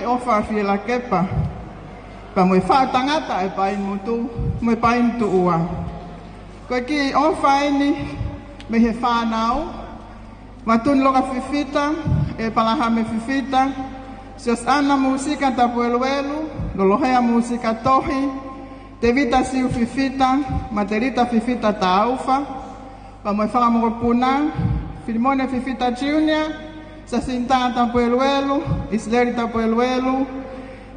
ofa fi la kepa. Pa mo fa tangata e pa mutu, mo pa tu ua. Ko ki ofa ni me he fa nau. Matun loka fifita e palaha me fifita. Sios ana musika tapueluelu, lolohea musika tohi. Tevita siu fifita, materita fifita taufa. Pa mo fa mo puna, Filimone fifita Junior. Sa Sinta tapueluelu, Isleri tapueluelu.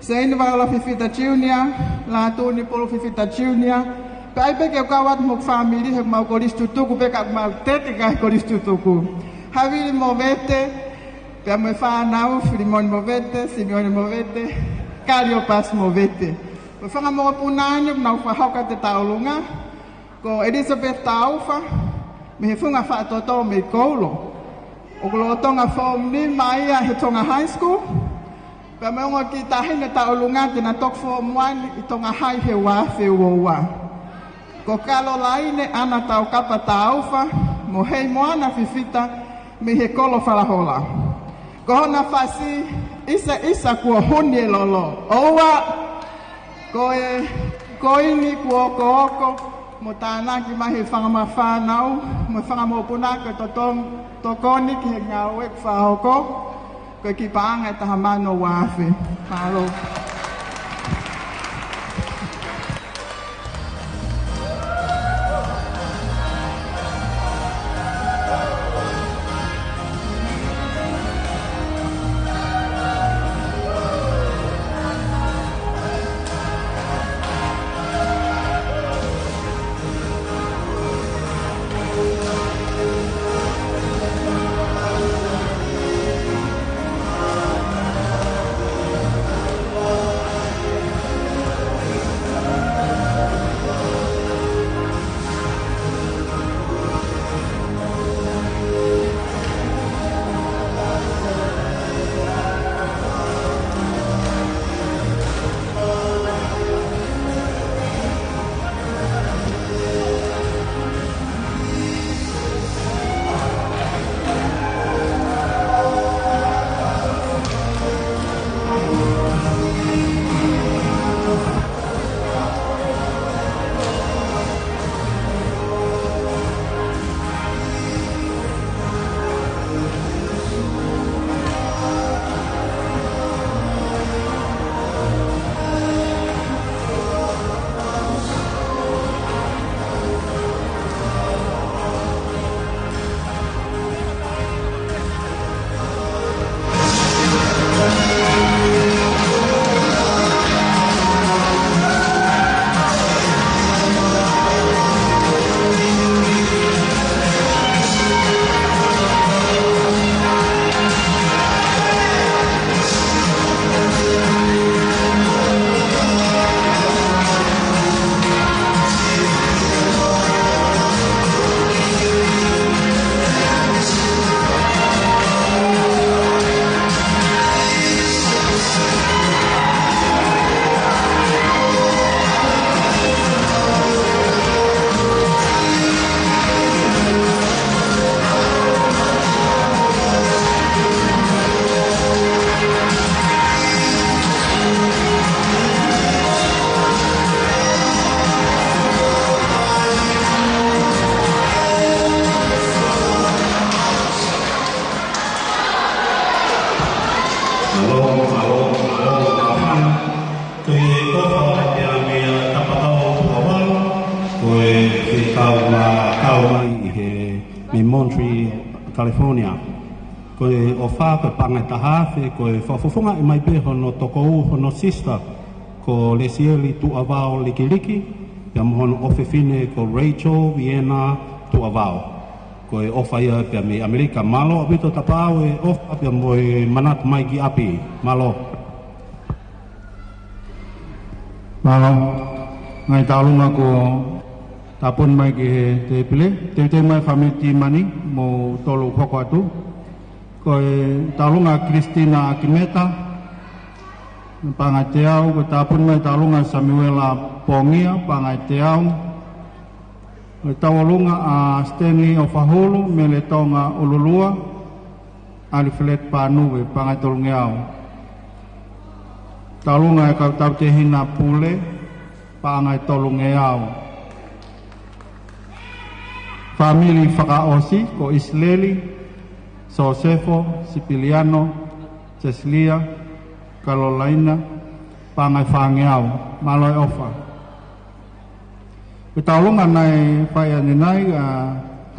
Sa Invala fifita Junior, la Tuni polo fifita Junior. Kai peke kawat mo family hek mau kolis tutuku peka mau tete ka kolis tutuku. Havili movete, pe me fa nau Filimone movete, Simeone movete, Cariopas movete. Me fa mo punanyo na fa hoka te taulunga. Ko Elizabeth taufa, me funga fa toto me kolo. O lo tonga form ni mai he tonga high school. Pa me ngo ki tahine taulunga te na tok form 1 i tonga high he wa fe wa. Ko kalo laine ana tau kapa taufa, mo hei moana fifita me he kolo falahola. Ko hona fasi isa kuo huni lolo. Owa ko ini kuo kooko mo tanaki mahi fanga mafanau, mo fanga mo punaka tokoni ki ngawe fahoko ko ki paanga tahamano wafe. Malo. California. Koe o wha koe pangai tahawhi, koe whafufunga i mai pe hono tokou hono sister ko Lesieli tu avao likiliki, pia mohono ofefine ko Rachel Vienna tu avao. Koe ofa ia pia me Amerika malo abito tapau e ofa pia moe manat mai ki api malo. Malo, ngai talunga ko tapon mai ki he te pile, te mai whamiti mani mo tolu hoko atu. Koe talunga Christina Akimeta, pangai teau, ko tapon mai talunga Samuela Pongia, pangai teau. Koe tawalunga a Stanley Ofahulu, mele tonga Ululua, Aliflet Panuwe, pangai tolungiau. talunga ka tau te hina pule pa ngai tolung e au famili whakaosi ko Isleli Sosefo Sipiliano Ceslia Carolina pa ngai whangeau maloi ofa talunga nai pai aninai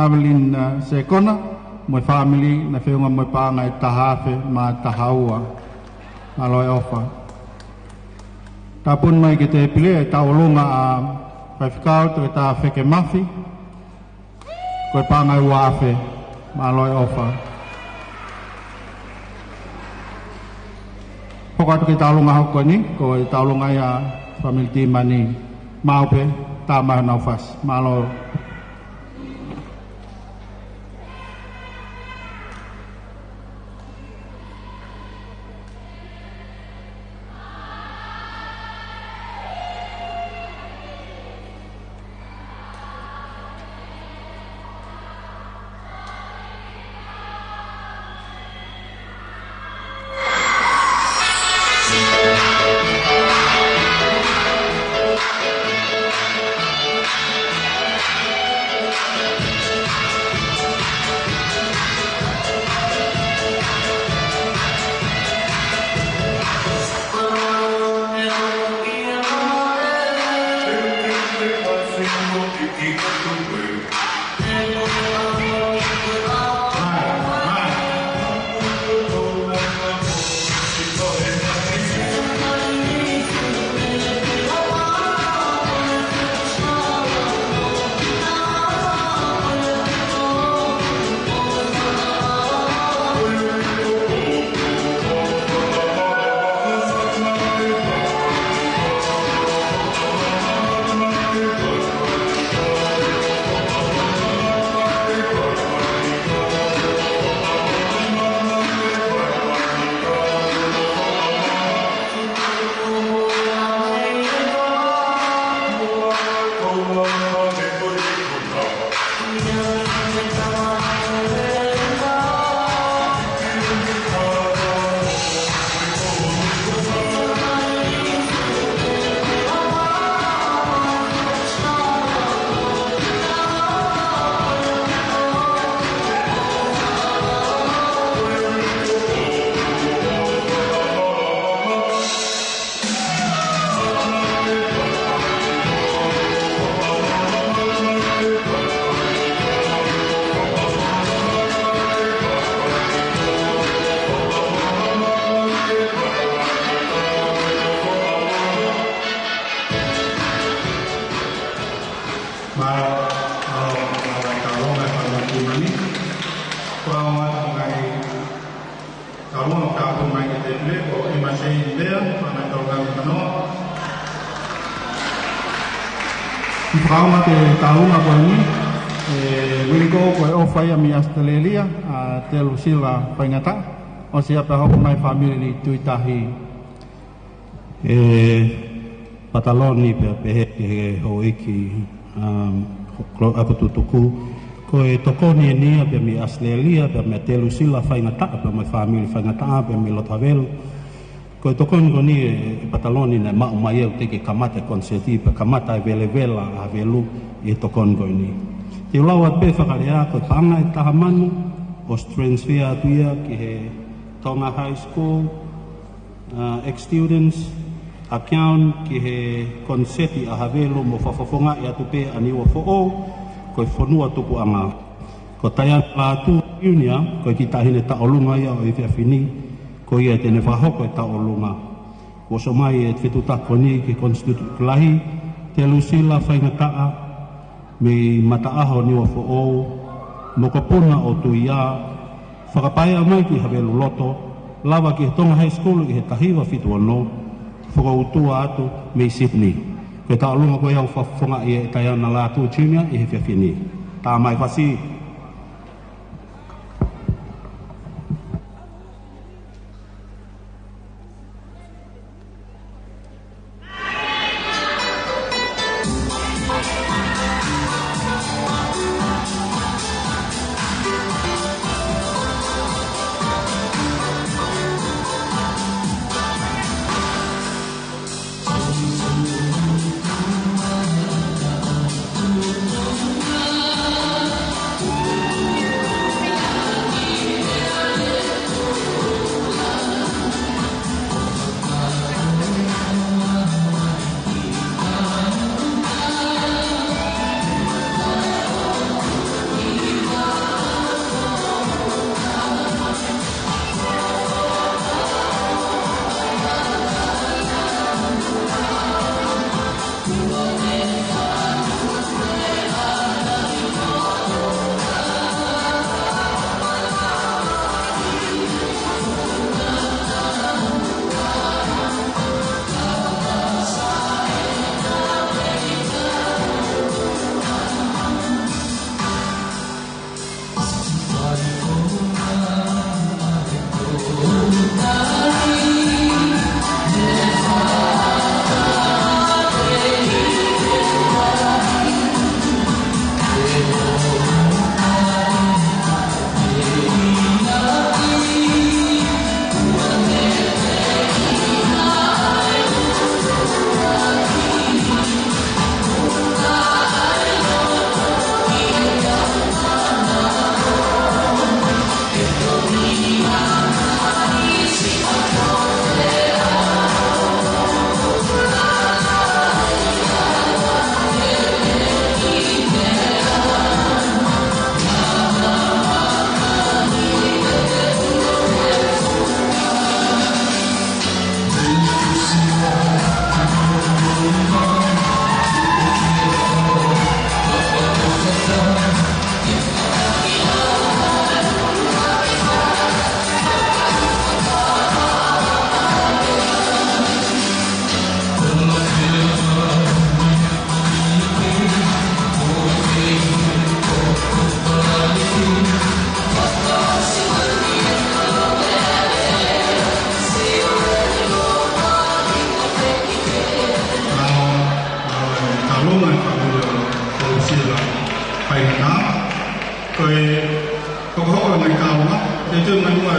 Hamelin Sekona moi family na feunga moi pa ngai tahafe ma tahaua maloi ofa tapun mai kita pilih taulunga paifikau tu kita feke mafi koi pangai wafe maloi ofa pokok kita taulunga hoko ni koi taulunga ya family mani mau pe tamah nafas maloi Kauma te talunga ko ni wiliko ko ofai mi Australia te Lucila pangata o siapa ho mai family ni tuitahi pataloni pe ho iki aku tutuku ko tokoni ni pe mi Australia pe me te Lucila pangata pe mai family pangata pe mi Lotavel ko tokon ko ni pataloni na ma mai te ke kamata konseti pe kamata velevela avelu e tokon ko ni te lawa pe fakarea ko tanga tahamanu Australia tuia ki he Tonga High School ex-students account ki he konseti avelu mo fafafonga ya tupe ani wo fo ko fonua tupu anga ko taya la tu unia ko kita hine ta olunga ya o fini ko ia tene whahoko e taolunga. Ko so mai e whetutako ni ki konstitutu lahi, te Lucila whaingataa, me mataaho ni o fo'ou, mo ka puna o tu ia, whakapaia mai ki Havelu Loto, lawa ki he Tonga High School ki he tahiwa fitu ano, whakautua atu me Sydney. Ko e taolunga ko iau whafonga i e taiana la tu junior i he whiawhini. Tā mai whasi.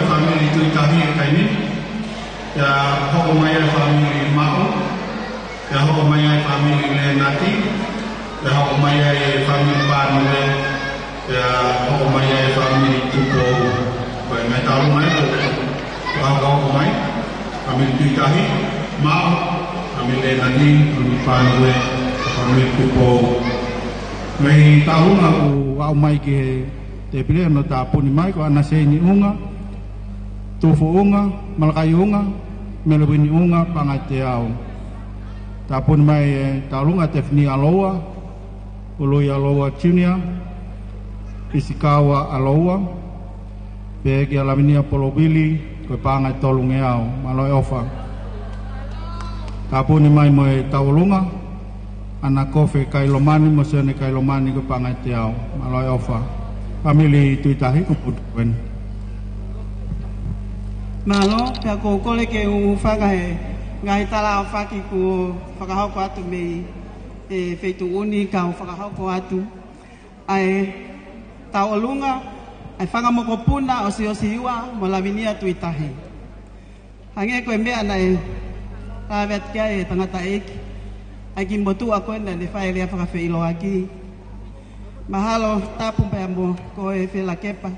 ai family tu itahi kai ni ya hoko mai ai family mau ya hoko mai ai family le nati ya hoko mai ai family ban le ya hoko mai ai family tupo pai mai talu mai tu hoko mai family tu itahi mau family le nati family ban le family tupo mai talu aku au mai ke te pile no ta puni mai ko anase ni unga tufu unga malakai unga melebini unga pangate au ta puni mai talunga tefni aloa uloi aloa junior isikawa aloa pege alaminia polobili ko pangai tolunge au maloi ofa ta puni mai mo taulunga ana kofe kailomani mo sene kailomani ko pangate au maloi ofa family tuitahi ko putuen malo pe ko kole ke u faga he ngai tala o faki ko faga ho ko atu me e feito uni ka o faga ho ko atu ai ta olunga ai faga mo ko puna o si iwa mo lavinia tuitahi hange ko embe anai ta vet kia e tangata eki ai kimbotu ako enda ne faile ya faga fe ilo aki mahalo tapu pe ambo ko e fela kepa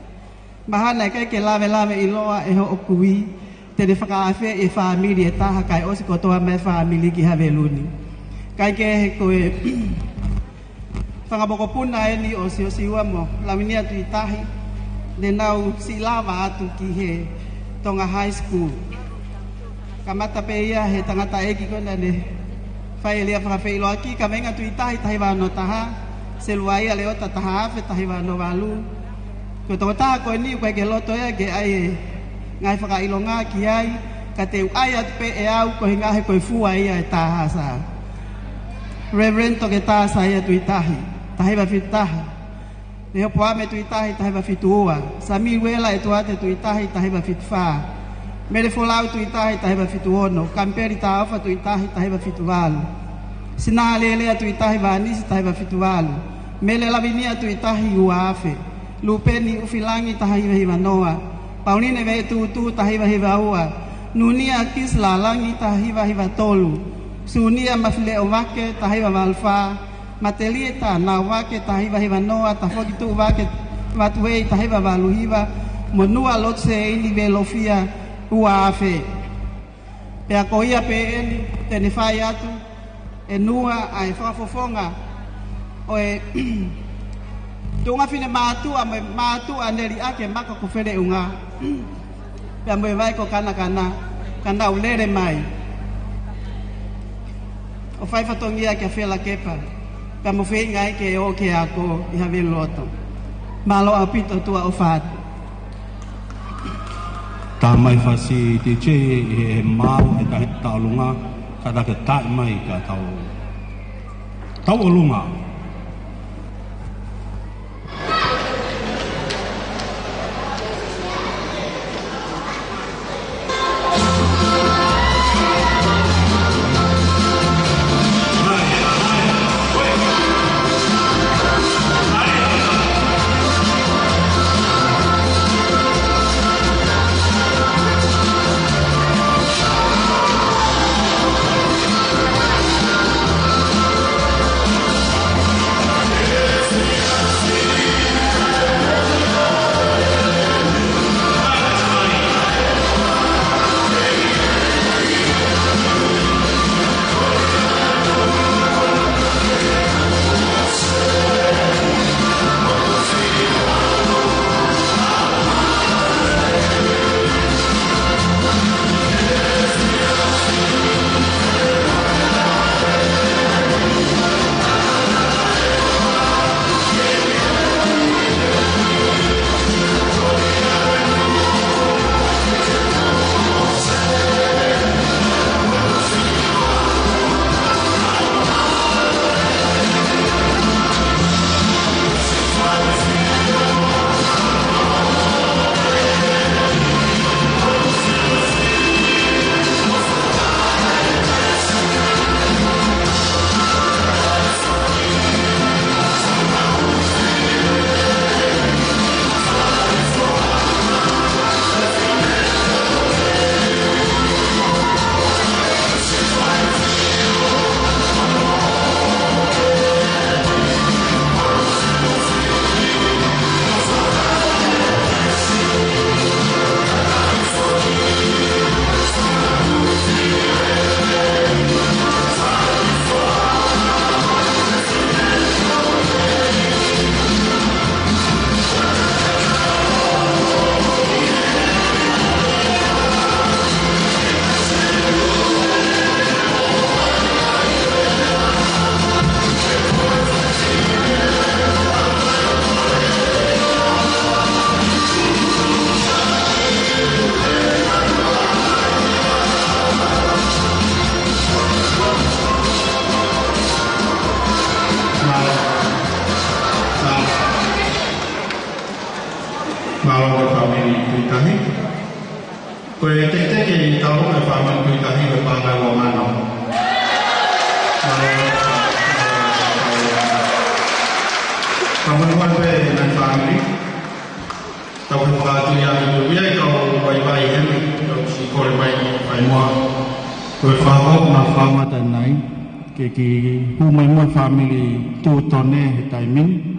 mahana ke lave iloa e ho okui te de faka afe e family ta kai osi ko to me family ki haveluni kai ke ko e fanga boko puna e ni osi wa mo laminia tu itahi de nau si lava atu ki he tonga high school kamata pe ia he tangata e ki ko na ne faile faka fe ilo aki kamenga tu itahi tahi wa no taha seluai ale ota tahafe tahiwa no walu ko to ta ko ni ko ke loto ya ke ai ngai faka ilonga ki ai ka te ai at pe e au ko hinga he ko fu ai ai ta sa reverend to ke ta sa ya tu itahi tahiwa fitaha le po ame tu itahi tahiwa fitua sami wela e tu ate tu itahi tahiwa fitfa mere folau tu itahi tahiwa fituono kamperi ta afa tu itahi tahiwa fitual sinalele tu itahi vani tahiwa fitual mele lavinia tu itahi uafe lupeni ufilangi tahiwa hivanoa paunine ve tu tahiwa hivaua nunia kisla langi tahiwa hivatolu sunia mafile ovake tahiwa valfa matelieta na wake tahiwa hivanoa tafoki tu wake watwei tahiwa valuhiva monua lotse ini velofia uafe pe akoia pe eni tenefai atu enua ai fafofonga oe tunga fine matu aneri ake maka ko fere unga ya mo vai ko kana ulere mai o fai fatongia ke fela kepa ka mo fe ngai ke o ke ako i have loto malo apito tua o fat ta mai fasi te che e mau e ta talunga kada ke ta mai ka tau olunga tahu ke family kita hidup pangai wamano. Kamu luar dengan family. Kau berkata yang itu dia kau baik-baik kan, kau si kau baik semua. Kau faham nak dan naik. Kiki humai mo family tu tone timing.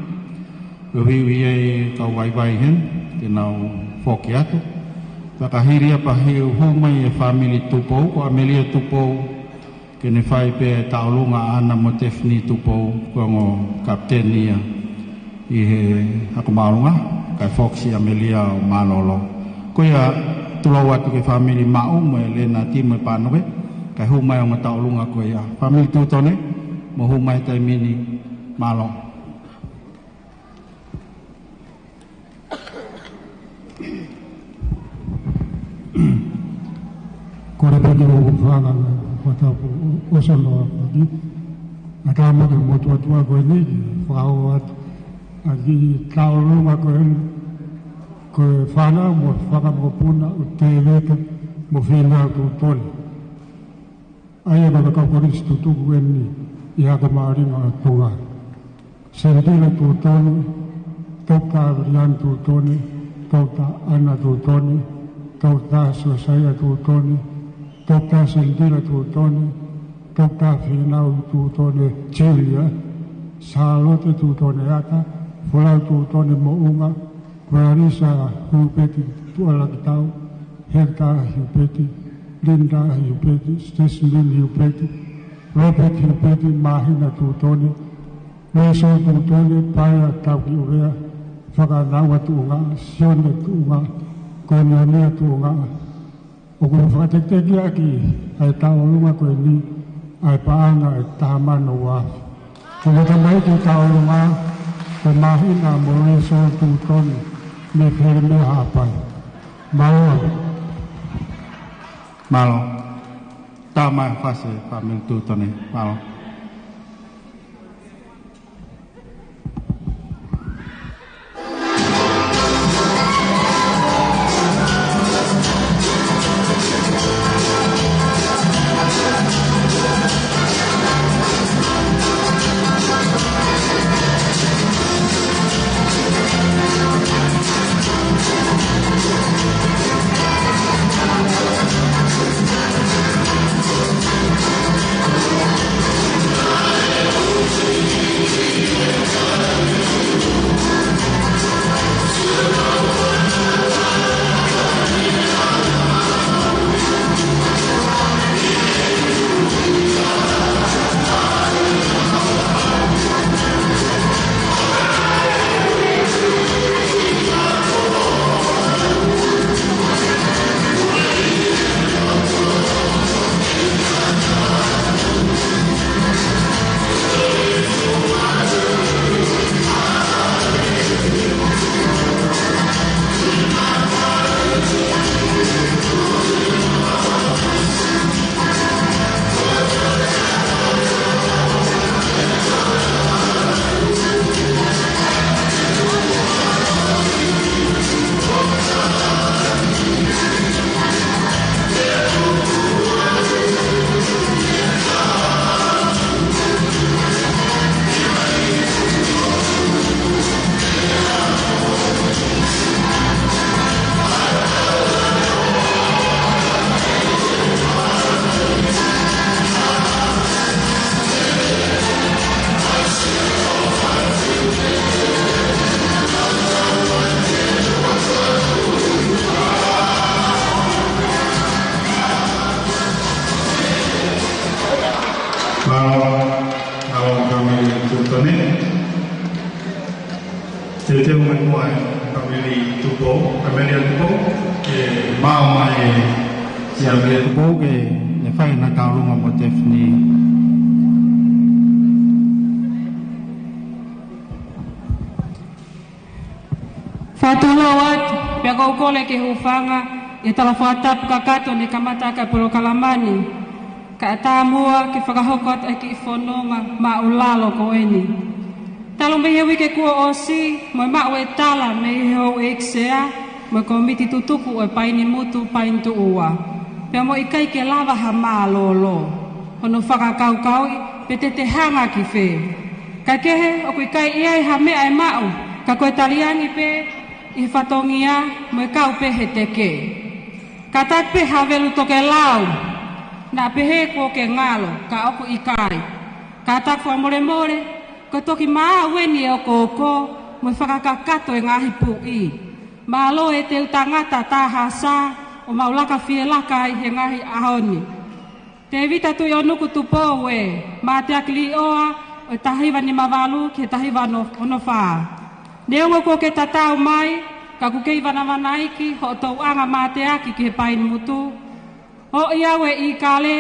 Wiwi kau baik-baik kan, kenau fokiat. Pakahiri apa hiu humai family tupo, ko Amelia tupo. Kene fai pe taulunga ana motefni tupo, ko kaptenia. Ihe aku malunga kai Foxy Amelia malolo ko ya tulawat ke family mau me lena tim panoe kai humai ang taulunga ko ya family tu tone mo humai tai mini malo ko le pedi o fanga kota o solo di akama ke mo tu ko ni fawat agi taulunga ko fana mo faka mo puna utele mo fina tu ton aya ba ka ko ristu tu weni ya ka mari ma toga sendila tu ton toka rian tu ton toka ana tu ton toka saya tu ton toka sendila tu ton toka fina tu ton chilia salote tu ton ata Walau tu tone mo unga, Marisa hupeti, tuala kitau, Herta hupeti, Linda hupeti, Steslin hupeti, Robert hupeti, Mahina tu tone, Meso tu tone, Paya tau ki urea, Whakanawa tu unga, Sione tu unga, Konyonia tu unga, O kua whakateteki aki, Ai tau lunga koe ni, Ai paanga, Ai tahamano wa. Kua tamai tu tau lunga, Pemahina boleh suatu ton mefirme apa malo tama fase family tu tone malo kalau kami tuntun ini jadi menguai kami tubuh ke mau mai siap dia tubuh ke nefai nak kalau ngomong Tiffany Fatulawat pegau kole ke hufanga itala fatap kakato ni kamata ka pulo kalamani ka tamua ke fakahokot aki fononga maulalo ko eni talong behewi ke kuo osi mo mawe tala me ho eksea mo komiti tutuku e paini mutu paintu uwa Pea mo ikai ke lava ha mālolo. Hono whakakau pe te hanga ki whe. Ka kehe o kui kai iai ha mea e mau. Ka koe taliangi pe i whatongia mo i kau pe he te ke. Ka tak pe havelu toke lau. Na pe he ko ke ngalo ka oku i kai. Ka tak wha more more. Ko toki maa weni e o kōkō mo i whakakakato e ngahi pu i. Mālo e te utangata taha sa o maulaka fie laka i he ngahi ahoni. Te vita tui o nuku tupo we, mā te akili oa o tahiwa ni mawalu ke tahiwa ono whaa. Neongo ko ke tatau mai, ka kukei wana iki ho tau anga mā te aki ke pain mutu. O iawe i kale,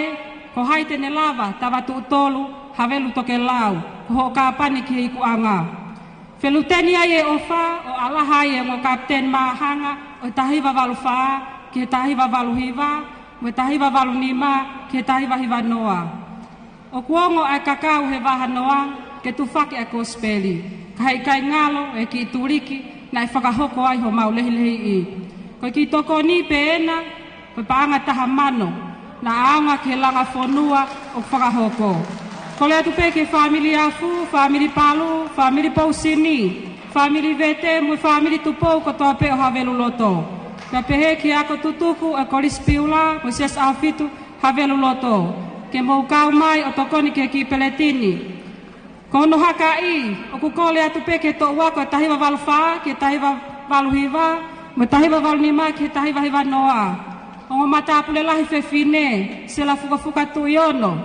ko haite ne lava tawatu utolu, havelu toke lau, ko ho ka pani ki iku anga. Feluteni ai e ofa o alahai e ngo kapten mahanga o tahiwa walu whaa, ke tahiwa walu hiwa, mo tahiwa walu nima, ke tahiwa hiwa noa. O kuongo ai kakau he waha noa, ke tufaki ai kospeli. Kai kai ngalo e ki turiki, na e whakahoko ai ho mau lehi i. Ko ki toko ni pe ena, pe paanga taha mano, na aonga ke langa whonua o whakahoko. Ko lea tupe ke whamili afu, whamili palu, whamili pausini, whamili vete, mo whamili tupou ko toa pe o havelu loto. Ka pehe ki ako tutuku a koris piula, mo sias afitu havelu loto. Ke mou kau mai o tokoni ke ki peletini. Kono haka i, o kukole atu pe ke to wako e tahiwa walu whaa, ke tahiwa walu hiwa, mo tahiwa walu nima, ke tahiwa hiwa noa. O mata apule lahi fe fine, se la fuka tu iono.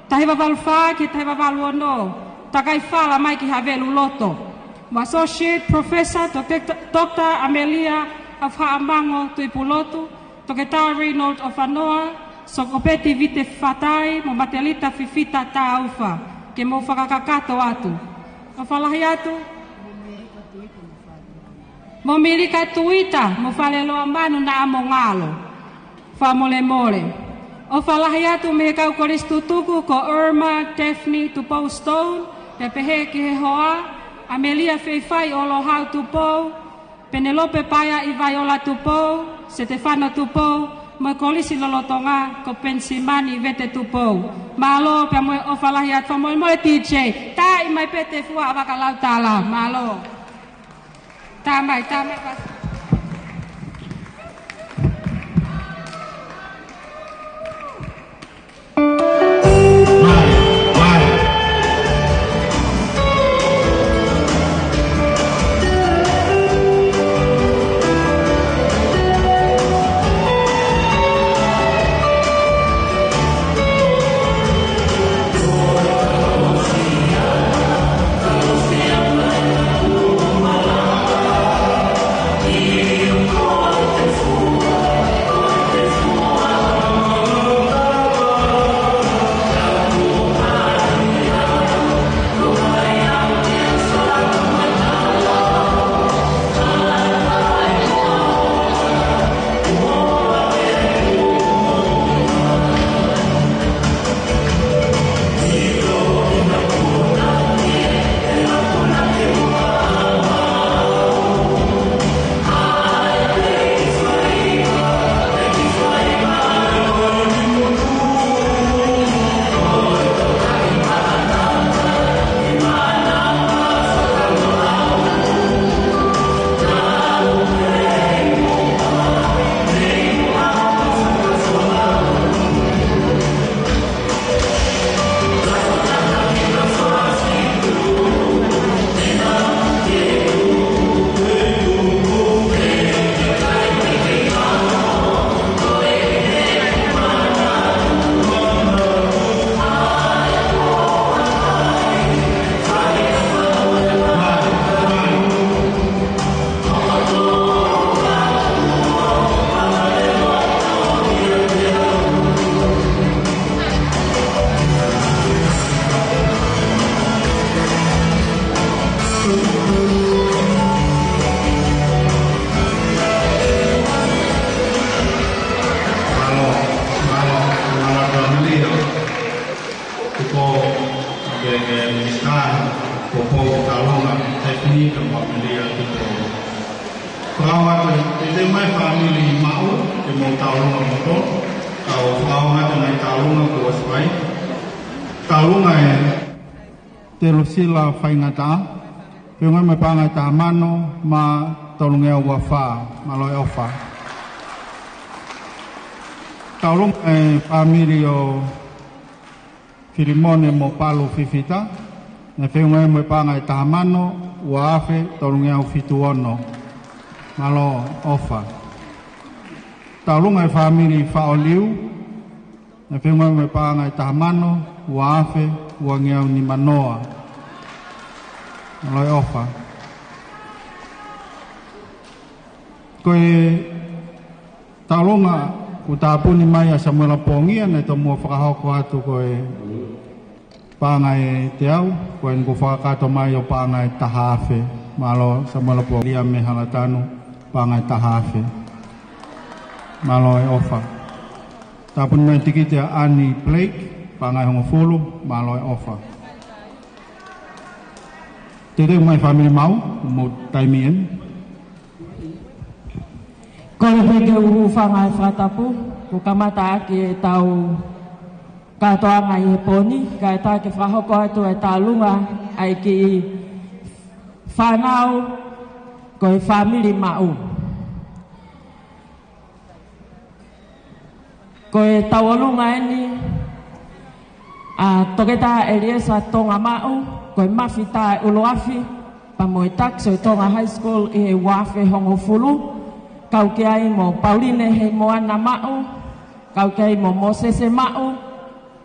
Tahiwa walu whaa, ke tahiwa walu ono. Takai whala mai ki havelu loto. Mo Associate Professor Dr. Amelia of Haamango Tuipulotu, Toketau Reynolds of Anoa, Sokopeti Vite Fatai, mo Matelita Fifita Taufa, ke mo whakakakato atu. O whalahi atu? Mo mirika tuita, mo whaleloa manu na amo ngalo. Whamole mole. O whalahi atu me kau koris tutuku ko Irma, Daphne, Tupou Stone, pe pehe ki he hoa, Amelia Feifai o lohau Tupou, Penelope Paya i Viola Tupou, Stefano Tupou, mo kolisi lolotonga ko Pensimani vete Tupou. Malo pe mo o falahi at mo DJ. Ta i mai pete fua avakalau tala, malo. Ta mai pas. Kau whaonga dengan talunga kua swai. Talunga te losila whaingata. Whiunga me pāngai tā mano ma tolungea ua whā, ma loi ofa. Talunga whamiri o Filimone mo palu fifita. Na whiunga me pāngai tā mano ua awhi tolungea ufitu ono. Ma loi ofa. Talunga whamiri whaoliu. Na whiunga me pāngai tā mano ua awhi ua ngeau ni manoa. Loi ofa. Koe talonga ku tāpuni mai a Samuela Pongia ne to mua whakahoko atu koe pāngai te au, koe nku whakakato mai o pāngai tahawhe, malo Samuela Pongia me halatanu pāngai tahawhe. Malo e ofa. Tāpuni mai tiki te Annie Blake, pāngai hongofulu, malo e ofa. Tete mai family mau, mo taimien. Kole peke uhu whangai whatapu, ku kamata ake tau katoa ngai e poni, ka e tāke whahoko atu e tālunga, ai ki whanau ko e family mau. Ko e taualunga eni, a toketa Eliesa tonga mau, ko e mawhita e uloafi, pa mo e takso e tonga high school e wafe hongofulu, kau ke ai mo Pauline he moana mau, kau ke ai mo Mosese mau,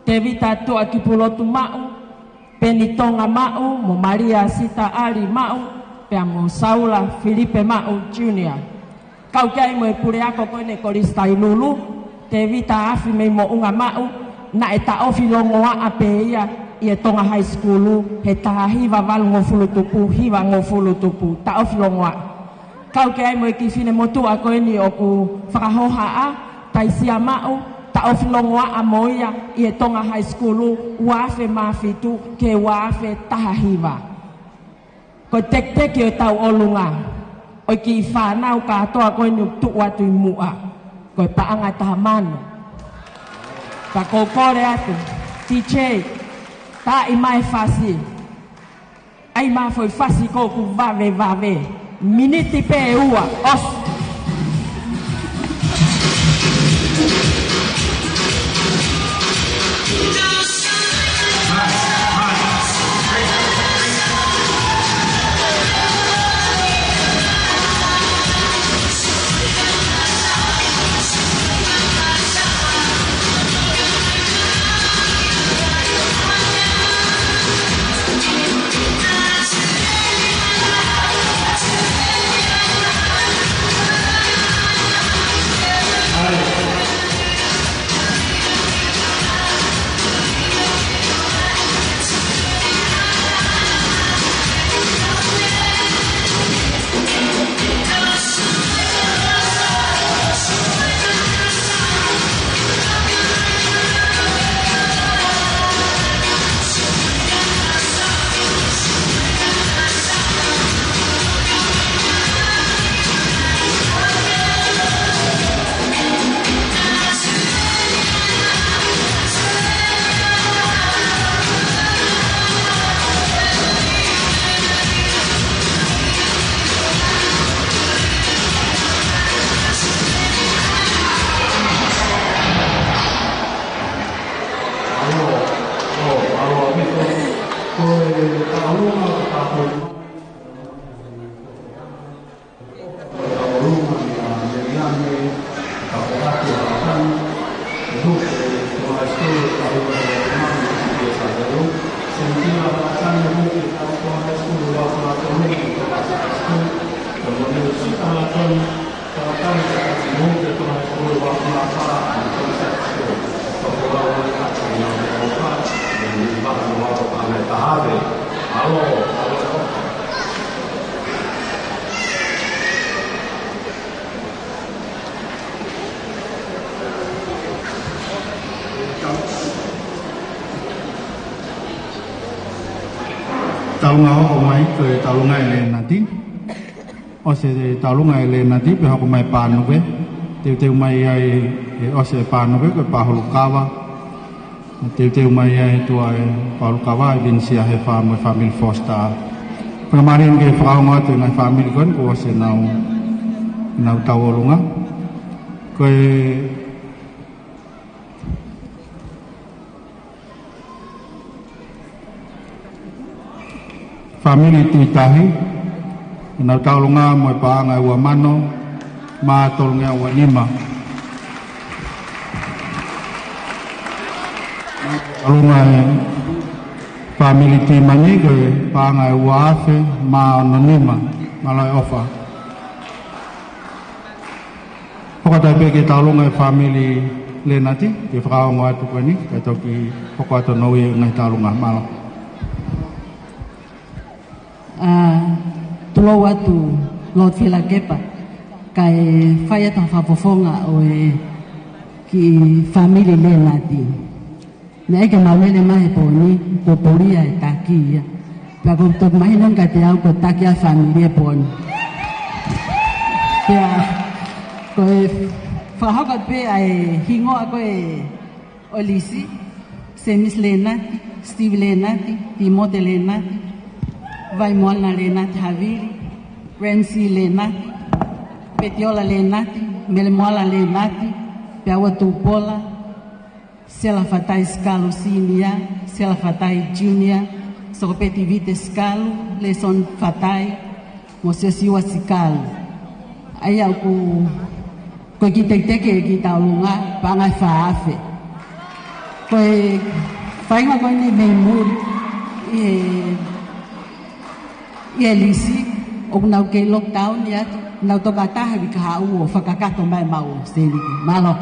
te vita tua ki pulotu mau, peni tonga mau, mo Maria Sita Ali mau, pea mo Saula Filipe mau Junior. Kau ke ai mo e pure ako koene korista i lulu, te vita afi me mo unga mau, na e ta ofi longoa ape ia, i e tonga high school, he taha hiva walu ngofulu tupu, hiva ngofulu tupu, ta ofi longoa. Kau ke ai mo e ki fine motu a koe ni o ku whakahoha a, taisia mau, ta ofi longoa a moia, i e tonga high school, uafe mafitu, ke uafe taha hiva. Ko tek teki o tau olunga, o ki whanau ka atoa koe ni tu watu i mua, ko e paanga taha mano. Ka kokore atu, TJ, ta i mai fasi, ai mai foi fasi ko ku vave, miniti pe ua, os. Talunga ho mai ke talunga ele nanti. O se talunga ele nanti pe ho mai panu ke. Te mai ai ke ose pano ke pahulukawa teu mai e tua e pahulukawa bin sia he family foster pengamarin ke frau ngot ngai family kon ko ose nau tawolunga ko family titahi nau tawolunga mo pa ngai wa mano ma tolnga wa lima alunga family timani ke pa ngai wa fe ma anonima malai ofa pokota pe ke talunga family lenati ke frau ngatu kani ke toki pokota nowe ngai talunga malo tulo watu lot fila kepa kai faya tan fafofonga o ki family le nati ne ke maulele mai poni ko poria takia pa ko to mai non ka te au ko takia family pon ya ko fa ha ka pe ai hingo ko olisi semis le nati steve le nati timote le nati vai moana le nati havili rensi le nati Petiola le nati, Melmoala le nati, Piawa tupola, Sela fatai scalo sinia, Sela fatai junior, Sokopeti vite scalo, Le son fatai, Mosesiwa sikalo. Aya ku kiteke kita lunga, Pangai faafe. Koe, fainga koe ni meimur, Lisi, Okunau ke lockdown ya, nau toka taha ki kaha uo whakakato mai mau seliki. Malo.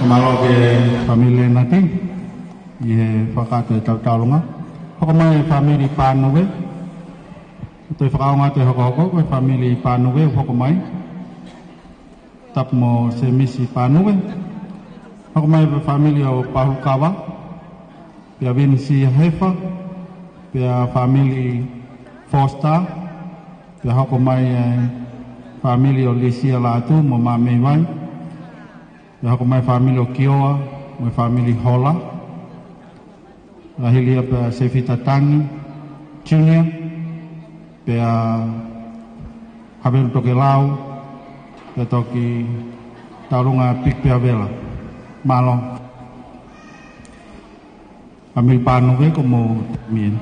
Malo ke family nati ye fakate talunga hokomai family panuwe to fakaunga te hokoko ko family panuwe hokomai tap mo semisi panuwe hokomai family o pahukawa pia vinsi hefa pia family foster pia hokomai family o lisia latu mo mamewai aku mai family o Kioa, mai family Hola, lahilia pe Sefita Tangi, Junior, pe Habel toke lau, pe toki tarunga pik pe vela, malo, ambil panu ke como mien.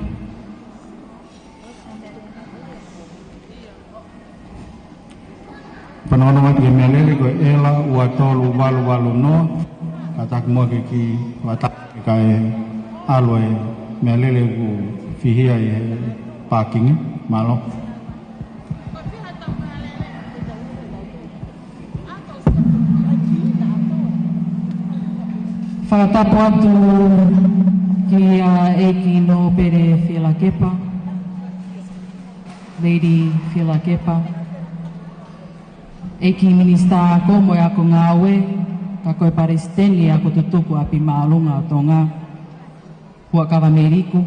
Panono ke melele ko ela ua tolu walu no katak mo ki watak kai alwe melele ku fihia ye parking malo. Whakatapu atu ki eki no pere Whila Kepa, Lady Whila Kepa. Eki minista ko mo ako ngawe, ka koe pare steni ako tutuku api maalunga o tonga, hua kawa meriku.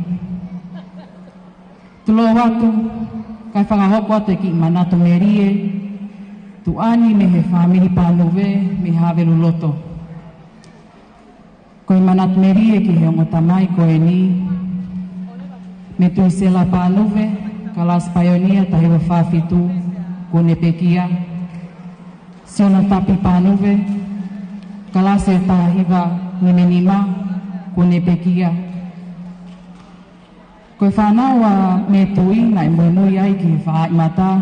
Tulo watu, kai whakahoko atu eki manato merie, tu ani me he whamiri panuwe me havelu loto. Koe manat merie ki he ongo tamai koe ni, me tui sela panuwe, kalas paionia tahiwa whawhitu, kone pekia, siona tapi panuwe, kalas e tahiwa nimenima, kone pekia. Koe whanawa me tui na mui ai ki whaai mata,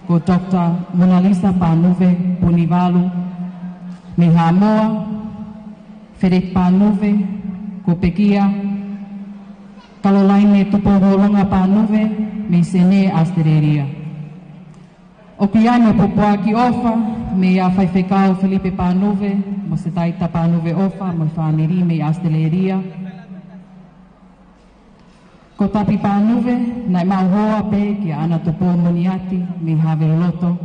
ko Dr. Mona Lisa panuwe punivalu, me hamoa, Fedek panuwe, ko pekia, kalau lain me tupo holonga panuwe, me sene astereria. O kia me popoa ki ofa, me a whaifekau Felipe panuwe, mo se taita panuwe ofa, mo whaneri me astereria. Ko tapi panuwe, nai mauhoa pe ki ana tupo moniati, me have loto,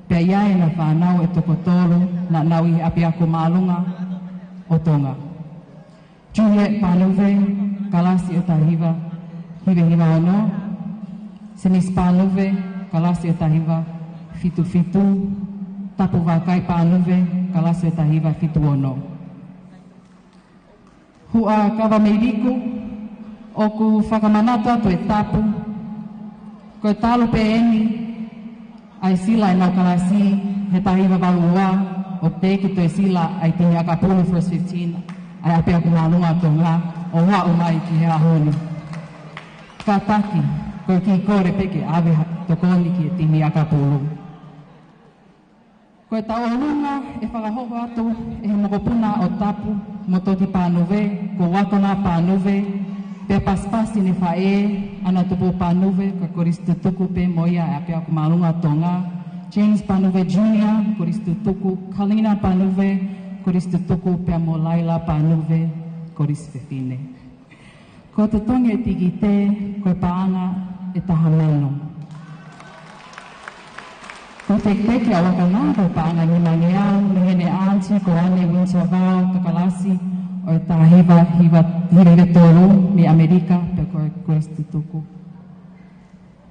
pe iae na whanau e toko tolu, na naui api ako maalunga, o tonga. Juliet panuwe, kalasi o tahiwa, hiwa ono, senis panuwe, kalasi o tahiwa, fitu, tapu wakai panuwe, kalasi o tahiwa, fitu ono. Hua kawa meiriku, oku whakamanatu atu e tapu, koe talo pe eni, ai sila e nau kalasi, he tahiwa walua, o teki to e sila ai tihi akapulu first 15 ai ape aku malunga tonga o wa o mai ki hea honi. Kataki, koe ki kore peke ave tokoni ki e tihi akapulu. Koe tau olunga e whakahoho atu e he mokopuna o tapu mototi panuwe, ko watona panuwe, pe paspasi ne whae ana tupu panuwe ka koristu tuku pe moia e ape aku malunga tonga. James Panuwe Jr., Koristu Tuku, Kalina Panuwe, Koristu Tuku, Peamo Laila Panuwe, Koristu Fine. Ko te tongi e tiki te, koe paanga e tahameno. Ko te keke a wakana, koe paanga ni mangeau, mehene aanti, ko ane wincha vau, kakalasi, o e tahiwa, hirewe tolu, mi Amerika, pe koe Koristu Tuku.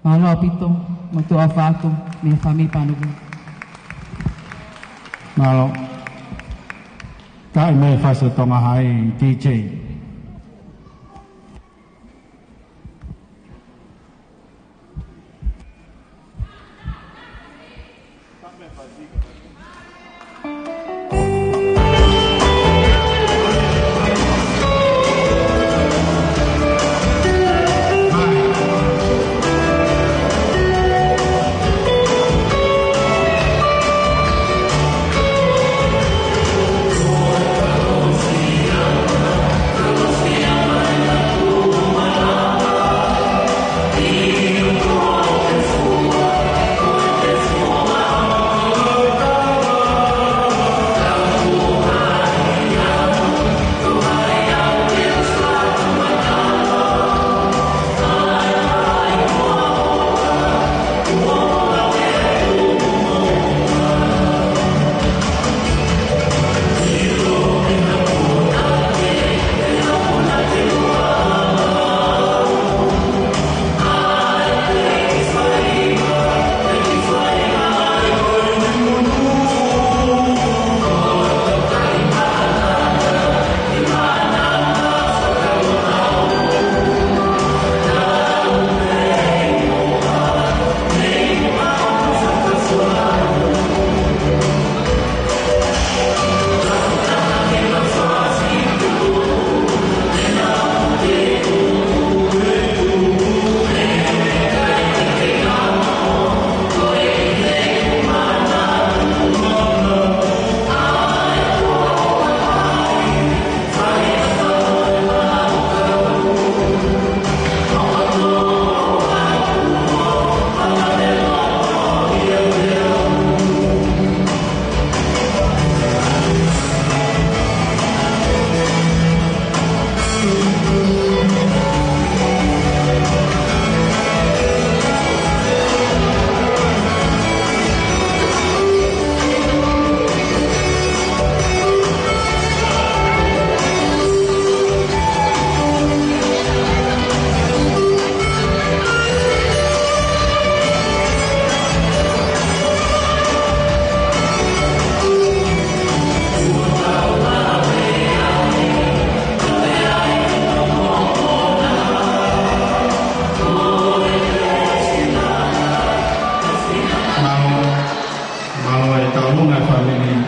Malo apito, motu afatu, me fami panuwe. Malo. Kai me fase tonga hai DJ.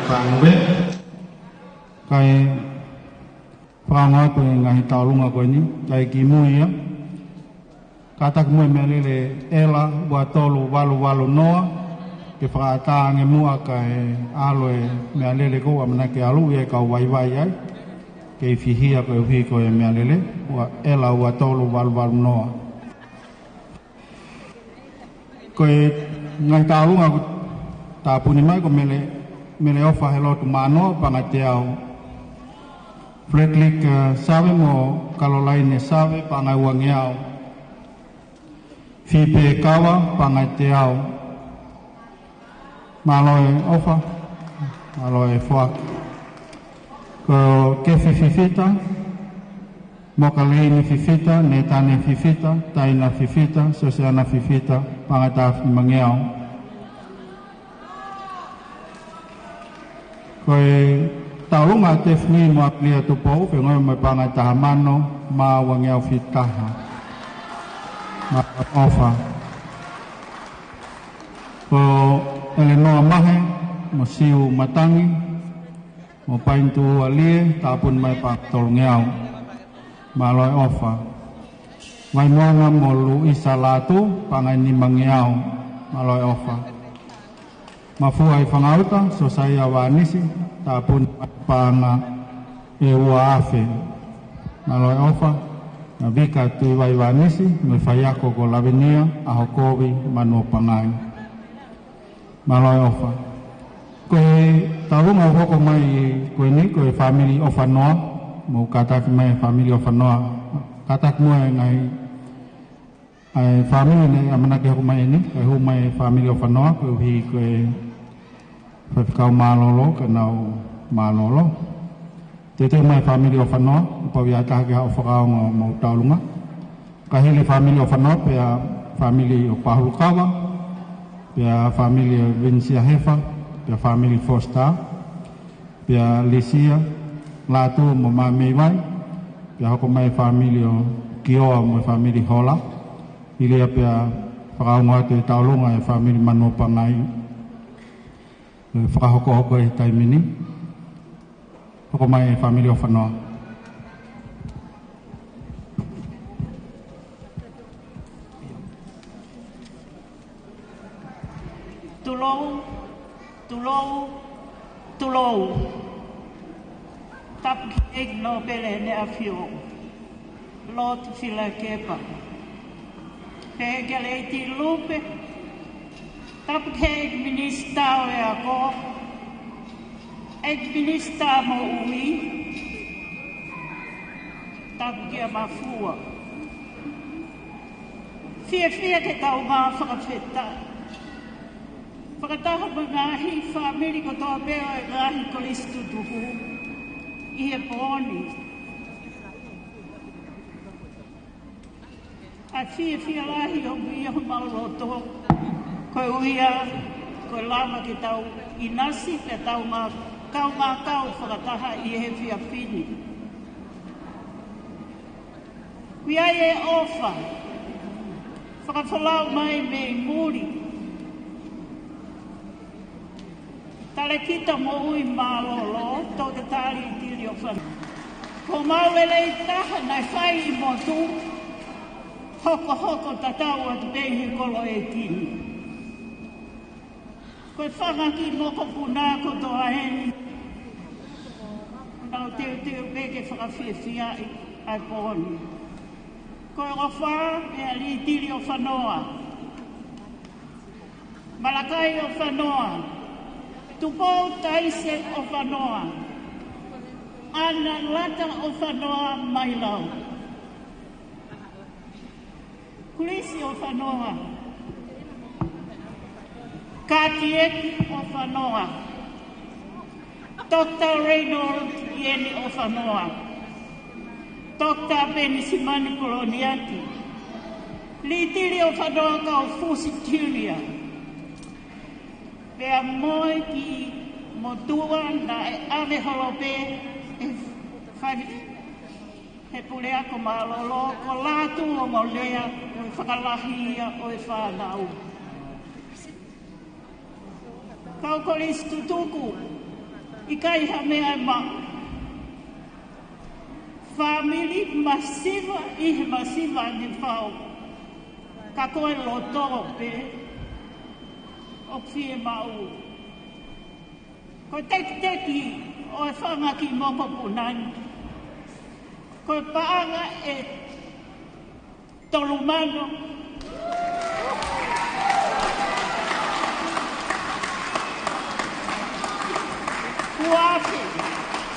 pangwe kai panga ko ngai taulunga ko ni kai kimuia katak mo melele ela wa tolu walu noa ke frata nge mua kai aloe melele ko amna ke alu e ka wai ai ke fihia ko hi ko melele wa ela wa tolu walu noa ko ngai taulunga ta puni mai ko mele ofa hello tu mano pangateau Fredrik sabe mo kalolaine sabe pangai wangiau Fipe kawa pangateau maloe ofa maloe foa ko ke fifita mo kaleine fifita netane fifita taina fifita sosiana fifita pangataf mangiau koe taulunga tefni mo aplia tu po pe ngoi me pangatamano ma wangiau fitaha ma ofa ko eleno mahe mo siu matangi mo paintu alie tapun mai pak tolngeau maloi ofa mai moanga mo lu isalatu pangani mangiau maloi ofa mafuai fangauta so saya wanisi tapun panga ewa afe maloi ofa nabika tu wai wanisi me fayako ko lavenia ahokovi mano pangai maloi ofa ko taunga hoko mai ko ni ko family of anoa mo katak mai family of anoa katak mo ngai ai family ne amana ke mai ni ko mai family of anoa ko hi ko kau malolo kenau malolo tete mai family of anoa pawiata ke of kau mau taulunga kahili family of anoa pe family of pahukawa pe family Vincia Hefa pe family Foster pe Lisia latu mama mewai pe ko mai family Kioa mo family Hola ili pe kau ngate taulunga family Manopangai Whakahoko e taimini hoko mai family of anoa Tulou tap kek no bele ne afio lot fila kepa pegale ti lupe tap kek minista e ako minista mo ui tap ke mafua fia ke tau ma whakawheta whakataha mangahi whamiri ko toa peo e ngahi kolistu tuhu i he pōni a fia lahi o mui o mauroto koe uia koe lama ki tau inasi pe tau kau whakataha i he fia whini Wia e ofa whakawhalau mai me muri tale kita mo ui malolo tau te tari i tiri o whanu ko mauele i taha nai whai i mo tu hoko tatau atu behi kolo e tini koe whangaki mo ko puna ko toa heni nau teo beke whakawhiawhia ai pōni koe o wha e ali tiri o whanoa malakai o whanoa tupou taise o whanoa ana lata o whanoa mai lau kulisi o whanoa katieki o whanoa Dr. Reynold Ieni o whanoa Dr. Benisimani Koloniati Litiri o whanoa ka o Fusituria Pea moe ki motua na e ave holope e whai he pulea ko malolo ko lātu o maulea o e whakalahia o e whanau. Kau kolis tutuku Ikai hamea ma family masiva ni whao. Ka koe loto pe o fie mau. Ko teki o e whanga ki moko punani. Ko paanga e tolumano. Kuafe,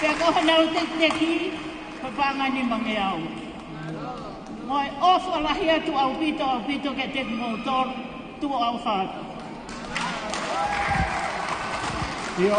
pia koha nau teki, ko paanga ni mangeau. Moi ofa lahia tu au pito ke teki motor, tu au whātu. Yo.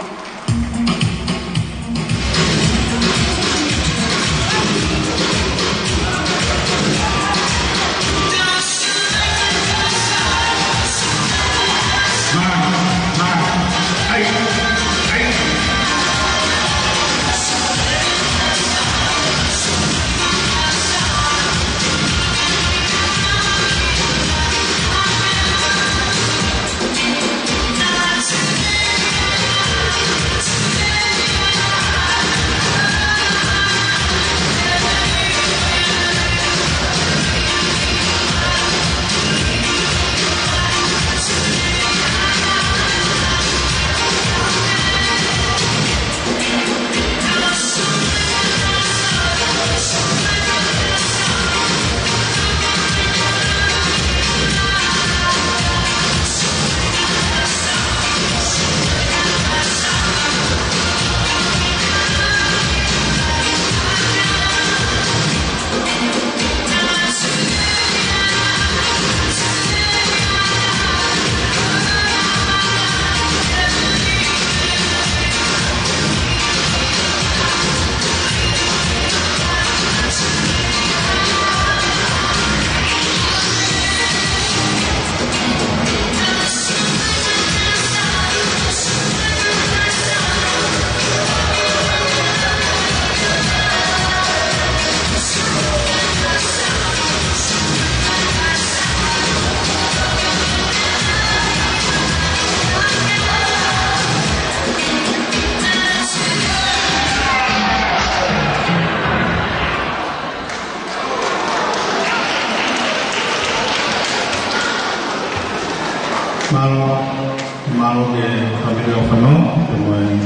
Malo ke familia Ofano, kemudian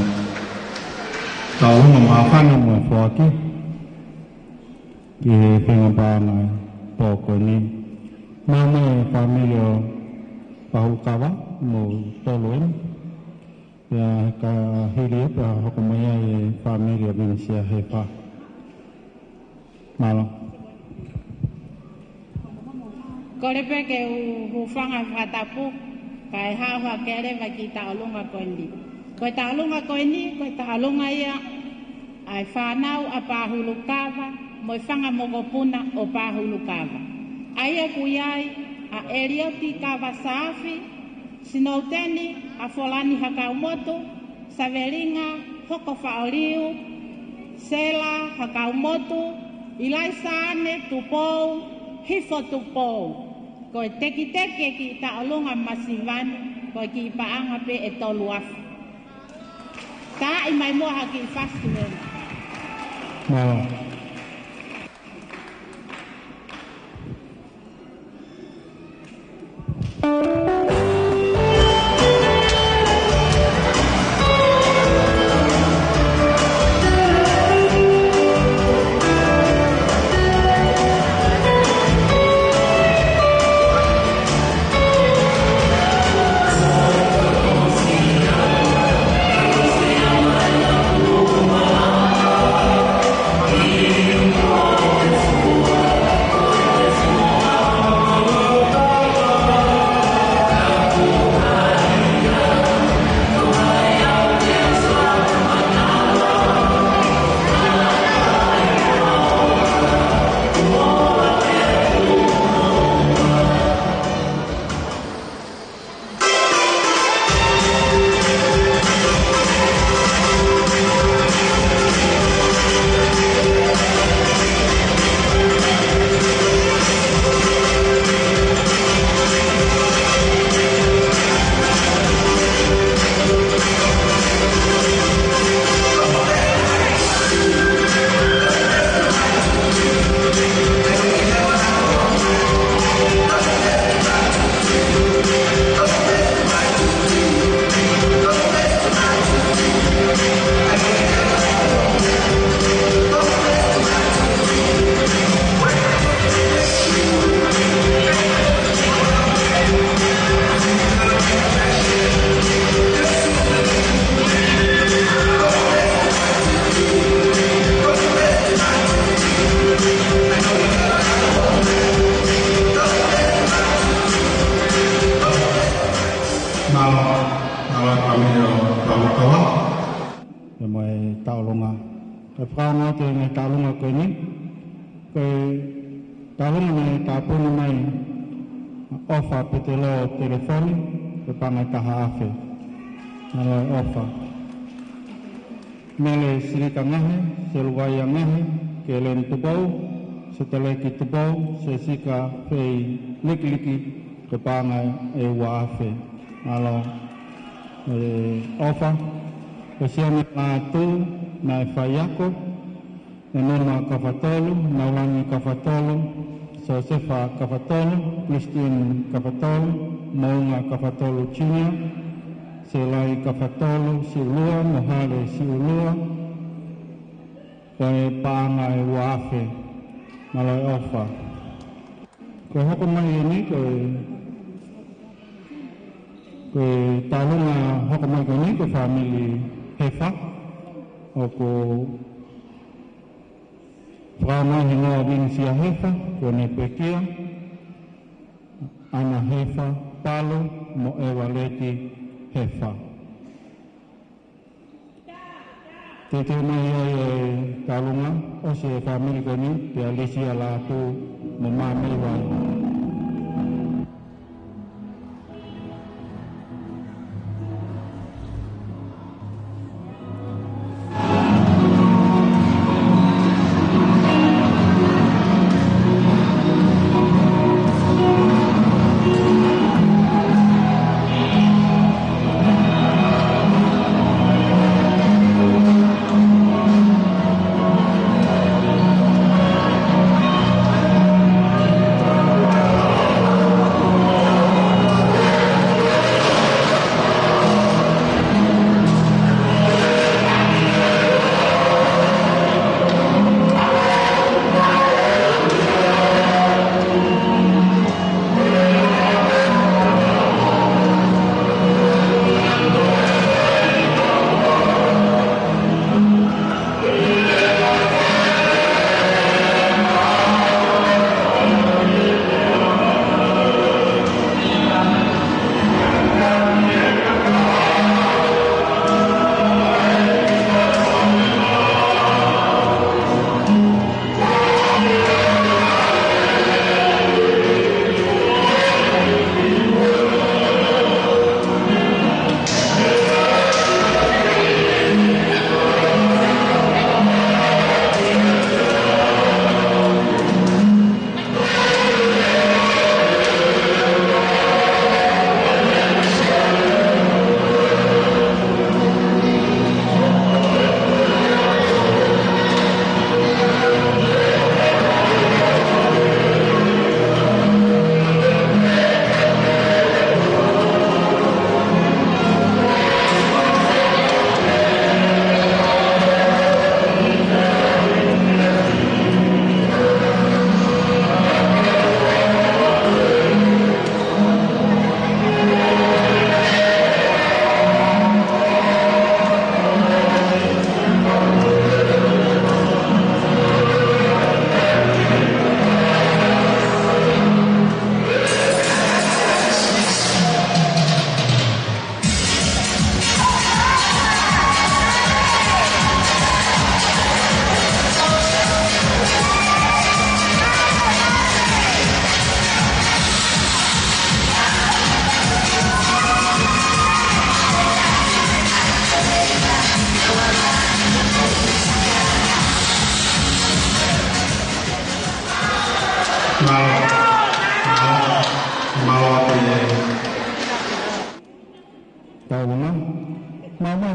tahu memaafkan memfuaki ke pengembangan pokok ini. Nama familia Pahukawa mau tolong ya ke hidup hukumnya familia Indonesia Hefa. Malo. Kolepe ke ufanga fatapu kai hawa kere va kita alunga kondi. Ko ta alunga ia ai fanau apa hulukava mo fanga mogopuna o pa hulukava. Ai kuyai a Elioti kava safi sinauteni a folani hakaumoto savelinga hoko faoliu sela hakaumoto ilaisane tupou hifo tupou. Ko teki ki ta alunga masivani ko ki paanga pe etoluaf. Ta imai mo haki festival. Wow. Yeah. taulunga. Ke prana te ngai taulunga ko ni. Ke taulunga ngai tapun mai ofa petelo telefoni ke pangai taha afe. Nalo ofa. Mele sirika ngahe, seluwaya ngahe, kelen tebau, setelah kita bau, sesika fei liki-liki ke pangai wafe. Nalo ofa, kesian tu na fayako, nama kafatolu, naulani kafatolu, Josefa kafatolu, Christine kafatolu, Maunga kafatolu Cina, Selai kafatolu siulua, Mohale siulua, kaya pangai wafe, malai ofa. Kaya hukumai ini ke talunga hukumai ini ke family Hefa, aku Prana hinga binsia Hefa, kone pekia, ana Hefa, Palo, mo ewaleti Hefa. Tete mai talunga, ose family koni, pia lisia latu, memami wai.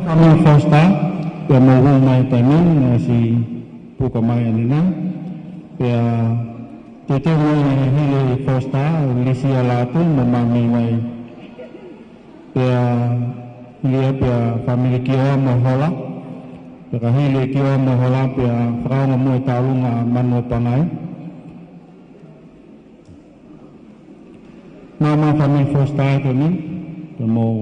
Kami Fosta, yang mau mai tanin si buka mai anina, ya tete mai hili Fosta, lisia latu memami mai, ya lihat ya family kia mahola, ya hili kia mahola ya frau ngamu talunga manu panai, nama family Fosta itu ni, yang mau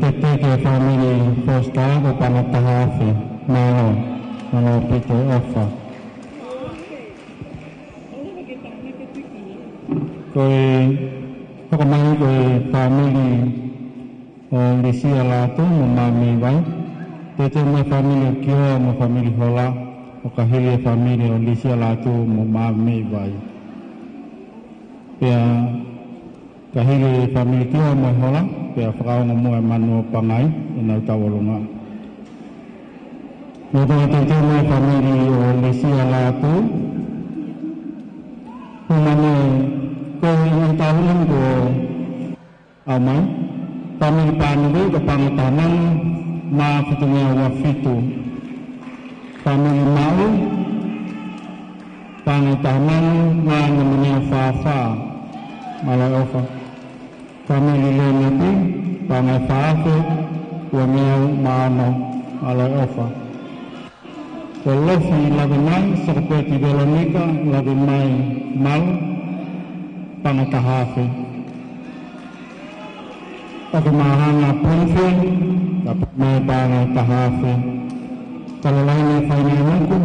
Teteke family posta ko panatahafi Malo pito ofa Koe Pakamai koe family O Lisia Lato Mamami vai Tete mai family o Kio Mo family hola O kahili family o Lisia Lato Mamami vai Pea Kahili family Kio Mo hola Pea whakao ngamu e manu pangai e nau tawalunga. Nō tō te mai family o Lesia Lato. Humane ko i tawalun ko amai. Family panuwe ko pangatanan ma fitunga wa fitu. Family mau pangatanan ma namanya fa malai ofa. Family lenati pangai faafe wamiau maano alai ofa. Kolofi lagu mai seperti Veronica lagu mai mal pangai tahafe. Aku mahana punfe dapat mai pangai tahafe. Kalau lainnya fainamaku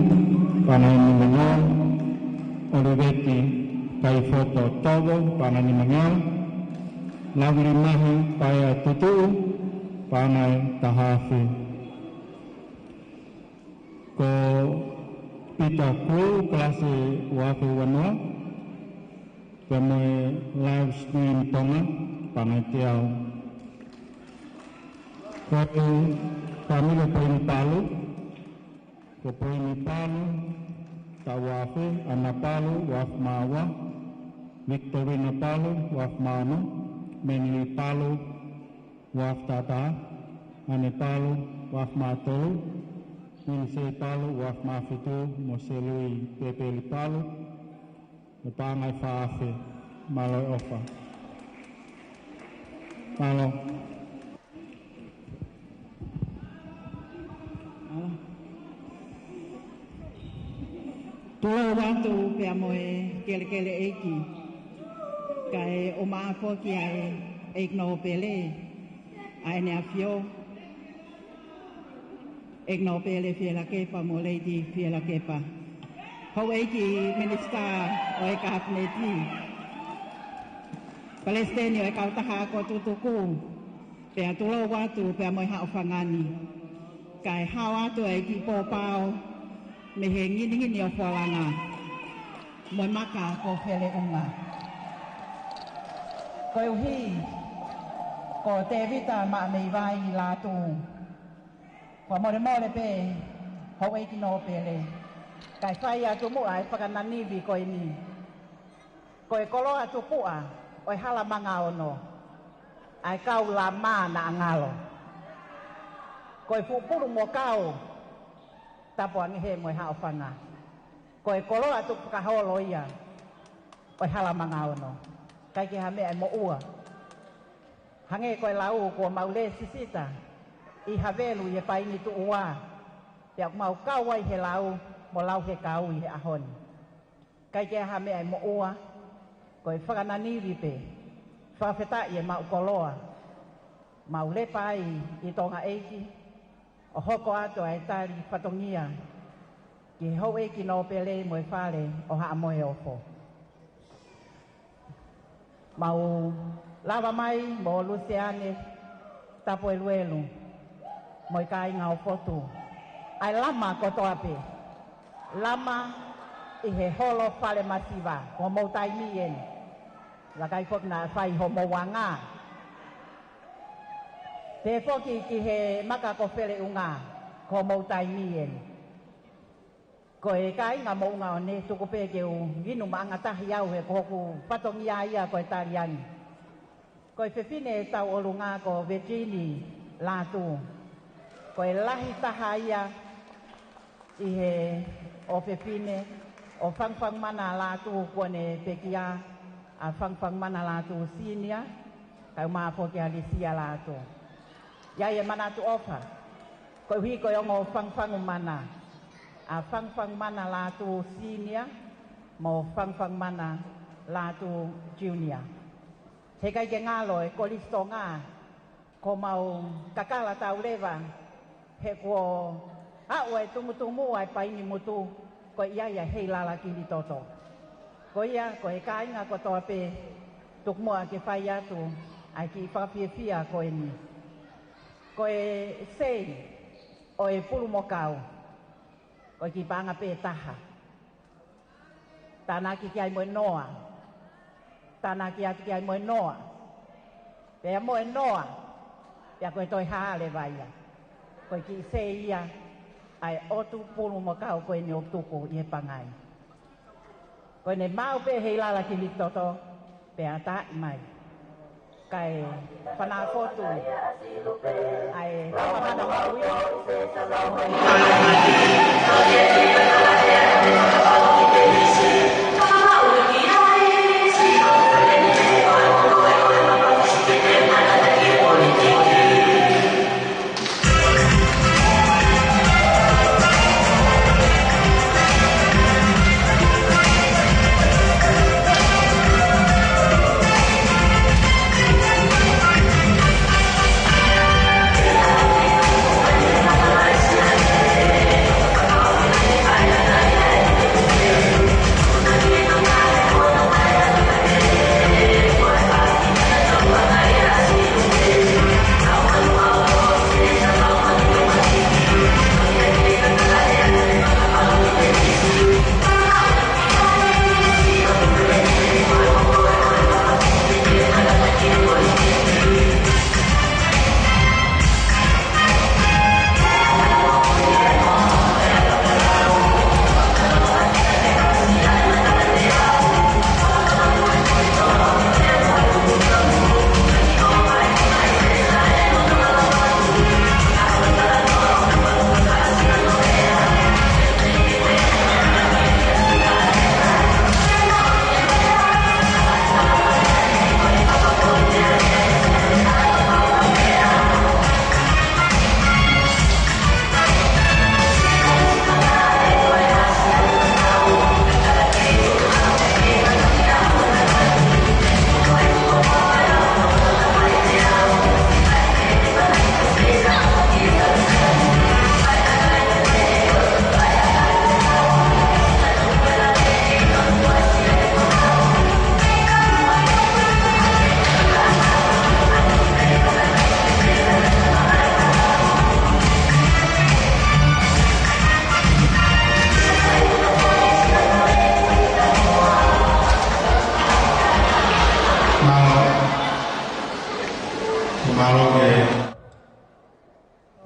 pangai nimanyal oliveti kai foto todo pangai nimanyal. Lagu limahi paya tutu panai tahafi. Ko pita ku klase wafu wanua. Kemoy live stream tonga panai tiao. Ko kami lepoini palu. Ko poini palu. Tawafe anapalu waf mawa. Victorina palu waf mano. Menli palu waf tata ane palu waf matolu minse palu waf mafitu moselui pepeli palu lepangai faafe maloi ofa malo Tulo watu pia moe kele eki kai o maafo ki ai igno pele ai ne afio igno pele fiela kepa mo lady fiela kepa ho eki minister o e kabineti Palestina o e kautaha ko tutuku pe tulo watu pe mo ha ofangani kai ha watu e ki popao me hengi ni o falanga mo maka ko fele unga Koe uhi, ko te vita ma mei vai la tu. Ko more pe, hau eiki no pele. Kai whai atu mua e whakananiwi koe ni. Koe kolo atu pua, oi hala manga ono. Ai kau la ma na angalo. Koe pupuru mo kau, tapo angihe mo hao whanga. Koe kolo atu kaholo ia, oi hala manga ono. Kai ki hame ai mo ua. Hange koe lau ko maule sisita. I havelu ye paini tu ua. Piak mau kawai he lau, mo lau he kau i he ahon. Kai ki hame ai mo ua. Koe whakananiwi pe. Whawheta ye mau koloa. Maule pai i tonga eiki. O hoko ato ai tari patongia. Ki hau eiki no pele mo e whale o haa moe ofo. Mau lava mai mo Luciane tapo eluelu mo kai ngau foto ai lama ko toape lama i he holo fale masiva ko mo tai mien la kai fok na fai ho mo wanga te foki ki he maka ko fele unga ko mo tai mien ko e kai nga mo nga ne tu ko pe ke u ginu manga ta hiau he ko ku patong ia ia ko tarian ko e fefine tau olunga ko Virginia la tu ko e lahi tahaya i he o fefine o fang mana la tu ko ne pekia a fang mana la tu sinia kai ma po ke alisia la tu ya ye mana tu ofa ko hi ko yo ngo fang mana a fang mana la tu senior mo fang mana la tu junior Hekai ke ngaloi ko listonga ko mau kakala tau lewa he ko awe tumutumu ai paini mutu ko ia ia hei lala ki li toto ko ia ko e kainga ko tope tukmo ke fai atu ai ki fia ko ini ko e sei o e pulu mokau ko ki panga pe taha tanaki ki ai mo noa tanaki ki ai mo noa pe mo noa ya ko toi ha le vai ko ki sei ia ai otu pulu mokau ko ni otu ko ye pangai ko ne mau pe heilala ki litoto pe ata mai kai pana foto ai pamana maui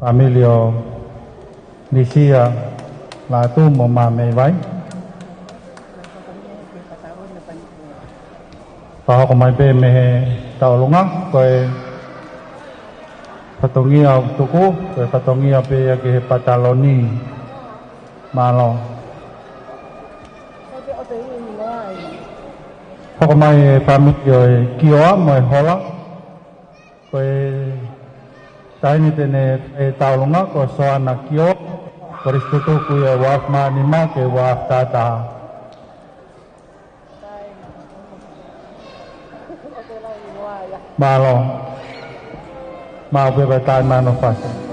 Familio Lisia Latu Momame Vai Pao ko mai pe me tau lunga koe patongi au tuku koe patongi ape ke pataloni malo Pao mai familio kioa mai hola koe taini tene tau lunga ko soana kio koristutu kuya waf ma nima ke waf tata malo mau bebetan manufasa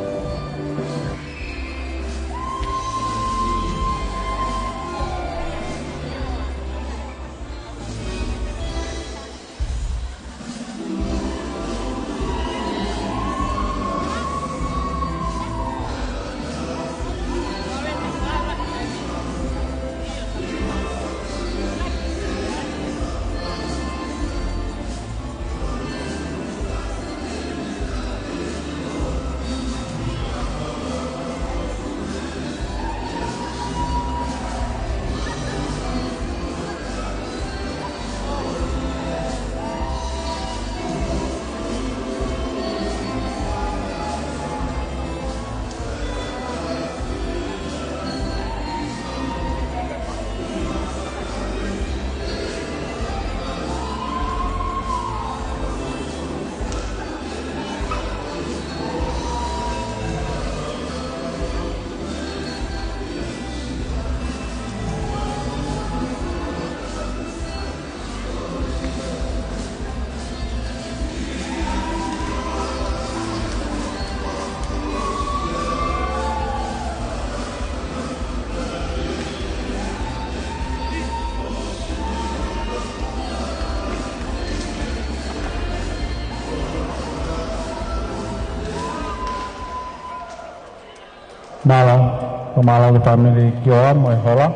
Malo ke family Kioa mo hola.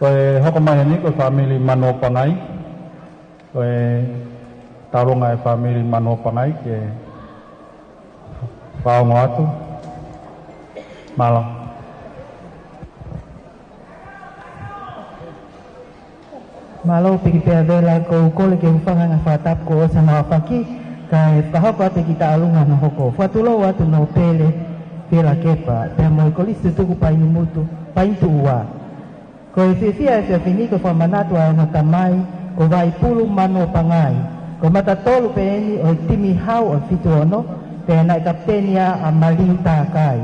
Koe hoko mai ni ko family Mano Pangai. Koe tarunga e family Mano Pangai ke pao ngatu. Malo. Malo pigi pevela ko kole ke ufanga nga fatap ko sa mga paki kay pahapa te kita alunga no hoko. Fatulo watu no pele pela kepa, pe mo kolistu tuku pa mutu, pa uwa. Ko fifia e fini ko famanato a no tamai, ko vai pulu Mano Pangai. Ko matatolu pe eni o timi hau o fituono, pe na kaptenia a malinta kai.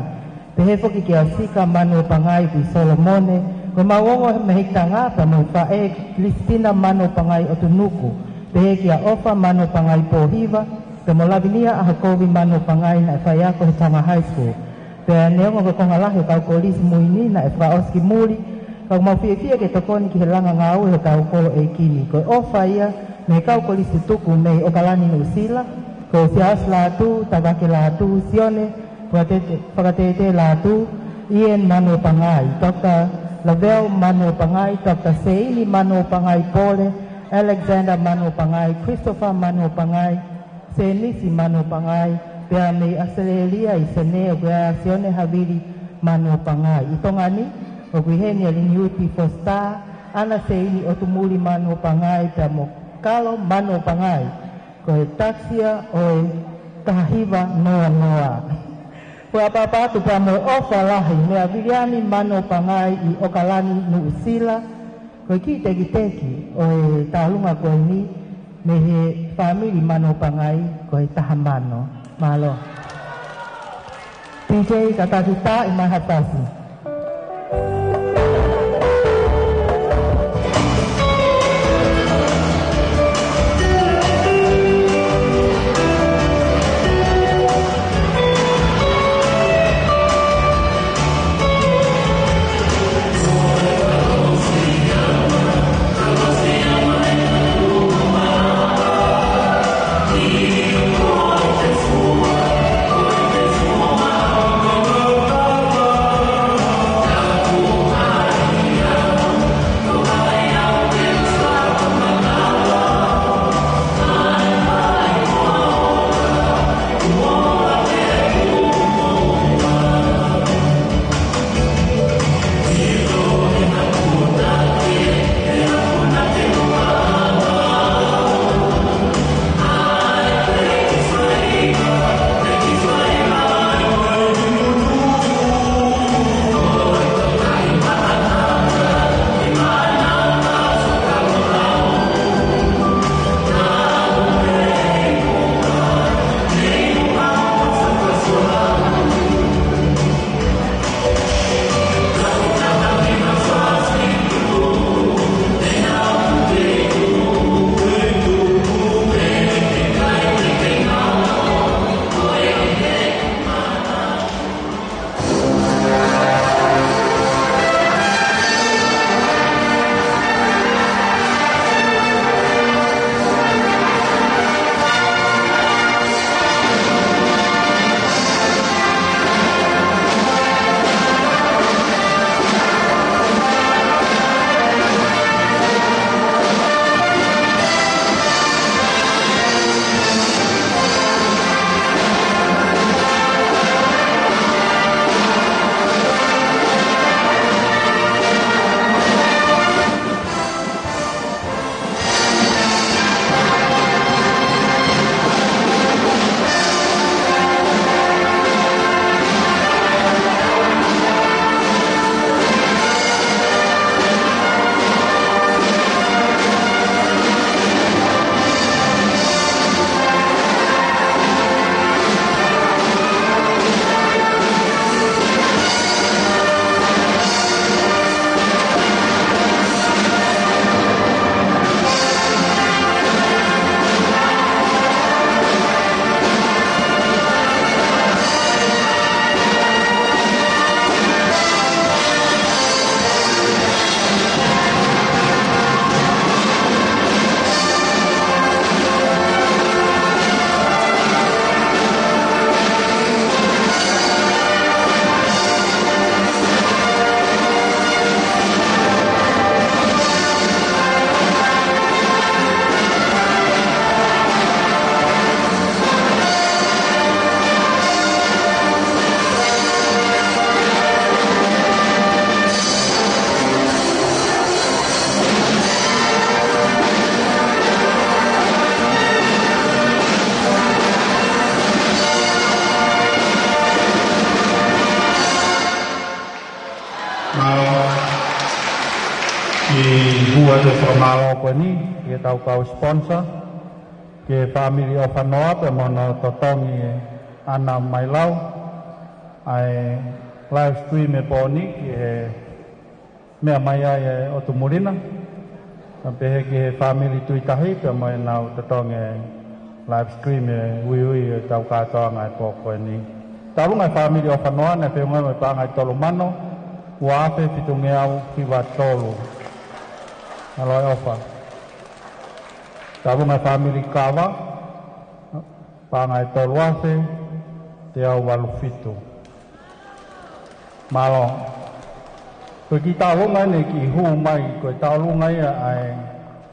Pe hefo ki asika Mano Pangai pi Solomone, ko mawongo mehitanga pa mo fa e Kristina Mano Pangai o tunuku. Pe ki ofa Mano Pangai po hiva, pe mo labinia a hakovi Mano Pangai na faya ko hitanga high school. Pea neongo ko ngalahi kau kolis muini na oski muli kau mau fia ke tokoni ki helanga ngau he kau kolo e kini ko ofa ia me kau kolis tuku me okalani no sila ko sias latu tabake latu sione pakatete latu Ian Mano Pangai Dr. Lavelle Mano Pangai Dr. Seili Mano Pangai Pole Alexander Mano Pangai Christopher Mano Pangai Senisi Mano Pangai pea me Australia isene o creazione havili Mano Pangai. Itongani o kuheni aliniuti fosta ana seini o tumuli Mano Pangai pea mo kalo Mano Pangai ko taxia o kahiva noa. Ko apa tu pa mo ofa lahi me aviliani Mano Pangai i okalani nu usila ko kiteki o talunga ko ni me he family Mano Pangai ko tahamano. Malo. PJ kata kita imahatasi. Ki hua te whakamalo koe ni, ki tau kau sponsor, ki family of Anoa, pe mono totongi ana mai lau, ai live stream e pōni, ki he mea mai ai e o Tumurina, pe he ki he family tuitahi, pe mai nau totongi live stream e ui e tau katoa ngai pō koe ni. Tau ngai family of Anoa, ne pe ngai mai pāngai tolu mano, ua ape fitunge au ki wa tolu. Aloi ofa. Tabu ngai family kawa, pangai toluase, te au walufitu. Malo. Koe ki taulungai ne ki hu mai, koe taulungai ai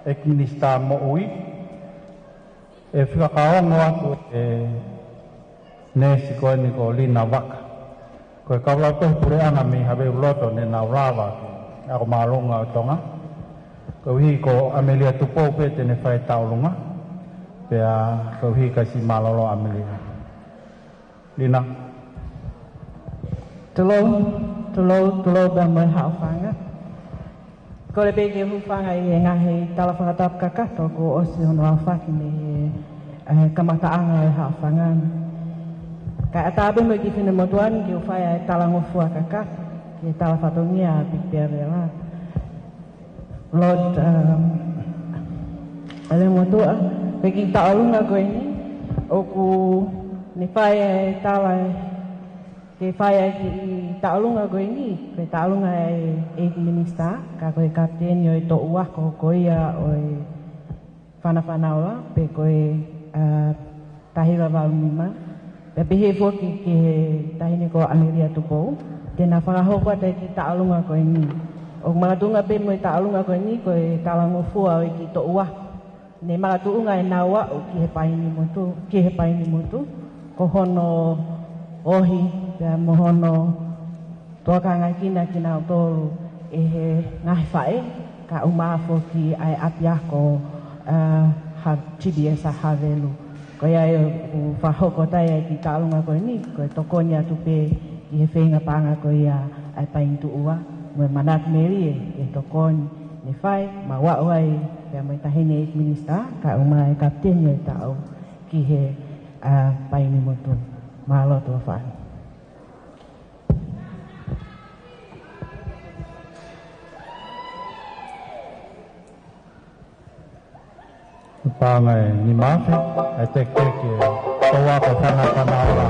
ekminista mo ui. E whikakaongo atu e nesi koe ni ko lina waka. Koe kaulau tohu pure ana mi habe uloto ne nau rawa ki. Ako maalunga o tonga. Kauhi ko Amelia Tupou pe tene whai taulunga. Pea kauhi kasi malolo Amelia. Lina. Tulo ba mai hao whanga. Ko le peke hu whanga i e ngahi tala whakatap kakato ko osi hono au whaki ni kamataanga e hao whanga. Ka atabe mo ki whine motuan ki u whai e tala ngofua kakato. Ki tala whatongia pipea rela. Lord, ale motua, peki taulunga koe ni, oku ni whai tala ke whai ki taulunga koe ni, pe taulunga e eight minister, ka koe kapteni o i to ua ko koia o i whanawhanaua, pe koe tahira waunima, pe pehe fwoki ki he tahine ko Amelia Tupou, tēnā whakahokua te ki taulunga koe ni. O maratunga pe mo i taulunga koe ni, koe talangofua o i ki to ua. Ne maratuunga e naua o ki he paini motu, ko hono ohi, pia mo hono toakanga kina o tolu e he ngahi whae, ka umafo ki ai apia ko tibi e sa havelu. Koe ai o whahoko tai ai ki taulunga koe ni, koe tokonia tupe ki he whenga panga koe ai paini tu ua. Mwe manat meri e tokon ne whai, ma wau ai pia mai tahine e minista, ka umai kapteni e tau ki he paini motu. Mahalo tua whai. Pāngai ni mawhi, e te keke toa ko whanawhanaura.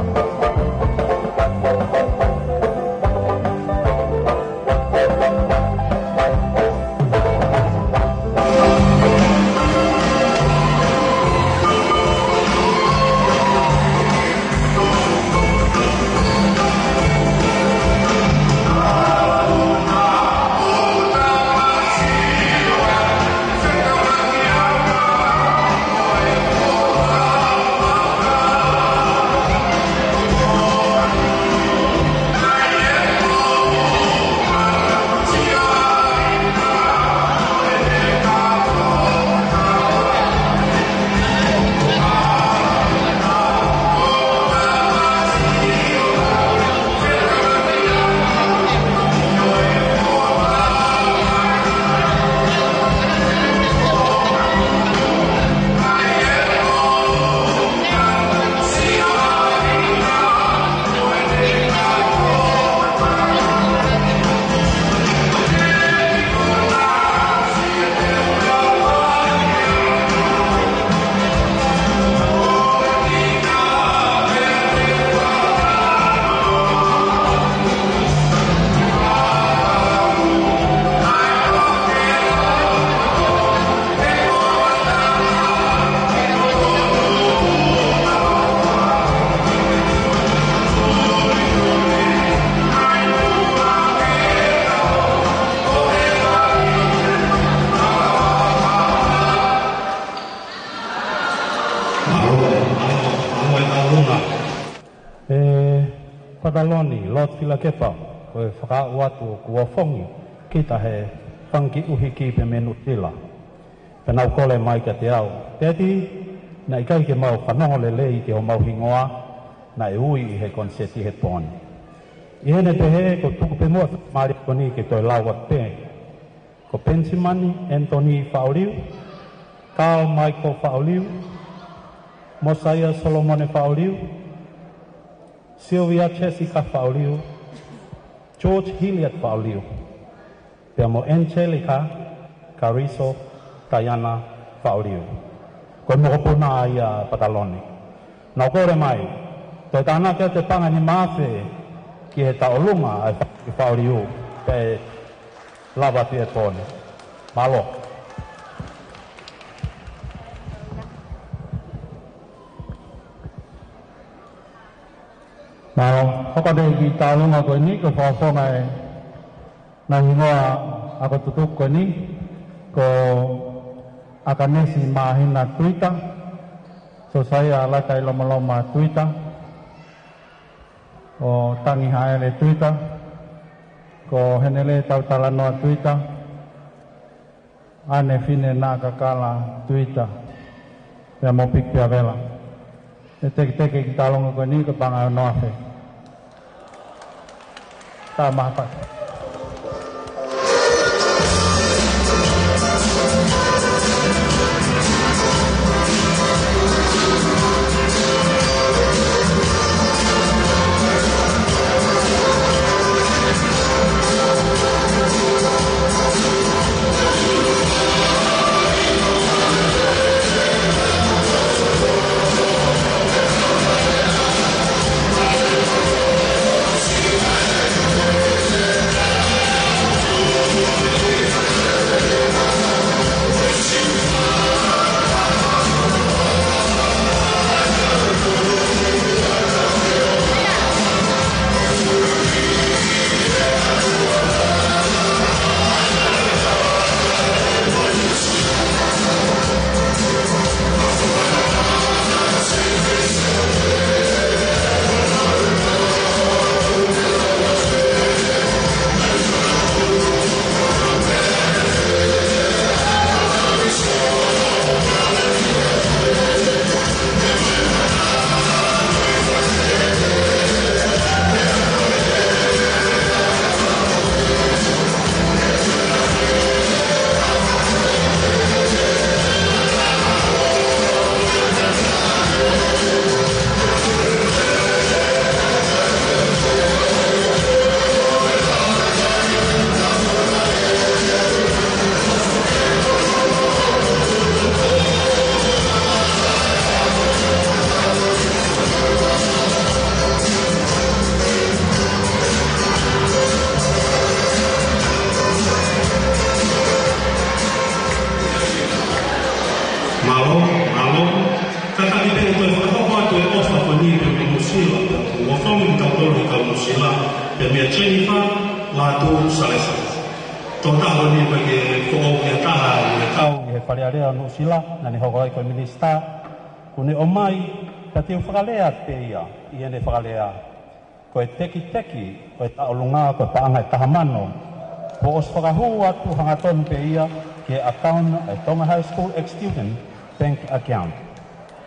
Pataloni, Lord Filakepa, koe whakau atu kua whongi, kita he whangi uhi ki pe menu tila. Penau kole mai ka te au. Tēti, na ikai ke mau whanongo le lei ke o mau hingoa, na e ui i he konseti he pōni. I hene te he, ko tuku pe mua maari koni ke toi lauat pe. ko Pensimani Anthony Fauliu, Carl Michael Fauliu, Mosiah Solomone Fauliu, Sylvia Jessica Fauliu, George Hilliard Fauliu, pia mo Angelica Cariso Diana Fauliu. Ko mo ko na ia pataloni. Na ko re mai. To tana ke te panga ni mafe ki he taolunga ai Fauliu pe lava te tone. Malo. Mau hokade ki taolunga ko ni ko fa mai na hingoa ako tutup ko ni ko akanesi mahina Twitter. So saya lakai loma-loma Twitter. O tangi haele Twitter. Ko henele tau-talanoa Twitter. Ane fine na kakala Twitter. Pea mo pia vela. E teke ki talonga ko ni ko panga noafe. Ta mahapa. Sila nani hokoi ko minista kuni omai tatiu whakalea te ia i ene whakalea ko e teki ko e taolunga ko e paanga e tahamano po os whakahu atu hangaton pe ia ke account e Tonga High School ex-student bank account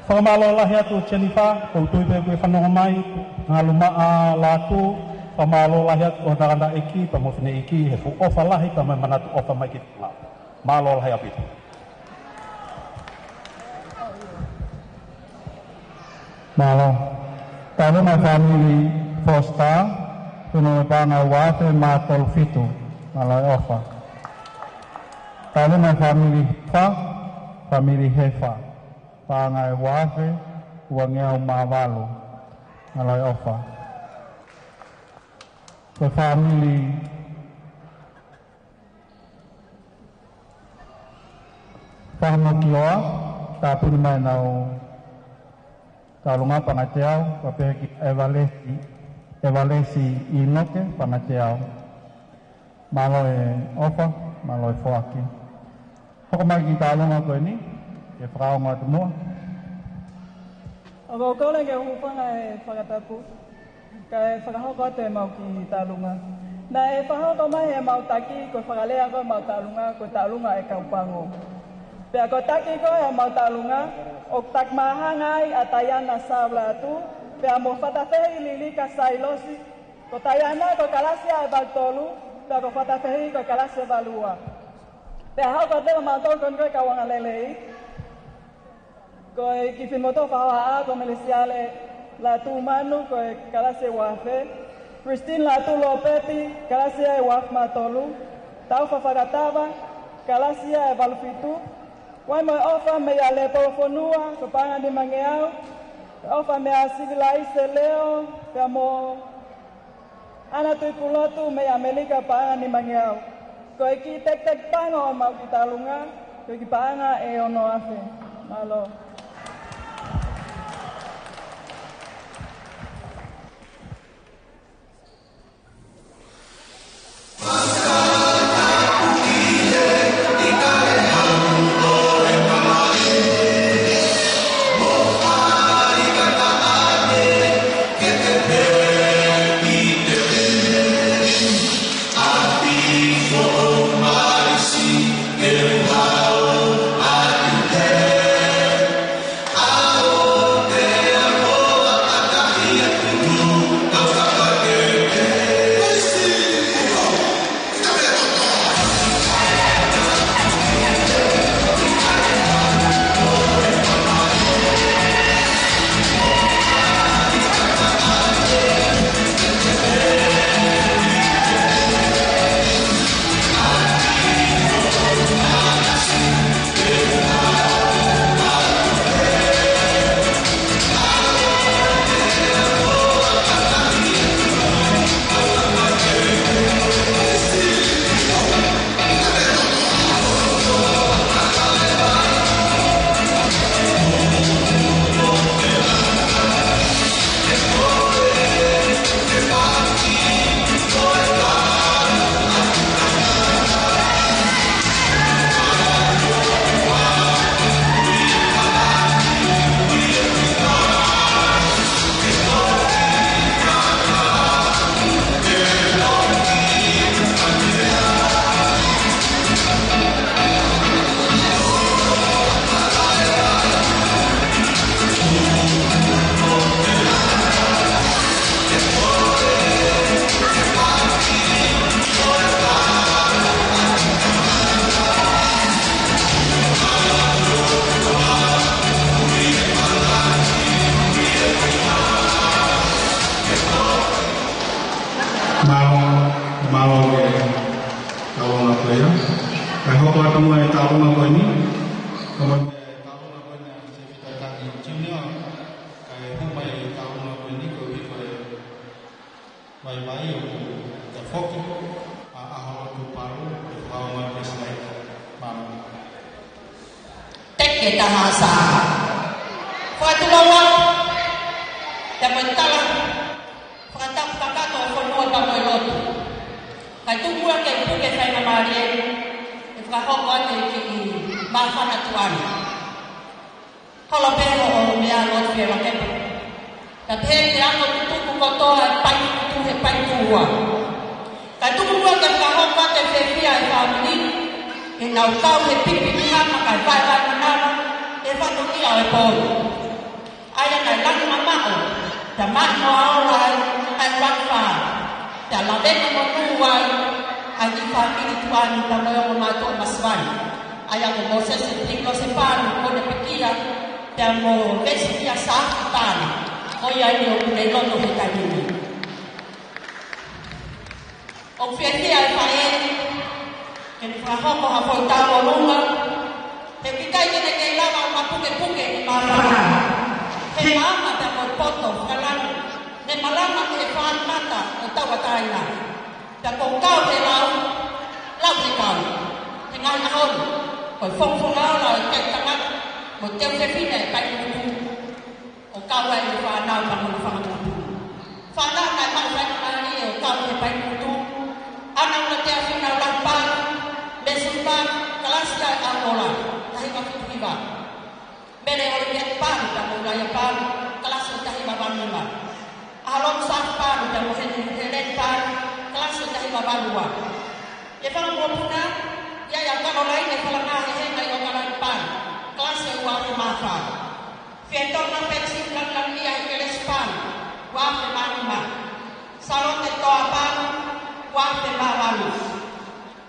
whakamalo lahi atu Jennifer ko utui pe koe whanonga mai ngā lumaa latu whakamalo lahi atu o nakanda eki pa mofine eki he fu ofa lahi pa mai manatu ofa mai ki tula malo lahi apitu. Malo, talo na family Foster, puno pa nga wafe matol fitu, malo ofa. Talo na family Hefa, pa nga wafe, wangyaw mawalo, malo ofa. The family Pahmakioa, tapin may nao talunga pangateau pape evalesi inoke pangateau malo ofa malo foaki hoko mai ki talunga ko ni e frau ma tmo Ako ko le ke upanga e whakatapu ka whakahoko te mau ki talunga na e whakahoko mai e mau taki ko whakalea ko mau talunga e kaupango pea ko taki ko e mau talunga o tak mahangai atayana sabla tu pea mo fatafehi lili ka sailosi ko tayana ko kalasia e baltolu pea ko fatafehi ko kalasia balua hau ka te ma to kon ka wanga lele ko ki fin moto fa ko Malaysia le la tu manu ko kala se wafe Christine la tu lopeti kala se waf matolu tau fa fagatava kala se valfitu wai mo ofa me ya le telefonua ko panga di mangeau ofa me a civilise leo kamo ana tu pulotu me Amerika panga di mangeau ko iki tek panga o mau kita lunga ko iki panga e ono afe malo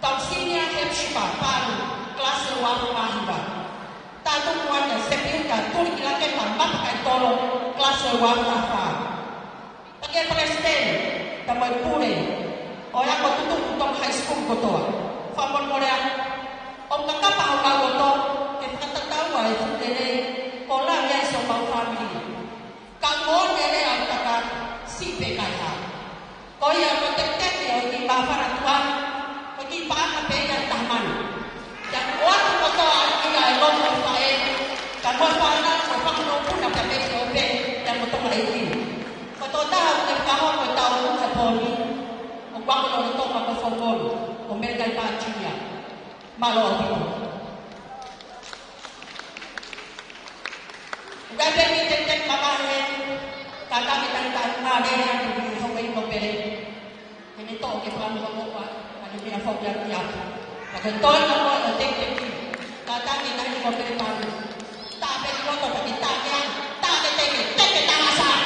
Tausinya Hepsiba Palu e wakafa. Pake presiden, tamai pure. Oya ko tutu utong high school ko to. Famon mo rea. Om kakapa o ka to, ke katatawa e dele kola ya so mau family. Kamon dele ang taka sipe kaya. Koya mo tek-tek yo di bafara tua. Pagi pa ka pega taman. Dan orang ko to ang ila e lo fa e. Kamu sana ko pa ko pun na ka pega ope dan mo to mai ni. Ko to ta ke ka ho ko ta o ka poli. Waktu orang tua makan formal, mereka pacinya, malu itu. Gak ada yang cek kamarnya, kakak kita ada yang di hobi mobil. Ini tahu kita malu apa, ada yang fokus tiap. Kalau tahu kalau ada cek, kakak kita di mobil baru. Tapi kalau tak kita yang tak ada cek kita asal.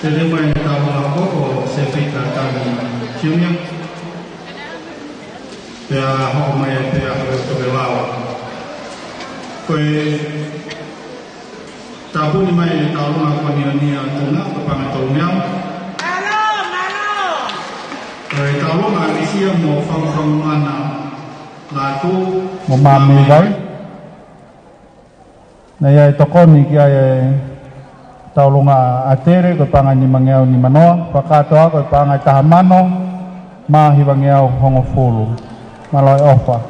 Terima kasih ko sepita kami ciumnya. Pea ho mai pea ho to belawa. Koe tapu ni mai tahu ko ni tuna ko pangatolnya. Koe tahu Malaysia mo fang mana laku memahami baik. Naya tokoni kia taulunga atere ko pangan ni mangiau ni manoa pakatoa ko pangai tahamano ma hibangiau hongofulu maloi ofa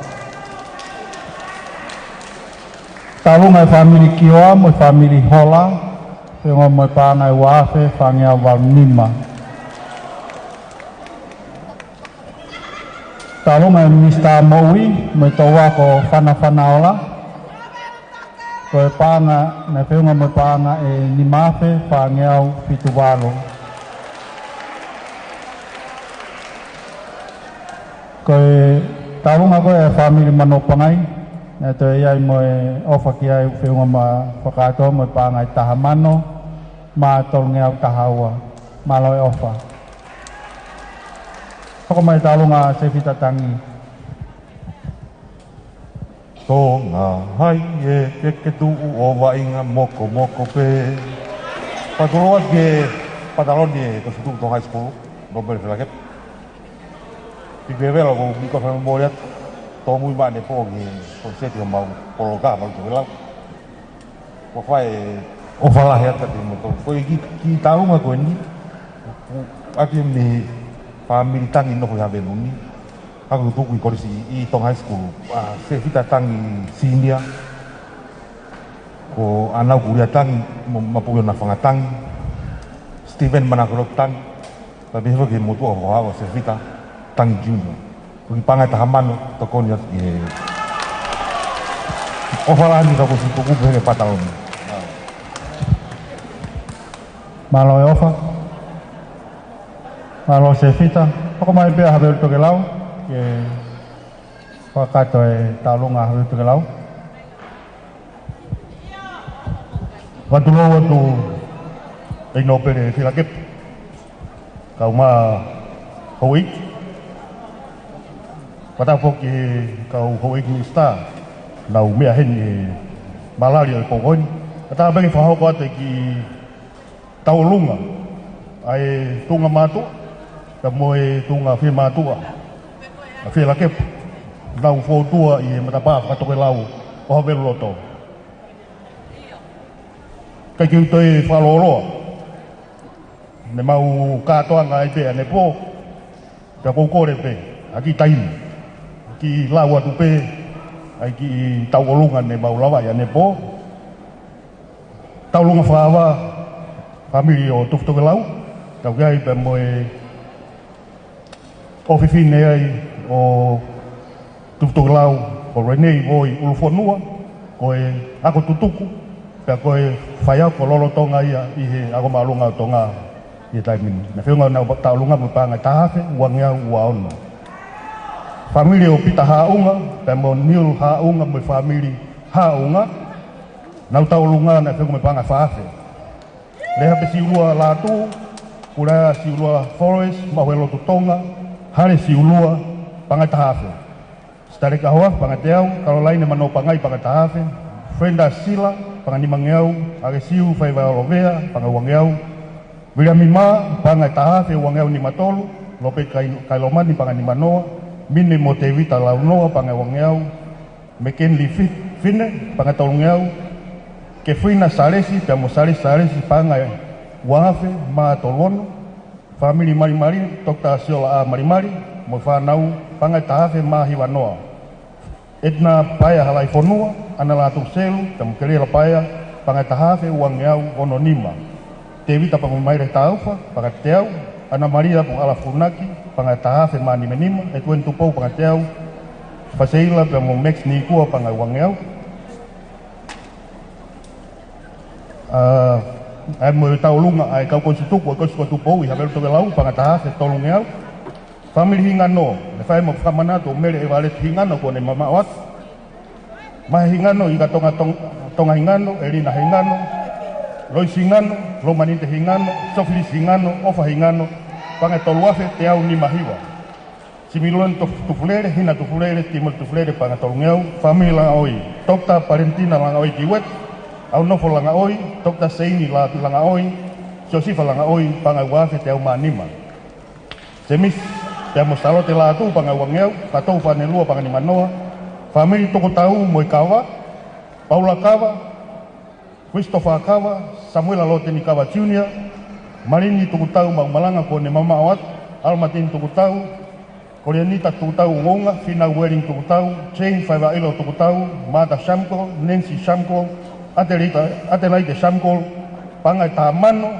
taulunga family kiwa mo family hola pengo mo pangai wafe pangiau walnima taulunga mista mowi mo towa ko fana koe panga, na whiunga mo panga ni mafe whangeau Fituwalo. Koe taunga koe family manopangai, na to iai mo ofa ki ai whiunga ma whakatoa mo panga tahamano, ma tolngeau tahaua, maloi ofa. Hoko mai taunga se whitatangi. Ko ngā hai e ke tu o wainga moko pe. Patoloa ke pataloni e ko sutu to high school, Robert Velakep. Pibevelo ko miko fa memoriat to mui ba ne po ki ko seti mau poloka ba to vela. Ko fai o fala he ta mo to ko ki taunga ko ni. Aki mi family tangi no ko ya benuni. Aku tuku i korisi i tong high school se kita tangi senior ko anau kuria tang mapuyo na fangatang Steven manakrok tang tapi ho ki mutu ho ha se vita tang junior ko panga tahamano to konya ye o fala ni ka ko su ku be patalon malo ofa malo se vita ko mai be ha be to ke lau ye wakato e talunga ha to ke lau watu ino pere fila kep kau ma hoi pada foki kau hoi mista nau mea hen malaria pokon kata bagi faho ko te ki taulunga ai tunga matu kamoe tunga fi matu fila kep nau fo tua i matapa ka to lau o be loto cái kêu tôi pha lô lô ne mau ka toa ngai pe ne po ka ko re pe aki tain ki lawa tu pe ai ki tau olungan ne mau lawa ya ne po tau lunga fa wa family o tu tu lau tau gai pe moe ofifin ne ai o tu lau o rene voi ulfonua ko ako tutuku ka koe whaiau ko lolo tonga ia ihe ako maalunga tonga i taimin. Na whiunga nau taulunga mo panga tahafe uangea uaona. Famili o pita haunga, pe mo niul haunga mo famili haunga, nau taulunga na whiunga mo panga whaafe. Leha pe siulua latu, kura siulua forest, mahuelo tu tonga, hare siulua panga tahafe. Stare kahoa panga teau, Caroline mano pangai panga tahafe, Frenda Sila, pangan di mangiau, agesiu fai vai olovea, pangan wangiau, William Mima, pangan tahafe wangiau ni matolu, lope kailoman ni pangan di manoa, mine motevita launoa pangan wangiau, meken li fine, pangan tolungiau, kefrina salesi, piamo salesi pangan wahafe, ma tolono, famili mari-mari, tokta siola a mari-mari, mo fanau, pangan tahafe ma hiwanoa. Etna paya halai fonua, analatu selu, tamukele la paya, pangatahafe uangeau ononima. Tevita pangumaire taufa, pangateau, Ana Maria pung ala funaki, pangatahafe mani menima, etuen tupou pangateau, paseila pamo mex ni kua pangawangeau. Ai mo taulunga ai kau konsituk ko tupou i habel to lau pangatahafe tolungeau. Family hingano, le fai mo famanato mele e vale hingano ko ne mama wat. Ma hingano i ka tonga hingano, Elina hingano, Lois hingano, Romaninte hingano, Soflis hingano, Ofa hingano, panga toluafe te au ni mahiwa. Similon tufulere, hina tufulere, timol tufulere panga tolungeu, family langa oi, Tokta parentina langa oi kiwet, au nofo langa oi, Tokta seini langa oi, Josifa langa oi, panga wafe te au manima. Semis Temo salote la tu panga wangeu, katou fanelua panga ni manoa, family toko tau moi kawa, Paula Kawa, Christopher Kawa, Samuel Alote ni Kawa Junior, Marini toko tau mau malanga ko ne mama awat, Almatin toko tau, Koreanita toko tau ngonga, Fina Wedding toko tau, Jane Faiva Ilo toko tau, Mata Shamko, Nancy Shamko, Adelaide Shamko, panga tamano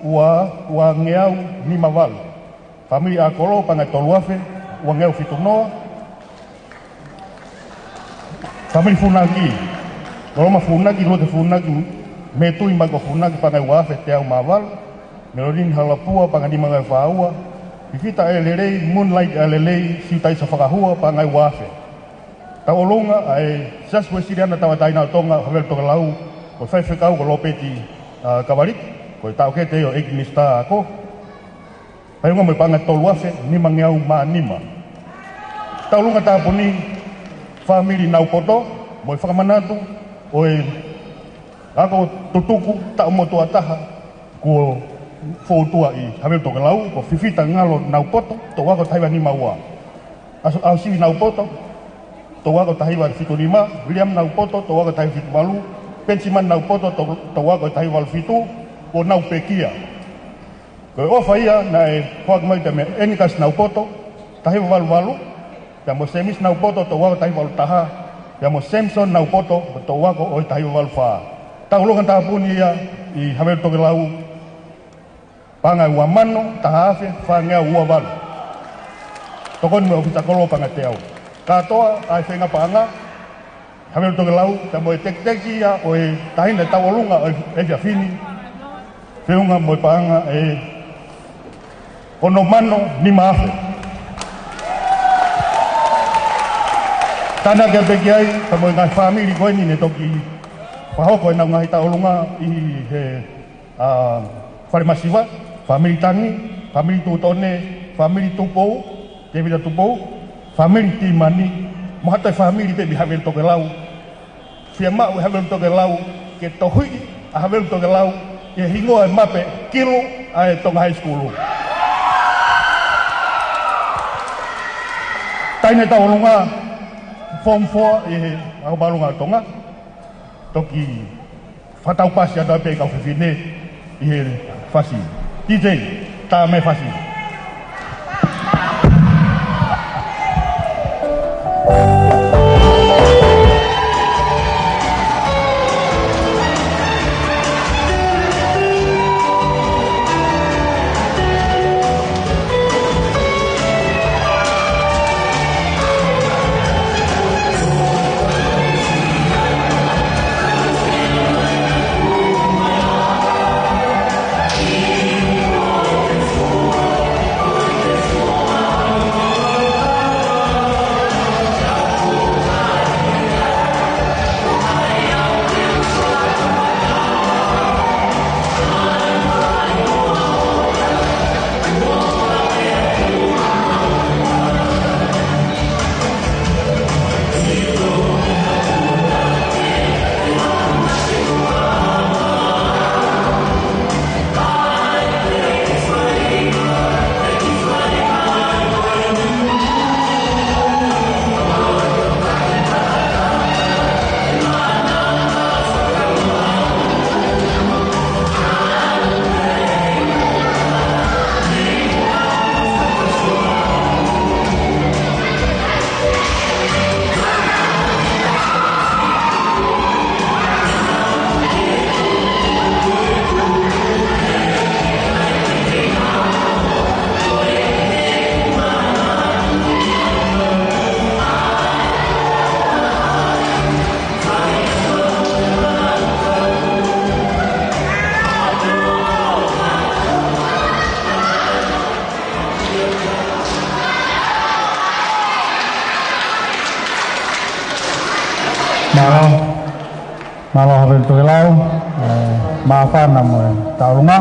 ua ngeau ni mavalu. Famili akolo pangai toluafe, wangeu fitunoa. Famili funaki, koloma funaki, lote funaki, metui mago funaki pangai wafe teau maval, melodin halapua pangai dimangai faua, bifita elelei, moonlight elelei, siutai safakahua pangai wafe. Taolonga ai saswe siriana tawataina tonga, havel toka lau, ko faifekau ko lopeti kawalik, ko tau kete yo ekmista ako, Payunga mo pangat toluafe ni mangiau maanima. Taulunga taponi family naupoto mo whakamanatu oi ako tutuku ta mo tua taha ko fotua i habel to lau ko fifita ngalo naupoto to wako taiwa ni maua. Au si naupoto to wako taiwa fitu lima, William naupoto to wako taiwa fitu malu, Pensiman naupoto to wako taiwa fitu ko naupekia. Ko ofa ia na hoak mai te me enikas nau poto tahi walu ya mo semis nau poto to wako tahi walu taha ya mo Samson nau poto to wako oi tahi walu fa taulungan tapun ia I havel toke lau panga ua mano tahafe whangea ua walu. Tokon me ofita kolo panga te au. Katoa ai whenga panga havel toke lau ta moe tek-teki ia o e tahina taulunga e fia fini whiunga moe panga e ono mano ni maafe. Tana kia peki ai ta moe ngai whamiri koe ni ne toki whahoko e nau ngai taulunga I he whare masiwa, whamiri tangi, whamiri tūtone, whamiri tūpou, te vira tūpou, whamiri tīmani, mohatai whamiri pebi havel toke lau. Whia mau havel toke lau, ke tohui a havel toke lau, ke hingoa e mape kilo a e tonga high school. Taine taulunga, form 4 e au balunga tonga, toki whatau pasi ada pe kau whiwhine I he whasi. DJ, tā me whasi. Malo havel toke lau, maafan namoe taulunga.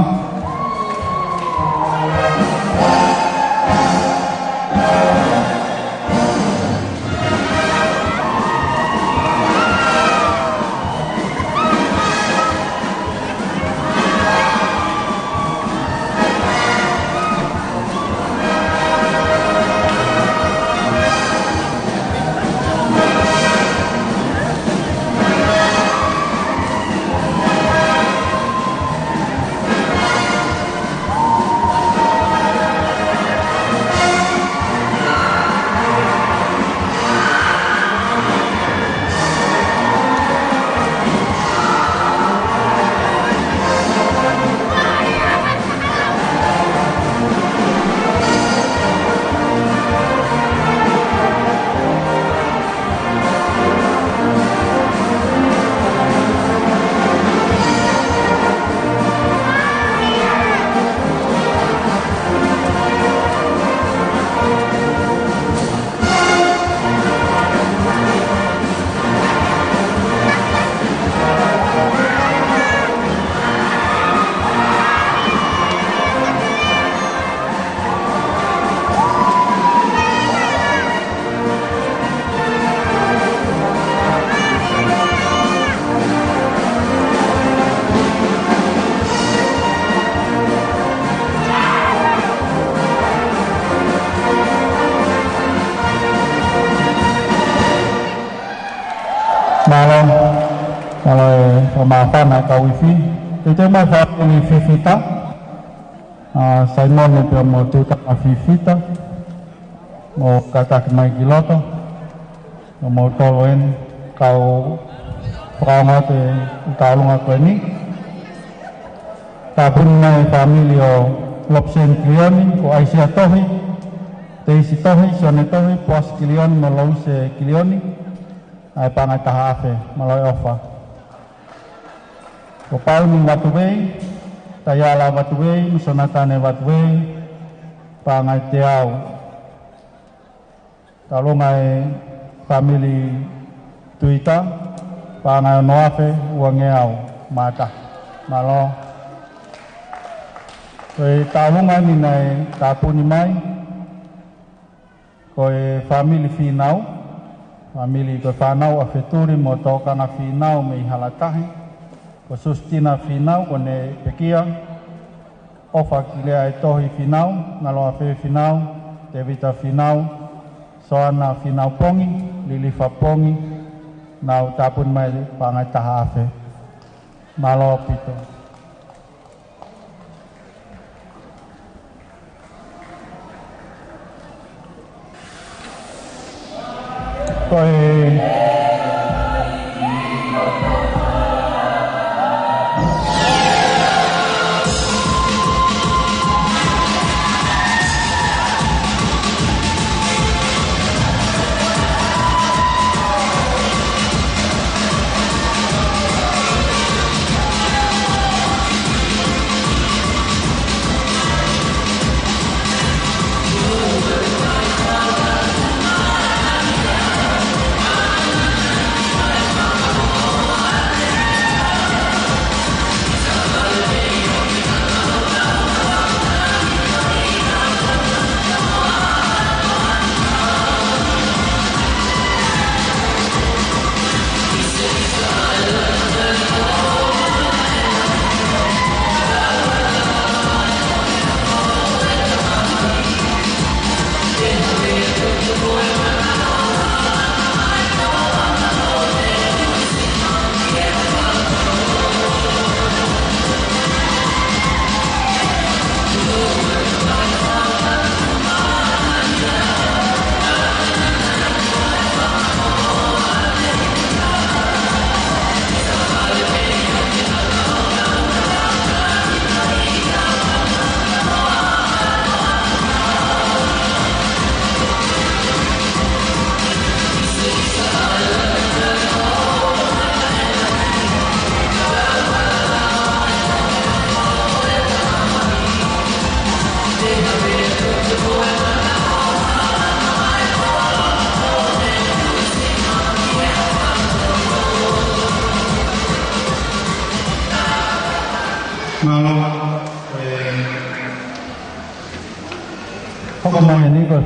Kalau maafan atau wifi, itu mah satu wifi kita, Simon itu mau tutup wifi kita, mau kata kemai kiloto, mau tolong kau whakaonga te taolunga koe ni. Tapun mai famili o Lopsen Kilioni, ko Aisia Tohi, te isi Tohi, Sione Tohi, Puas Kilioni, Maloise Kilioni, ai pangai taha afe, maloi ofa. Ko Pauni Watuwei, Tayala Watuwei, Musonatane Watuwei, pangai teau. Talungai famili Tuita, pangai Noafe, Uangeau, Mata, Malo. Koe taunga ni nei tapuni mai, koe famili finau, famili koe whanau a wheturi mo tōkanga finau me i halatahi, ko sustina finau ko ne pekia, ofa ki lea e tohi finau, ngaloa whe finau, te vita finau, soana finau pongi, lilifa pongi, nau tapuni mai pangai taha awhe, malo pito. Koe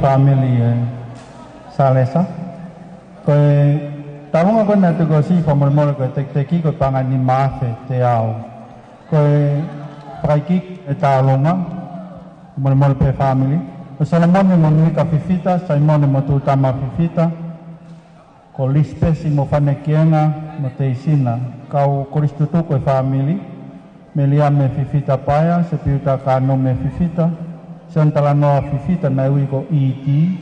family Salesa, koe talunga koe natu koe si whamoremore koe teki koe pangani maafe te ao. Koe praikik e talunga, whamoremore pe family. Koe Salamone mo Nika Fifita, Saimone mo Tutama Fifita, ko Lispesi mo Whanekienga mo Teisina, kau Koristutu koe family, Meliame Fifita Paya, se piuta Kanome Fifita, Santala noa Fifita na ui ko iti,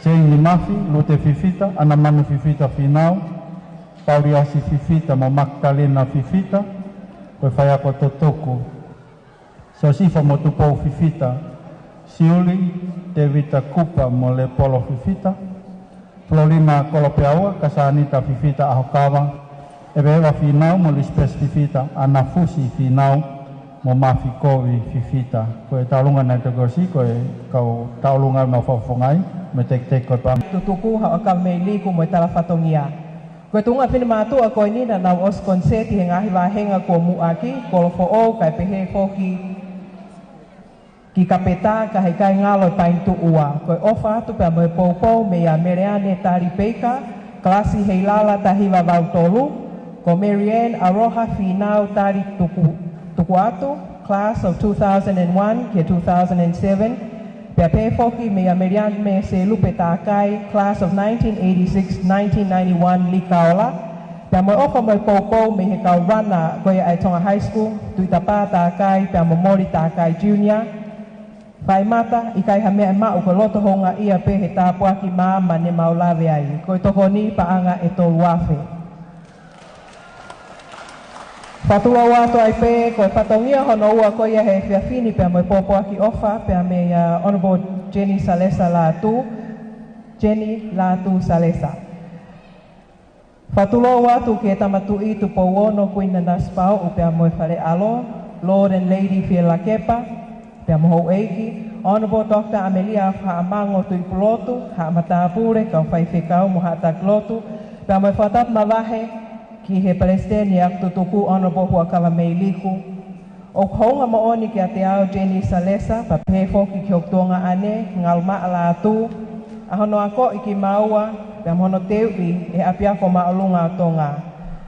Seini Mafi, Lute Fifita, Anamanu Fifita Finau, Pauriasi Fifita, mo Magdalena Fifita, koe whaya ko Totoko. Sosifa mo Tupou Fifita, Siuli, Devita Kupa mo Le Polo Fifita, Florina Kolopeaua, Kasanita Fifita Ahokawa, Ebewa Finau mo Lispes Fifita, Anafusi Finau, mo Mafi Kowi Fifita. Koe taulunga na tegosi, koe kau taulunga na whafongai, me tek koe pam. Tutuku hao ka meili ko mo tala fatongia. Koe tunga pini matu a koe ni na nau os konseti he ngahi wahenga ko muaki, ko lofo o kai pehe foki ki kapeta ka he kai ngalo paintu ua. Koe ofa atu pia moe poupou me ia mereane tari peika, klasi heilala tahiwa vautolu, ko Marianne Aroha Finau tari tuku atu, class of 2001 ke 2007, pia pefoki me ia Marianne me se lupe takai, class of 1986-1991 likaola, pia moe ofa moe poupou me he kau rana koe Aitonga High School, tuitapa takai, pia momori takai junior, Pai mata, ikai hamea mau ko loto honga ia pe he tāpua ki mā mane maulawe ai. Koe toko ni paanga e tolu wafe. Fatua watu ai pe ko patongia hono ua ko ia he fiafini pe mo popo aki ofa pe me Honorable Jenny Salesa Salesa. Fatulo watu ke tamatu I tu powono kuina naspau u pe mo fare alo Lord and Lady Fiela Kepa pe mo ho eiki Honorable Dr. Amelia Faamango tu Ipulotu ha matapure ka fai fekau mo hata klotu pe mo fatat malahe ki he Palestine ak tutuku Honorable Huakala Meiliku o honga maoni ki ateao Jenny Salesa pa pefo ki kioktonga ane ngalma ala tu ahono ako iki maua pe mono teui e apia ko maalunga tonga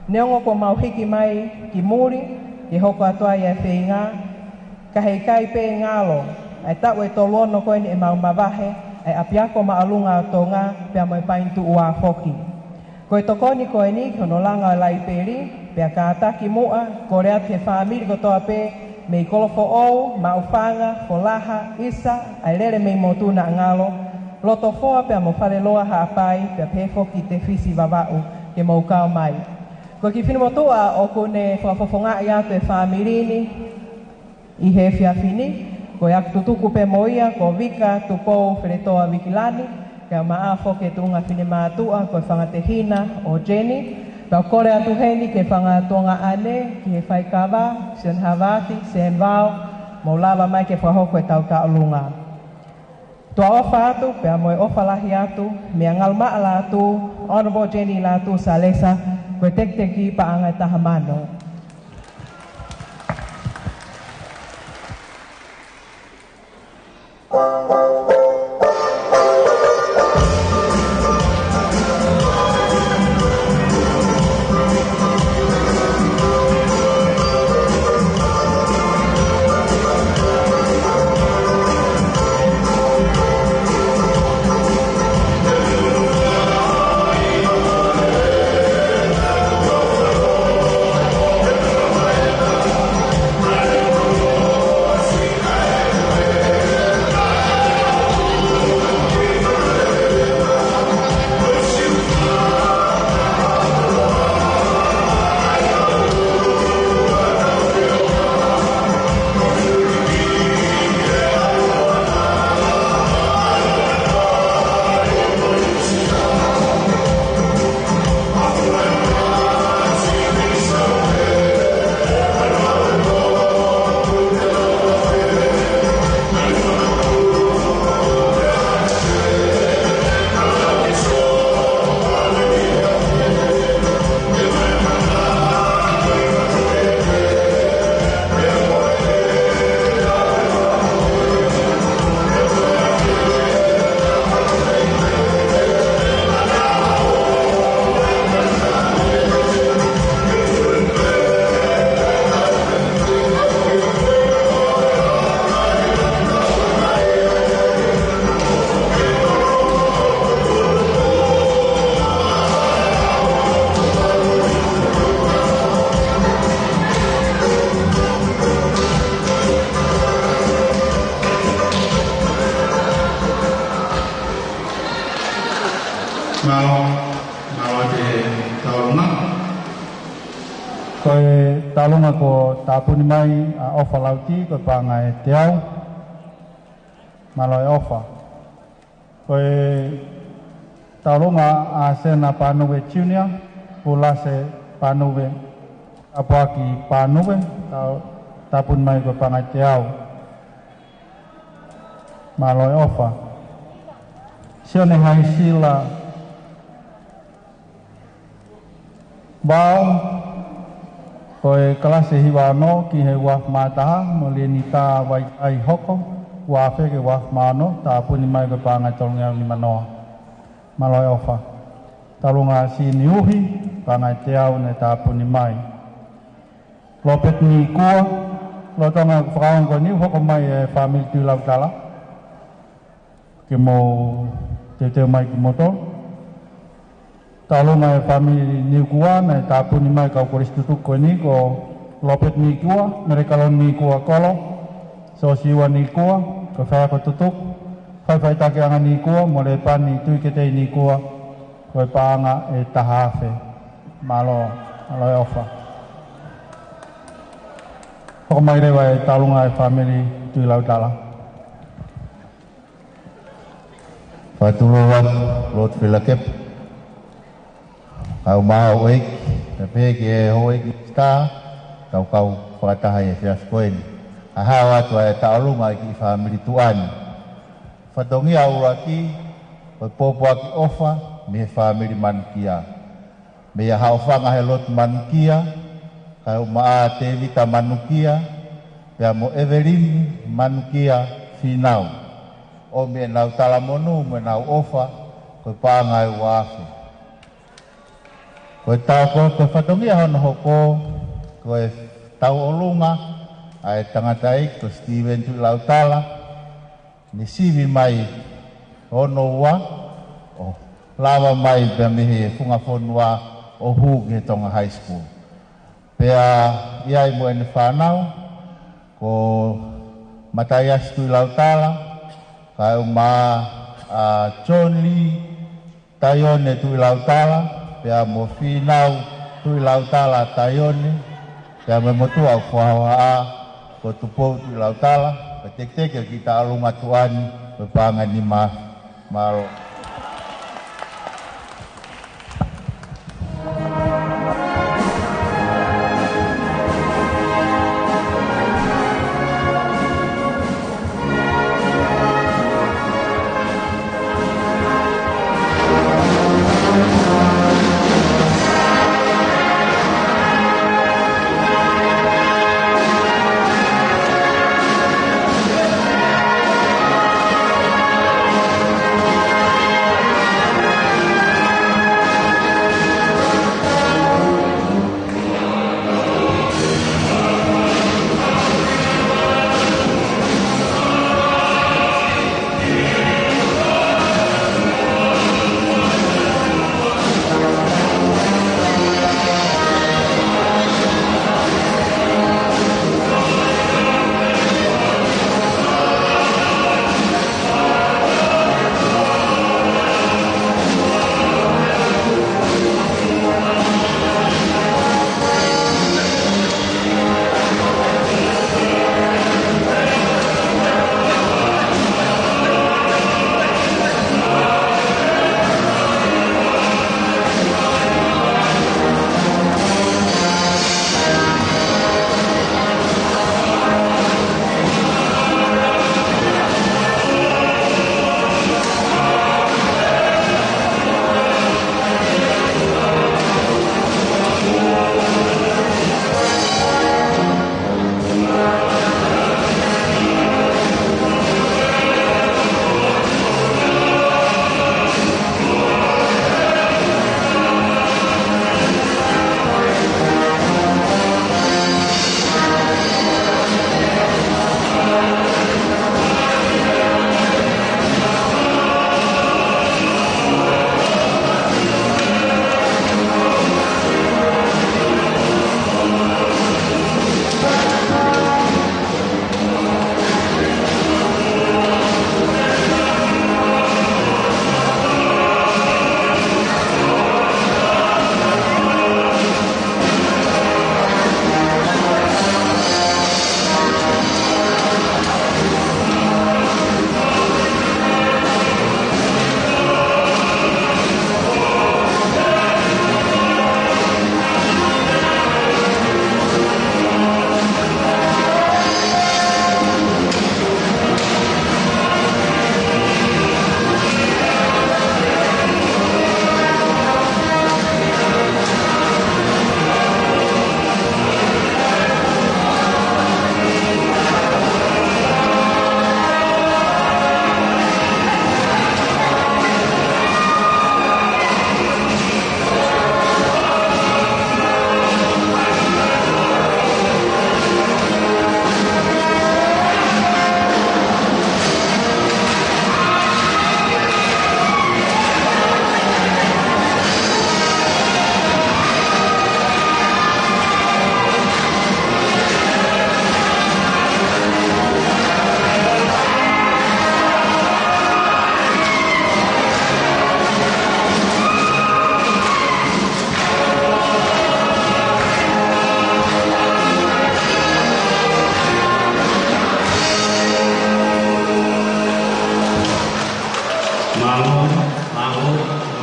neongo ko mauhiki mai ki muri e hoko atoa ia feinga kaheikai pe ngalo ai tawe tolono ko ni e mau mawahe e apia ko maalunga tonga pe mo paintu ua foki ko tokoni ko ni kono langa lai peri pe kata ki mua ko rea te family ko to ape me kolofo o maufanga folaha isa ai lele me motuna ngalo loto foa pe mo fale loa ha pai pe pefo ki te fisi vavau ke mo ka mai ko ki fini motoa o ko ne fofonga ia te family ni I he fiafini ko yak tutuku pe moia ko vika tupo fretoa vikilani ka maafo ke tunga fini matua ko fangatehina o Jenny pa kore atu heni ke fangatonga ane ki he faikava sen havati sen vao mo lava mai ke fahoko e tau ka olunga tua ofa atu pe amoe ofa lahi atu me ngalma ala atu Honorable Jenny Latu Salesa ko tek-teki pa angai tahamano talunga ko tapuni mai ofa lauti ko pangai tiau maloi ofa ko talunga asena panuwe junior pulase panuwe apaki panuwe tapun mai ko pangai tiau maloi ofa sione hai sila bau koe kalase hiwano ki he waf mataha mo lenita wai ai hoko wafe ke waf mano ta puni mai ke panga tolnga ni manoa maloi ofa talunga si niuhi panga teau ne ta puni mai lopet ni ko lo tonga fraun ko ni hoko mai e family tu lau tala ke mo te mai ki moto talunga family ni kuwa na tapu ni mai kau koris tutuk ko ni ko lopet ni kuwa mereka lon ni kuwa kolo so siwa ni kuwa ko fa ko tutuk fai take anga ni kuwa mole pan ni tu kete ni kuwa ko panga e tahafe malo ofa Mai rewa talunga family tu lautala. Fatuluan lot filakep. Kau mau ek, tapi ke hoek sta kau fatah ya sias koin. Ahawat wa talunga ki family tuan. Fatongi auraki popo ki ofa me family mankia. Me haufa ngahelot mankia. Kau maate vita manukia, ya mo Evelyn manukia finau. O me nau talamonu me nau ofa, ko pangai wafe. Ko tau ko fatongi hon hoko, ko tau olunga, ai tangatai ko Steven tu lautala, ni sivi mai ono wa, o lava mai bemehe funga fonwa o hu ke tonga high school. Pea iai mo ene whanau, ko matayas tui lautala, kai uma John Lee tayone tui lautala, pea mo whinau tui lautala tayone, pea me motu au whawaa, ko tupou tui lautala, pe tek kita alunga tuani, pe pangan ni malo.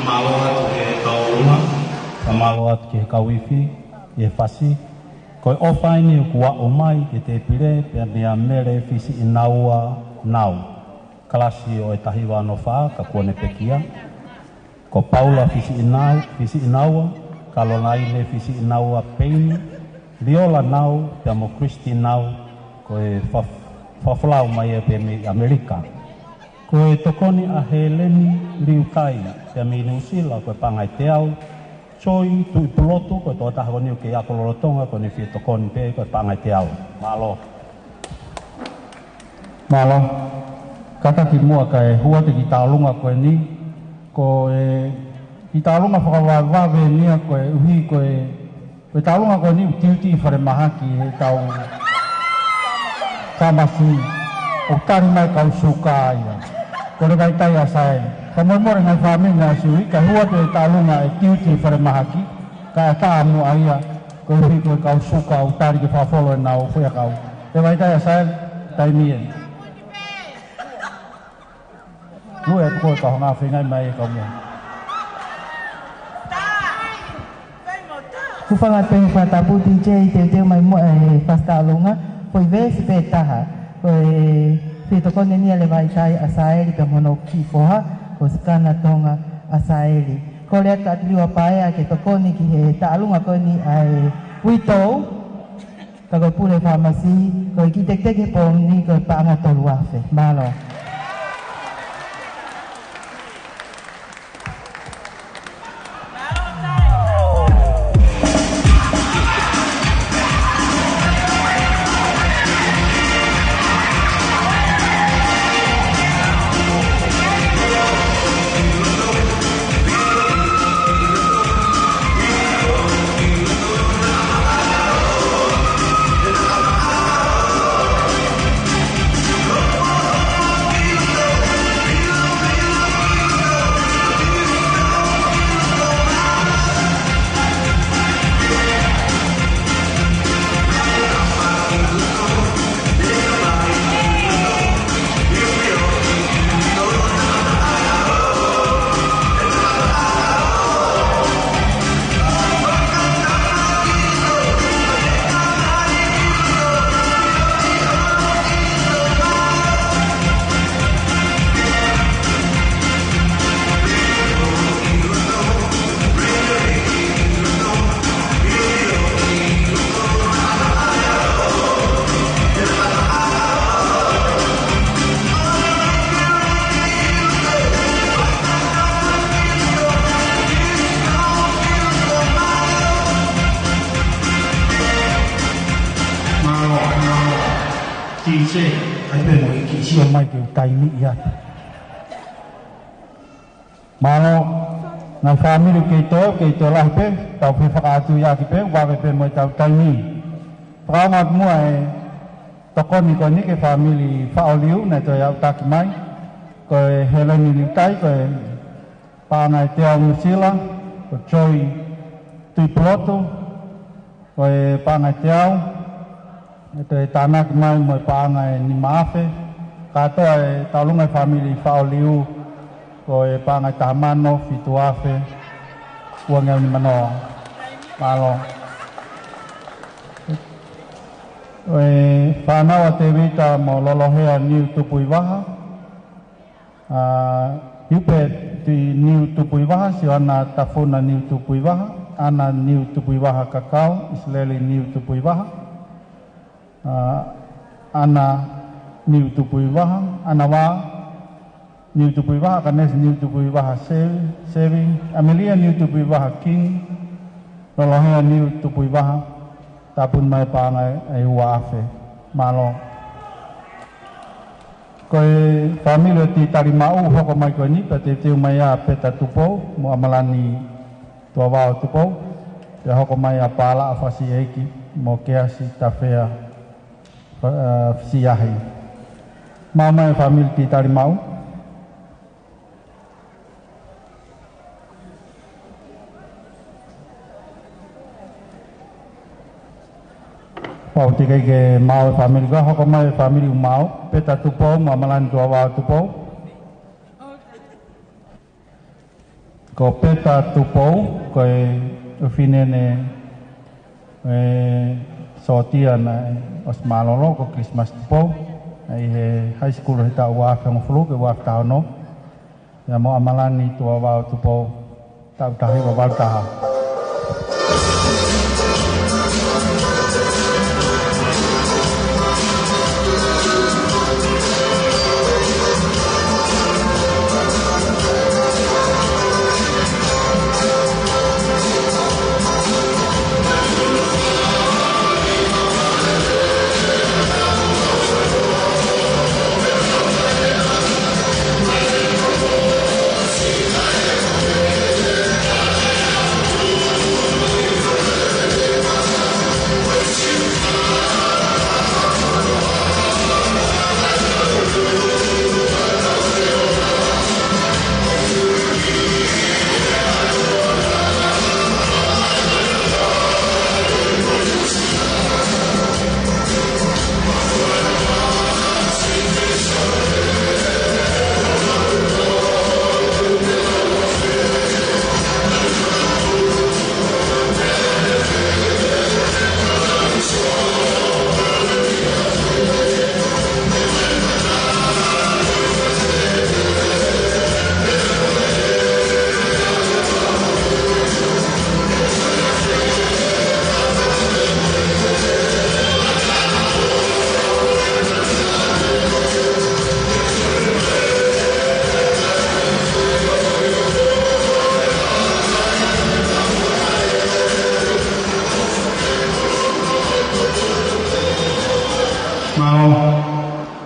Malo atu ke kaulunga, malo atu ke kawifi, e fasi. Koe ofa ini kua o mai ke te pire pe mea mere fisi inaua nau. Kalasi o e tahi wano wha ka kone pekia. Ko Paula fisi inaua, Kalolaine fisi inaua peini. Riola nau, pe amo Kristi nau, koe whawhalau mai e pe me Amerika. Koe tokoni a Heleni Liukai, pe me Niusila, koe pangai te au, Choi tu piloto ko to taha ni ke ako lolotonga ko ni fi to kon pe ko pangai te au malo kata ki mua kai hua te ki talunga ko ni ko ki talunga fa wa ve ni ko uhi ko talunga ko ni tiuti fare mahaki he tau samasi o tari mai kau suka ya ko le kai tai asai kamu mau dengan family nasi, kahua tu talunga tiuti fare mahaki, kaya kamu ayah, kau hidup kau suka utari ke follow nau fuya kau, lewat saya taimian, lu ya kau kau ngafi ngai mai kau ni. Kufang ateng fatabu DJ teu mai mo pas talunga, foi vez petaha, foi fito kon ni lewat saya asai di kamonoki foha. Koskana tonga asaeli. Korea tak liwa paya ke tokoni ki he talunga koni ai wito. Kago pule farmasi ko ki tek tek pon ni ko panga toluafe. Malo. Malo na family ke to lah pe tau pe fakatu ya ki pe wa pe mo tau taimi pramat mo ai tokoni ko ni ke family fa oliu na to ya tak mai ko heleni ni tai ko pa na te musila ko choi tu ploto ko pa na te au to tanak mai mo pa na ni mafe ka to talunga family fa oliu ko pangai tamano fituafe uang yang mano malo pana wa tevita mo lolohea niu tupui waha yupe di niu tupui waha si ana tafuna niu tupui waha ana niu tupui waha kakao isleli niu tupui waha ana niu tupui waha ana wa New Tupui Waha kanes New Tupui Waha saving Amelia New Tupui Waha king Lolohea New Tupui Waha tapun mai pangai ai wafe malo koe family ti tarimau hoko mai ko ni pete tiu mai a peta tupo mo amalani tua wao tupo ya hoko mai a pala afasi eki mo keasi tafea siahi mama family ti tarimau Pau tiga ke mau family gua, hok mai family mau, peta tupo, mamalan tua wa tupo. Ko peta tupou koe ufinene sotia na os malolo ko Christmas tupou ai he high school he ta wa fang flu ke wa ta no ya mo amalani tua wa tupou ta tahi wa wa ta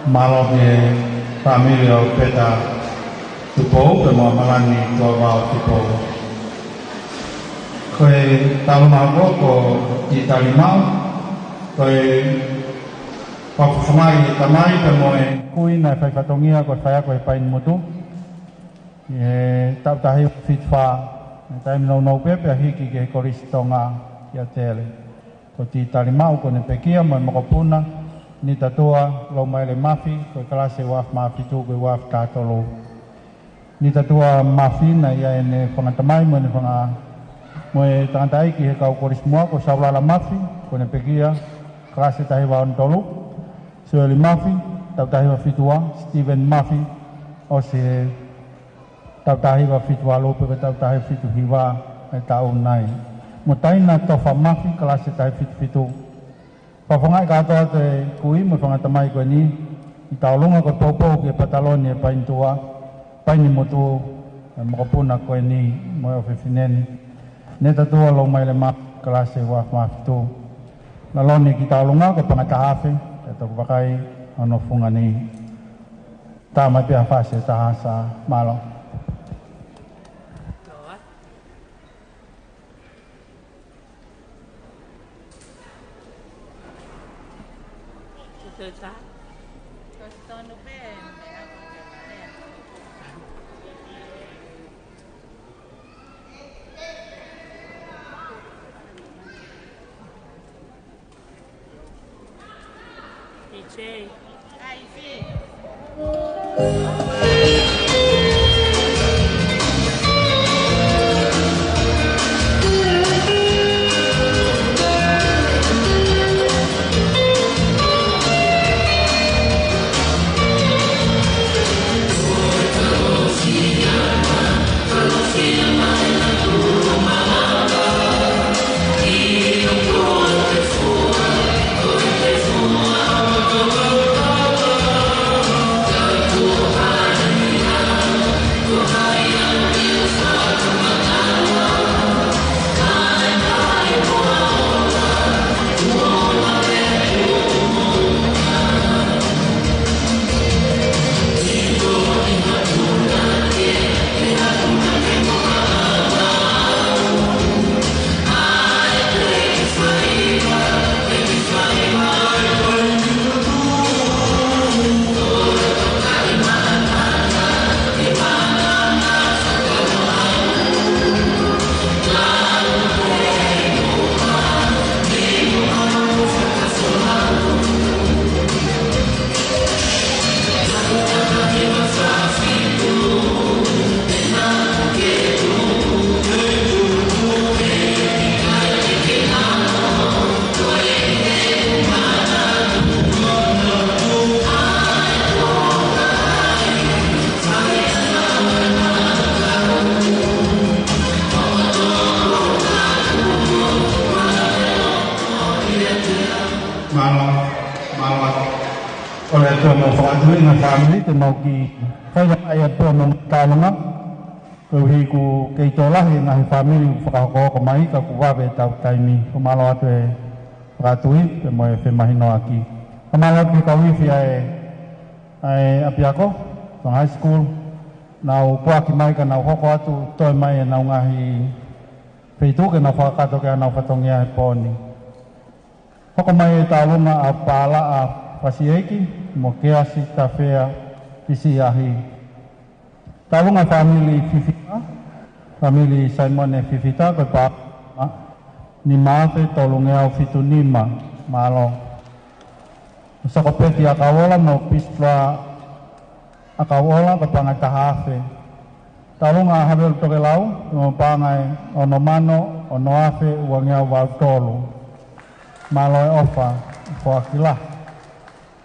malo ke familia peta tupo ke malani tua wa tupo koe talu mago ko di talimau koe papusamai tamai pe moe kui na fai fatongia ko fai ko pain mutu tau tahi fitfa taim no pepe hiki ke koristonga ya tele ko di talimau ko ne pekia mo makopuna ni tatua lo mai le mafi ko klase waf mafi tu ko waf tatolo ni tatua mafi na ya ene pangatamai mo ne panga mo tantai ki ka ko rismo ko sabla la mafi ko ne pegia klase tahi waon tolu so le mafi tau tahi wa fitua Steven Mafi o se tau tahi wa fitua lo pe tau tahi fitu hiwa e tau nai mo taina tofa mafi klase tahi fitu pafongai kata te kui mo fanga tamai ko ni itaulunga ko topo ke pataloni pain tua pain motu mo puna ko ni mo ofinen neta tua lo mai le mak klase wa maftu laloni kitaulunga ko pangatahafe to pakai ono fungani tama pia fase tahasa malo Tuhan mo whakatui na family te mau ki whaia ai atua mong tālunga. Kau hiku kei tolahi ngahi family whakahoko mai ka kuwawe tau taimi. Kumalo atu e whakatui te mo e whemahino aki. Kumalo atu ka wifi ai apiako, tong high school. Nau puaki mai ka nau hoko atu toi mai e nau ngahi feituke nau whakato ke nau whatongia he pōni. Hoko mai e tālunga a pāla a pasieki, mo keasi ta whea isi ahi. Tālunga family Fifita, family Simon e Fifita, koe pā ni māwhe tolunge au fitu nima, mālo. Sakopeti a kawola no pistla a kawola ko pangai tahawhe. Tālunga hawel toke lau, no pangai ono mano, ono afe, uangea wau tolu. Malo e ofa, whakilah.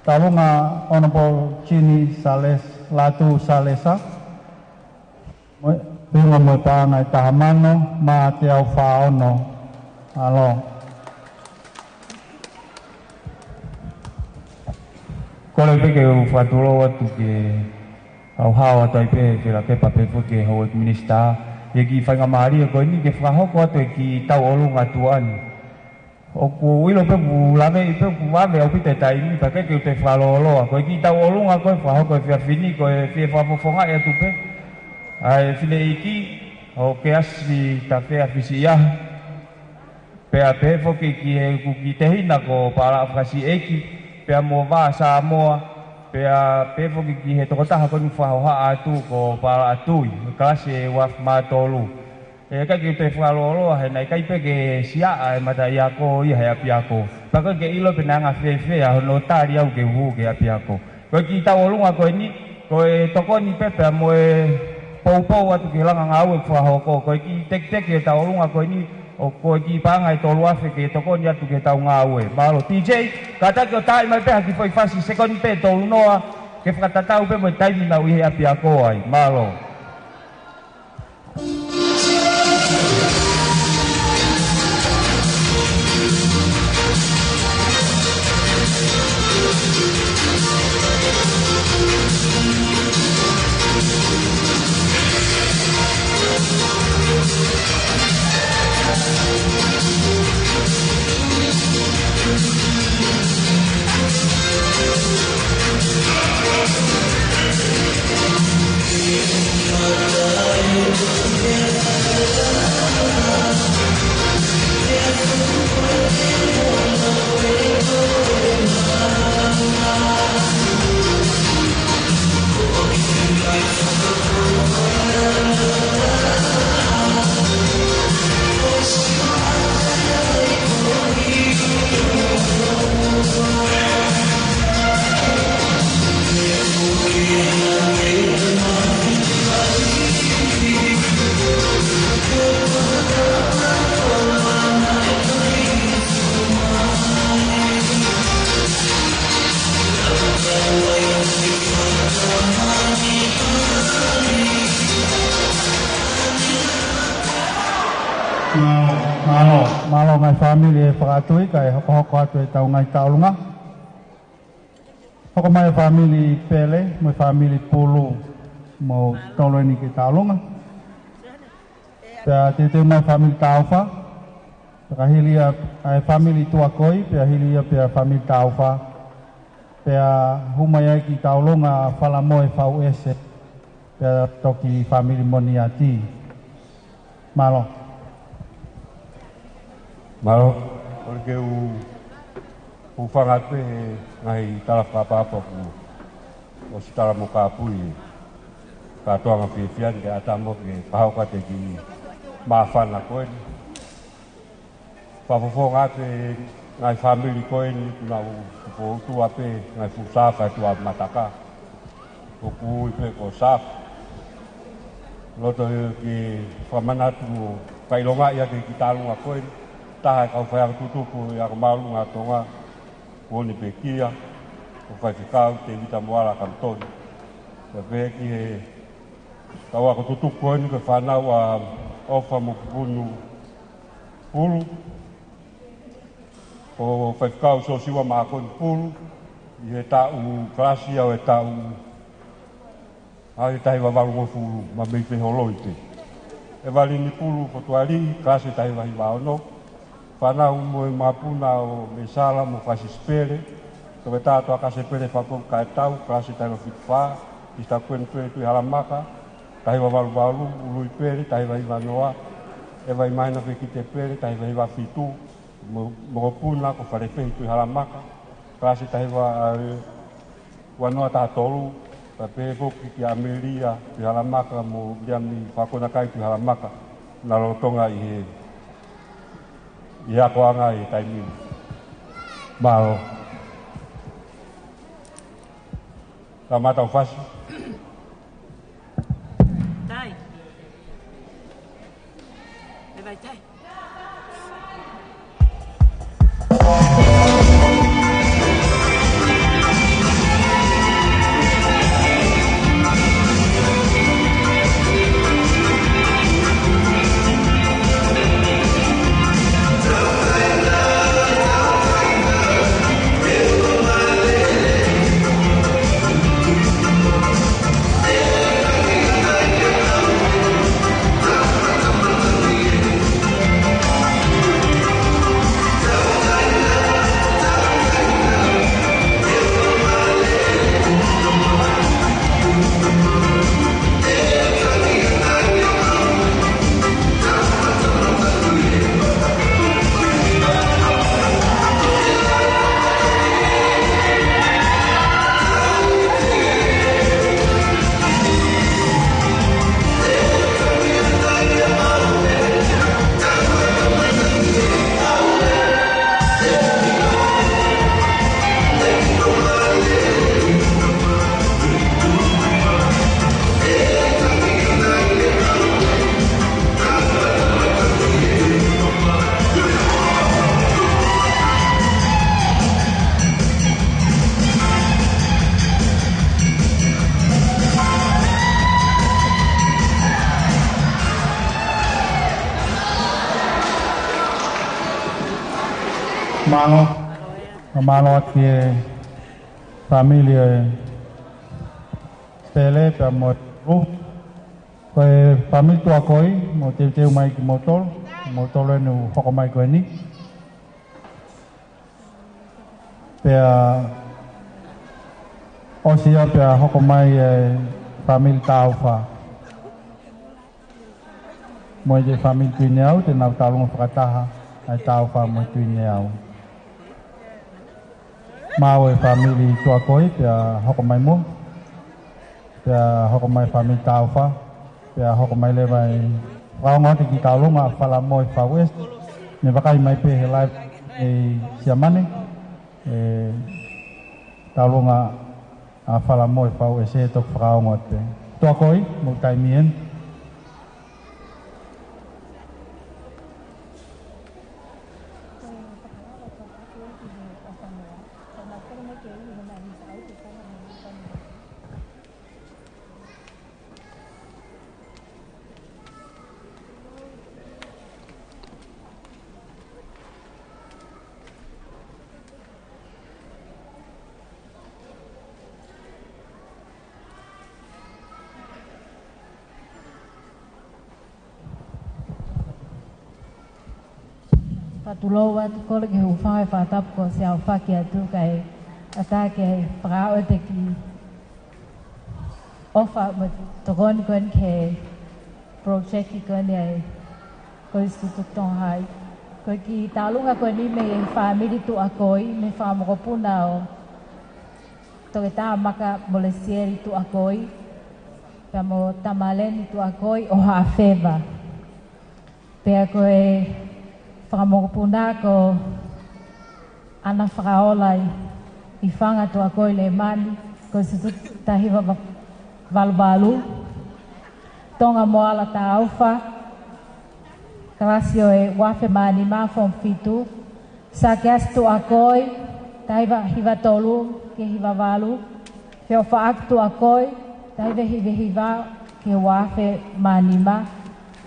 Tālunga ono po chini sales, latu salesa. Pingo mo pangai tahamano, ma te au whaono. Alo. Kole peke u whatulo atu ke au hawa tai pe ke la ke pape ke ho minista ye ki whainga maari ko ni ke whahoko atu ki tau olunga tuan o ku ilo pe bu lave pe bu wave au pite tai ni pa ke te whalolo ko ki tau olunga ko whahoko e fini ko e whafonga e atu pe ai fine iki o ke asri ta fe afisia pe ape fo ki ku ki te hina ko para afasi eki pea mo va sa moa pea pefo ki he toko taha ko ni whahoha atu ko para atui klase waf matolu e ka ki te whalolo he nai kai peke sia e mata ia ko ia he apiako paka ke ilo penanga fefe a no tari au ke hu ke apiako ko ki ta olunga ko ni ko e toko ni pepe mo e pou atu ki langa ngau e whahoko ko ki tek e ta olunga ko ni o ko ki pangai tolu afe ke toko ni atu ke tau ngawe malo TJ kata ke tai mai pe ki foi fasi second pe tolu noa ke whakatatau pe mo tai ni na uhi api ako ai malo Malo ngai family e whakatui kai hoko atu e tau ngai taulunga. Hoko mai family Pele, mai family Pulu mo tolo ni ke taulunga. Pea te mai family Taufa. Pea hilia ai family Tuakoi, pea hilia pea family Taufa. Pea humaya ki taulunga Falamoe VS. Pea toki family Moniati. Malo. Malo, porque o whangate ngai tala whapapa o si tala mo kāpui katoanga whiwhian ke atamo ke pahaukate ki mawhana koe ni. Whawhawho ngate ngai family koe ni kuna upu ape ngai fusaka tua mataka. O kui pe ko saf. Loto ki whamanatu kailonga ia ke ki talunga koe ni. Taha kau whaiang tutupu i ako malu ngā tonga kuoni pe kia o whai whikau te vita moala kantoni. Ka pehe ki he kau ako tutupu koeni ka whanau a ofa mo kupunu pulu o whai whikau so siwa maa koeni pulu I he tau klasi au e tau ai tai wawalu mo fulu ma mei pe holoite. E wali ni pulu potuali klasi tai wahi waono. Whanau mo e mapuna o me sala mo kasi spere. Ko e tātu a kasi pere whakon ka e tau klasi tai wahi wha. I sta kuen pere tui halamaka. Tai wawalu walu ului pere tai wahi wanoa. E wahi maina wheki te pere tai wahi wafitu. Mo puna ko whare whehi tui halamaka. Klasi tai wanoa tātolu. Ta pe foki ki Ameria tui halamaka mo liami whakona kai tui halamaka. Na rotonga i he. I ako anga i taimini. Malo. Ta matau fasi. Tai. E vai tai. Malo ke familia pele pe mo ru ko famili tua koi mo te mai ki motor nu hoko mai ko ni pe osia pe hoko mai famili taufa mo je famili tuiau te na talung fakataha ai taufa mo tuiau mau e famili tua koi pe hoko mai mo pe hoko mai famili taufa pe hoko mai le vai rau ngot ki talunga fala moi fa west me bakai mai pe helai e siamane e talunga fala moi fa west e tok rau ngot pe tua koi mo tai mien Patuloa ko lagi hufai fatap ko siau fakia tu kai atake prao te ki ofa togon kon ke project ki kon ai ko institut tong hai ko ki talunga ko ni me family tu akoi me famo ko punao to eta maka bolesieri tu akoi kamo tamalen tu akoi o hafeva pe ko Whakamokopuna ko ana whakaolai I whanga tua koe le mani ko se tahiwa valbalu tonga moala ta aufa Krasio e wafe mani ma fom fitu sa ke astu a koe tahiwa hiva tolu ke hiva valu ke ofa aktu a koe tahiwa hiva ke wafe mani ma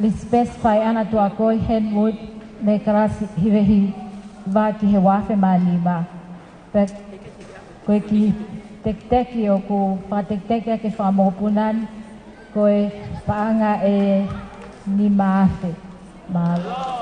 li specify ana tua koe henwood me krasi hivehi va ki he wafe manima. Pek koe ki tek-teki o ku whatek-teki ke whamopunan, koe paanga e ni maafe. Mahalo.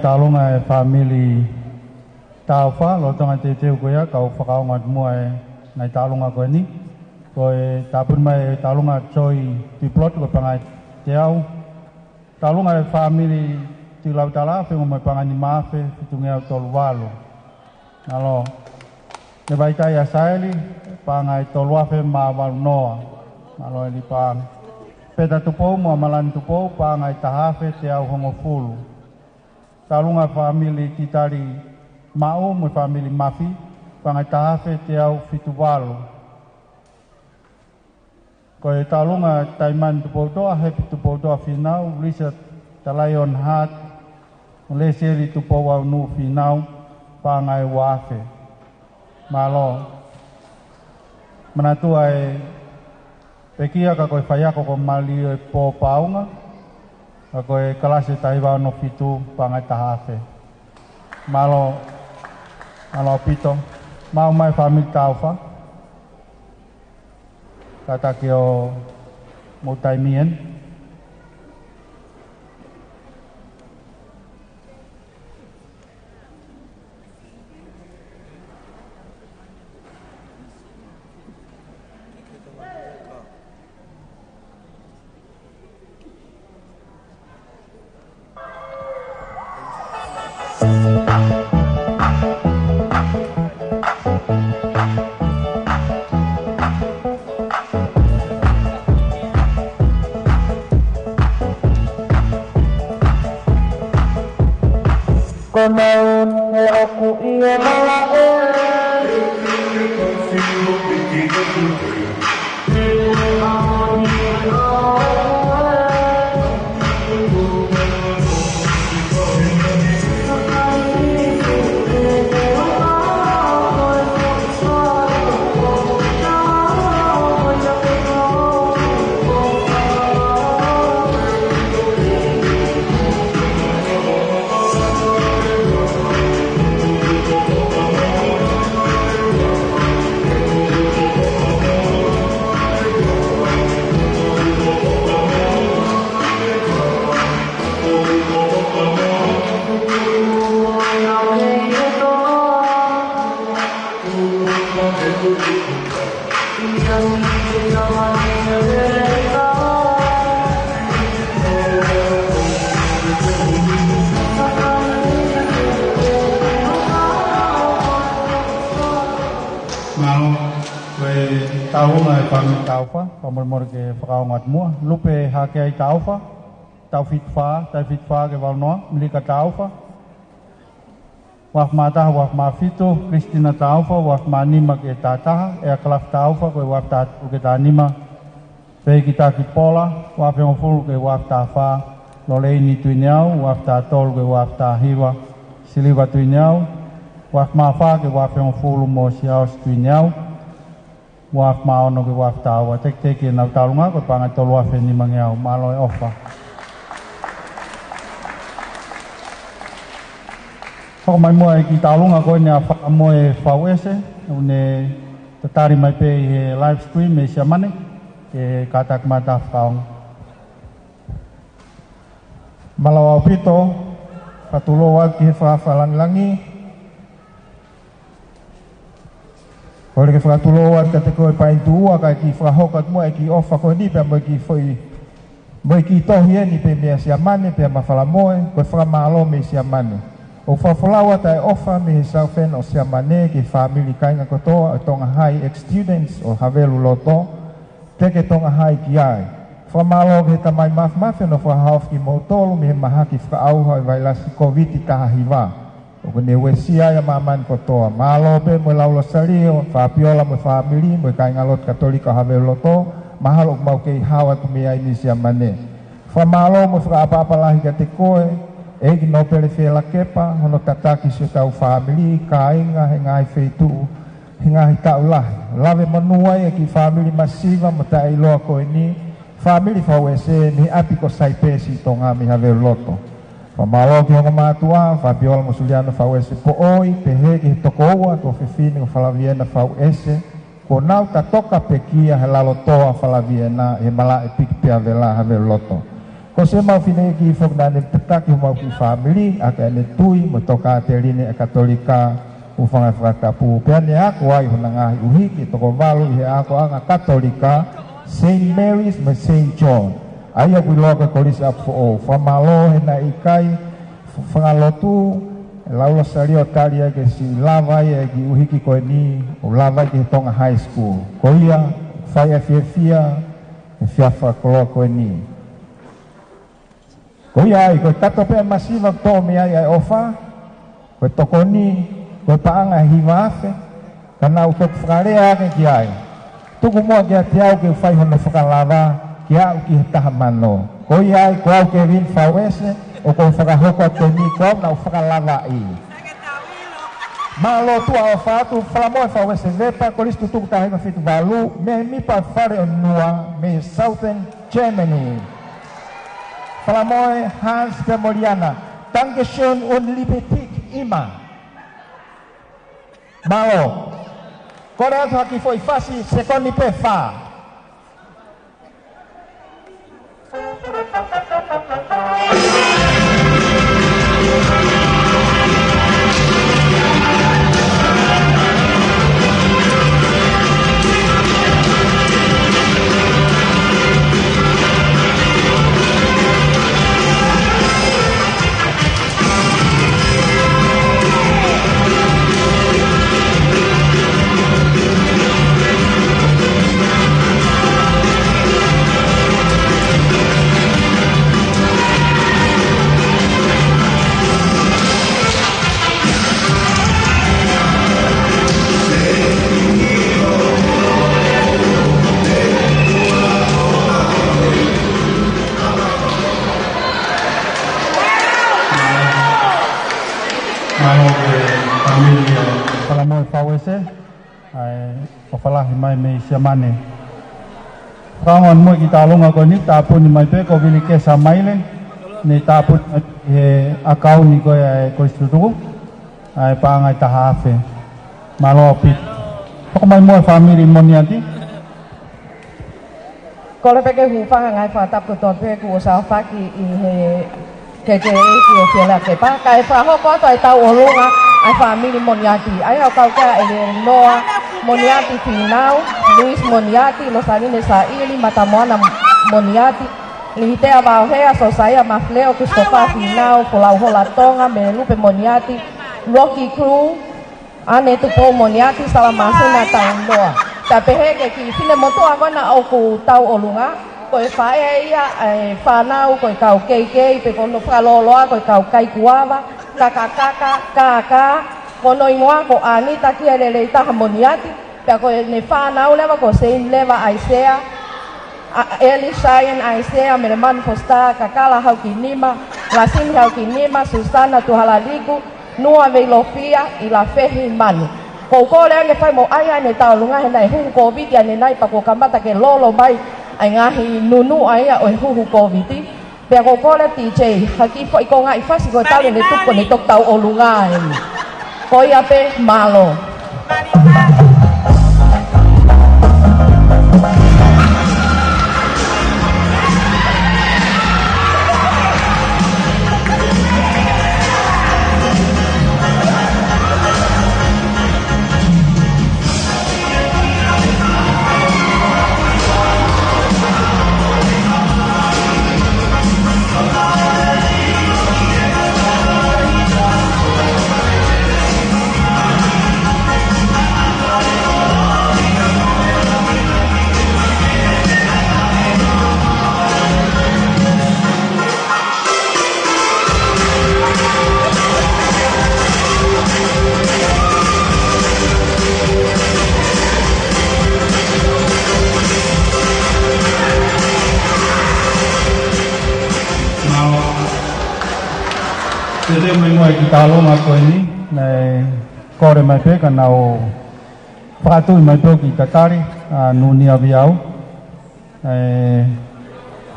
Talunga family taufa lo tanga te te ko ya kau fakau ngat muai ngai talunga ko ni ko tapun mai talunga choi ti plot ko pangai teau talunga family ti lau tala fe mo pangani mafe tunga tol walo nalo ne bai kai asaili pangai tol wafe ma wal noa nalo li pang peta tupo mo malan tupo pangai tahafe teau hongo fulu talunga family titari mau mo family mafi pangatafe teau fitubalo ko talunga taiman tupoto happy tupoto final reset talayon hat leseri tupowa nu final pangai wafe malo manatu ai pekia ka ko faya ko mali po paunga ako kelas taiwan no fitu pangatahafe malo pito mau mai family taufa kata kio mutai mien taufa pamor ke fakaungat mua lupe hake taufa taufit fa ke walno milika taufa waf mata waf mafito Kristina taufa waf manima ke tata klaf taufa ko waf ta ke tanima pe kita ki pola waf yang full ke waf tafa loleni tuinyau waf ta tol ke waf ta hiwa siliwa tuinyau waf mafa ke waf yang full mo siaus tuinyau waf maono ke waf ta wa tek tek na talunga ko pangat tol waf ni mangyau maloi ofa Kau mai moe ki talunga ko ni apa moe fawese une tatari mai pe live stream me siamane ke katak mata kaung malawa pito patulowa ki fa falan langi ko ke fa tulowa ka te ko pa intua ka ki fa hokat moe ki ofa ko ni pe mo ki foi mo ki to hieni pe me siamane pe ma fala moe ko fa malo me siamane O whawhalawa tai ofa me saufen o siamane ki family kainga kotoa o tonga hai ex-students o havelu loto teke tonga hai ki ai. Whamalo ke tamai mafmafe no whahawf ki mautolu me maha ki whaauha i vailasi COVID i taha hiwa. O kune wesia ya maman kotoa. Malo be mo laulo salio, whapiola mo family mo kainga lot katolika havelu loto mahalo mau kei hawa kumia ini siamane. Whamalo mo whaapa lahi ka te koe Egi no pele fela kepa, hono tataki se tau family, kainga, hengai feitu, hengai taulah. Lave manuai eki family masiva, mata iloa ko ini, family fawese, ni api ko saipesi tonga mi have loto. Pamalo ki hongo matua, Fabiola musuliano fawese po oi, pehegi tokoa, to fefini ko falaviena fawese, ko nau tatoka pekia helalo toa falaviena, mala epik pia vela have loto. Ko se mau fine ki fok na ne petak mau ki family aka ne tui motoka teline katolika ufanga frata pu piane ako ai hunanga uhi ki to valu he ako anga katolika Saint Mary's me Saint John aya ku loga kolis up for famalo hena ikai fangalotu laulo salio talia ke si lava ye ki uhi ki ko ni lava ki tonga high school ko ia faya fia fa ko ni Ko ia ko tato pe masiva to me ai ofa ko tokoni ko paanga hiwafe kana utok frarea ke kiai tuku mo kia tiau ke fai hono fakalava kia ki tahamano ko ia ko ke vin fawese o ko fakahoko teni ko na fakalava i malo tu ofa tu flamo fawese vepa ko listu tuku tahenga fitu valu me mi pa fare onua me Southern Germany Falamoe Hans Gemoliana. Dankeschön und liebe Tik immer. Malo. Korea aqui foi fácil, secondi pe fa. Falamoe fawese ai ofala mai me siamane kangon mo kita longa ko ni tapun ni mai pe ko vili ke samaile ni tapun akau ni ko ko strutu ai pangai tahafe malopi ko mai mo family moniati ko le pe ke hu fa ngai fa tap ko to pe ko sa fa ki ke ki fiela ke pa kai fa ho ko tai tau olunga ai family moniati ai au kau ka Noah moniati finau Luis moniati los alines sa ili matamoana moniati lihite abao hea sosaya mafleo Christopher finau folau holatonga melupe moniati Rocky Crew ane tupo moniati salamasena taindoa tapi heke ki fine moto agona oku tau olunga ko fa ia fa nau ko kau kei pe kono fa loloa ko kau kai kuava kaka kono ingoa ko ani takia lele ta harmoniati pe ko ne fa na leva ko sein leva Isaiah Elisha Isaiah me man posta kakala hau kinima lasin hau kinima Susana tu halaliku nua velofia ila fehi mani ko le ne fai mo aya ne ta lunga he nai hu covid ya ne nai pa ko kamata ke lolo mai ai ngahi nunu aya o hu covid pe ko le DJ haki foi ko ngai fasi ko tau ne tu ko ne tok tau o lunga ko ia pe malo Jadi memang kita lalu ngaku ini, kore mai peka nau patu mai peki katari nunia biau,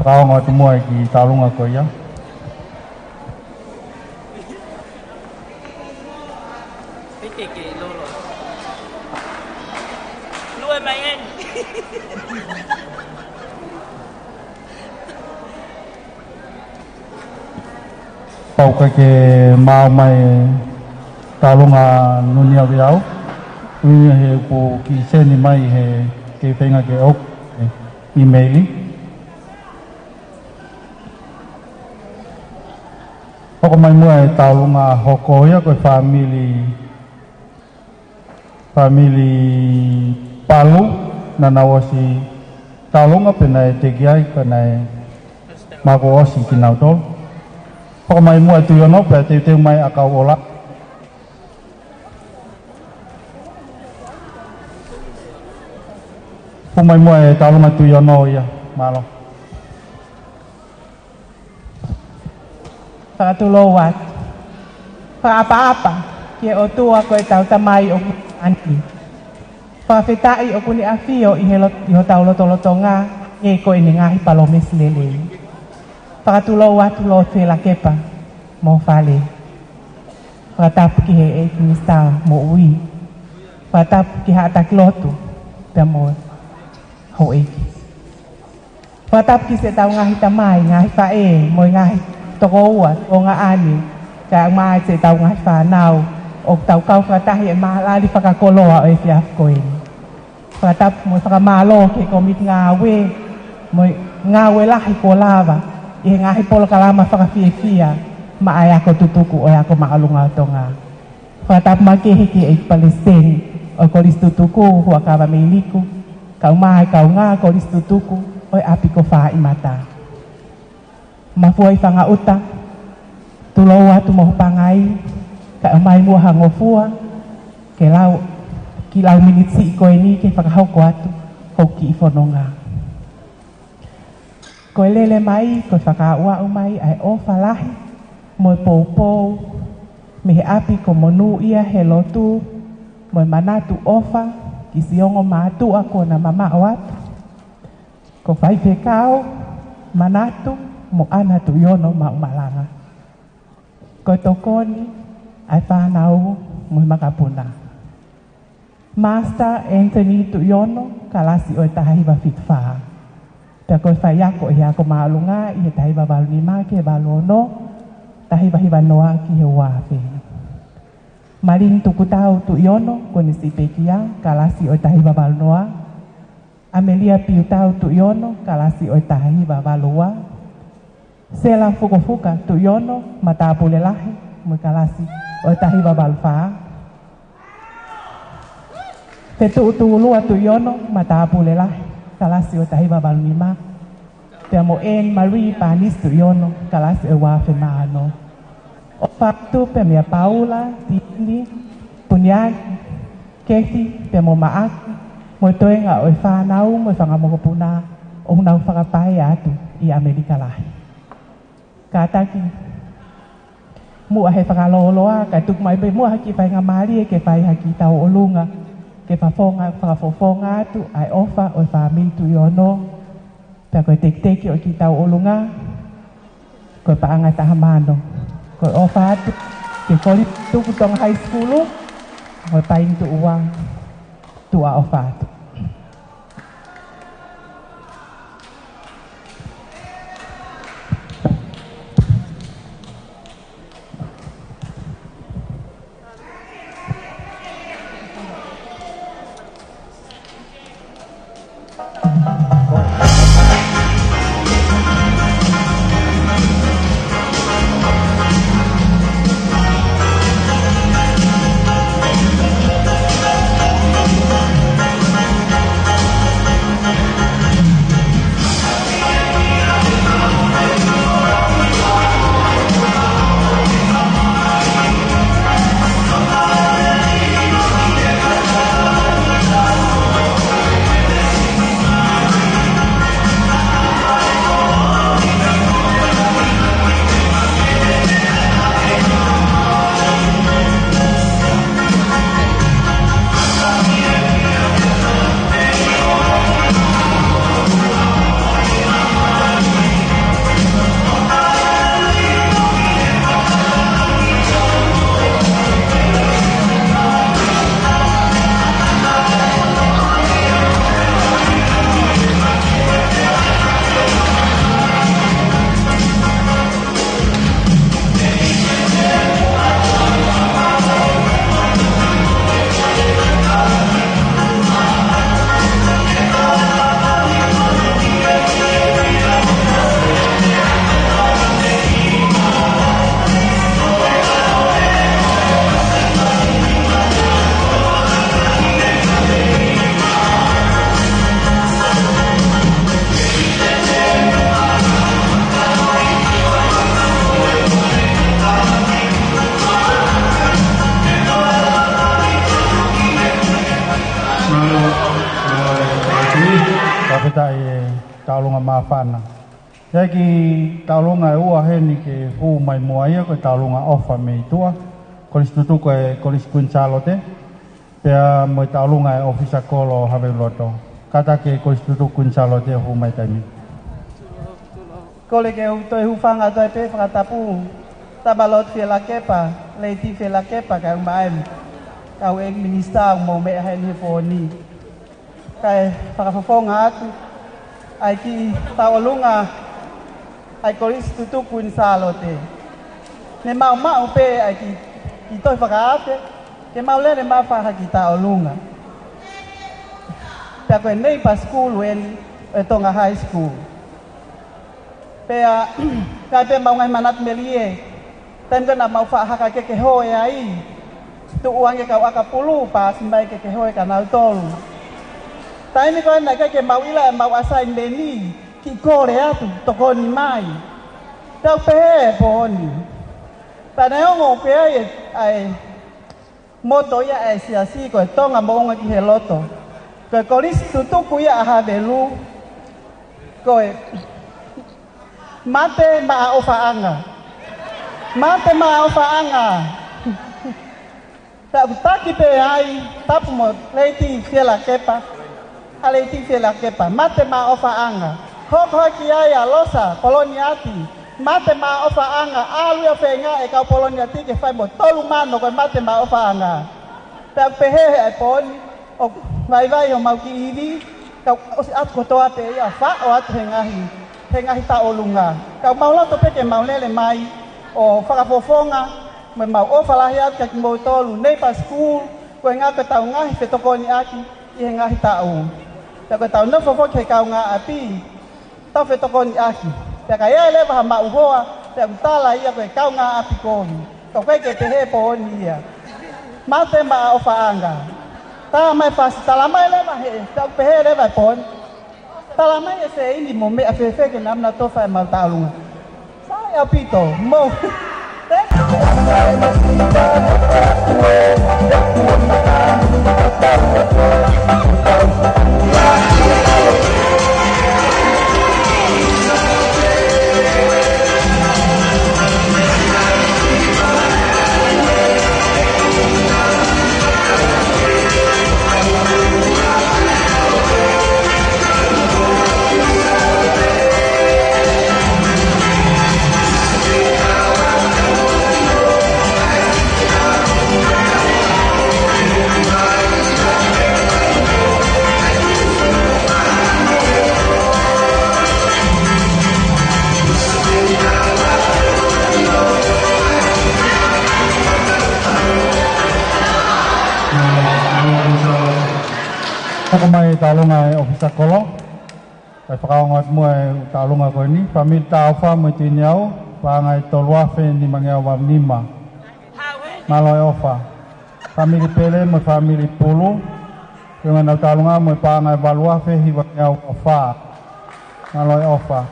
kau ngatu muai kita lalu ngaku ya. Pau ke mau mai talunga nunia biau unya he ko ki seni mai he ke penga ke ok email poko mai mo talunga hoko ya ko family Palu na nawasi talunga penai tegiai kanai mago osi kinautol poko mai mua tu yono pe te mai akau ola poko mai mua talunga tu yono ya malo Pakatulowat pa-apa-apa kia o tua koe tau tamai o anti pa-fetai o kuni afio iho tau loto-lotonga nge koe ni ngahi palomis lele Pakatulowat lo te la kepa mo fale Pakatap ki he e kinista mo ui Pakatap ki hatak lotu pe mo ho eki Pakatap ki se tau ngahi tamai ngahi fae mo ngahi toko ua o nga ani ka mai se tau ngahi whanau o tau kau whatahi e mahalali whakakoloa o e fiaf koe Pakatap mo whakamalo ke komit ngawe mo ngawe lahi ko lava I ngahi polo kalama whakawhiawhia ma ai ako tutuku o ako maalunga tonga. Whakatap makehiki e palesen o koris tutuku hua kawa meiliku kau mai kau ngā koris tutuku o api ko wha imata. Mafuai whanga uta tuloa tumoh pangai ka mai mua hangofua ke lau ki lau minitsi ko ini ke whakahoko atu hoki I whanonga. Ko lele mai, ko whakaua mai ai o whalahi, mo poupou, me he api ko monu ia he lotu, mo manatu ofa, ki siongo mātu ako na mama o atu. Ko whai whekau, manatu, mo ana tu yono ma umalanga. Ko tokoni, ai whanau, mo makapuna. Master Anthony tu yono, kalasi o tahi wa fitwha. Tako whaiako I ako maalunga I he tahi babalu ni maa ke balu ono tahi bahiba noa ki he wafe. Maring tuku tau tu iono ko ni si pekia kalasi o tahi babalu noa. Amelia piu tau tu iono kalasi o tahi babalu wa. Sela fuka tu iono mata pule lahi mo kalasi o tahi babalu faa. Tetu lua tu iono mata pule lahi. Kalasi o tahi babalu lima. Te mo en Marie Panis tu yono kalasi o wafe maano. O faktu pe mea Paula, Tini, Punyan, Kathy, pe mo maaki, mo toe nga o whanau, mo whangamoko puna, o nau whakapae atu i Amerika lahi. Ka taki, mua he whakaloloa, ka tuk mai pe mua haki whainga maari e ke whai haki tau olunga, ke whafofonga atu, ai ofa o whamitu i ono, pe koe teki o ki tau olunga, koe paanga tahamano, koe ofa atu, ke koli tuku tong high school, koe paing tu uang, tua ofa atu. Taulunga mafana. Yaki taulunga ua heni ke hu mai moaia ko taulunga ofa me tua. Kolis tutu ko kolis kunsalo te. Pea mo taulunga ofisa kolo have loto. Kata ke kolis tutu kunsalo te hu mai tami. Kole ke toi hu fanga toi pe fangatapu. Tabalot fela kepa, leiti fela kepa ka maem. Kau eng minista mo me heni foni. Kai fakafonga atu. Ai ki taolunga ai kolis tutu kunsalo te. Ne mau pe ai ki toi fakaate. Ke mau le ma fa ha ki taolunga. Pe ko nei pa school wen tonga high school. Pe ka pe mau ngai manat melie. Tem ko na mau fa ha ka ke hoe ai. Tu uang ke kau akapulu pa simbai ke hoe kanal tol. Tai ni ko na ke mau ila mau asain deni ki kore atu tokoni mai. Tau pe boni. Pa na ngo pe ai moto ya ai siasi ko tonga mo ki heloto. Ko kolis tutu ku ya ha belu. Ko mate ma ofa anga. Mate ma ofa anga. Tak pe ai tap mo leiti fela kepa. Aleiti fela kepa. Mate ma ofa anga. Hok ki ya losa koloniati. Mate ma ofa anga. Alu ya fenga e ka koloniati ke fai mo tolu mano ko mate ma ofa anga. Tak pe he ai poni. O vai o mau ki ivi. Ka at ko toa pe ya fa o at hengahi ta olunga. Ka mau lo to pe ke mau lele mai. O whakafofonga, me mau o whalahiat ka ki mo tolu, nei pa school, koe ngā ka tau ngahi te toko ni aki, i he ngahi tau. Te koe tau na fofo ke kau ngā api, tau fe toko ni aki. Te ka ia lewa ha mau hoa, te utala ia koe kau ngā api kohi. Ka koe ke te he po ni ia. Mate ma o whaanga. Tā mai whasi, talamai lewa he, tau pehe lewa pon. Talamai e se ini mo me a whewhe ke namna tofa e mau taulunga. Sai apito, mo. Kamay talunga ofisa kolong, kay pakawangat mo ay talunga ko ini, pamil taufa mo tinyaw, pangay tolwafe ni mangyaw wamnima, maloy ofa, pamili pele mo pamili pulu, yung talunga mo pangay balwafe hiwagyaw ofa, maloy ofa,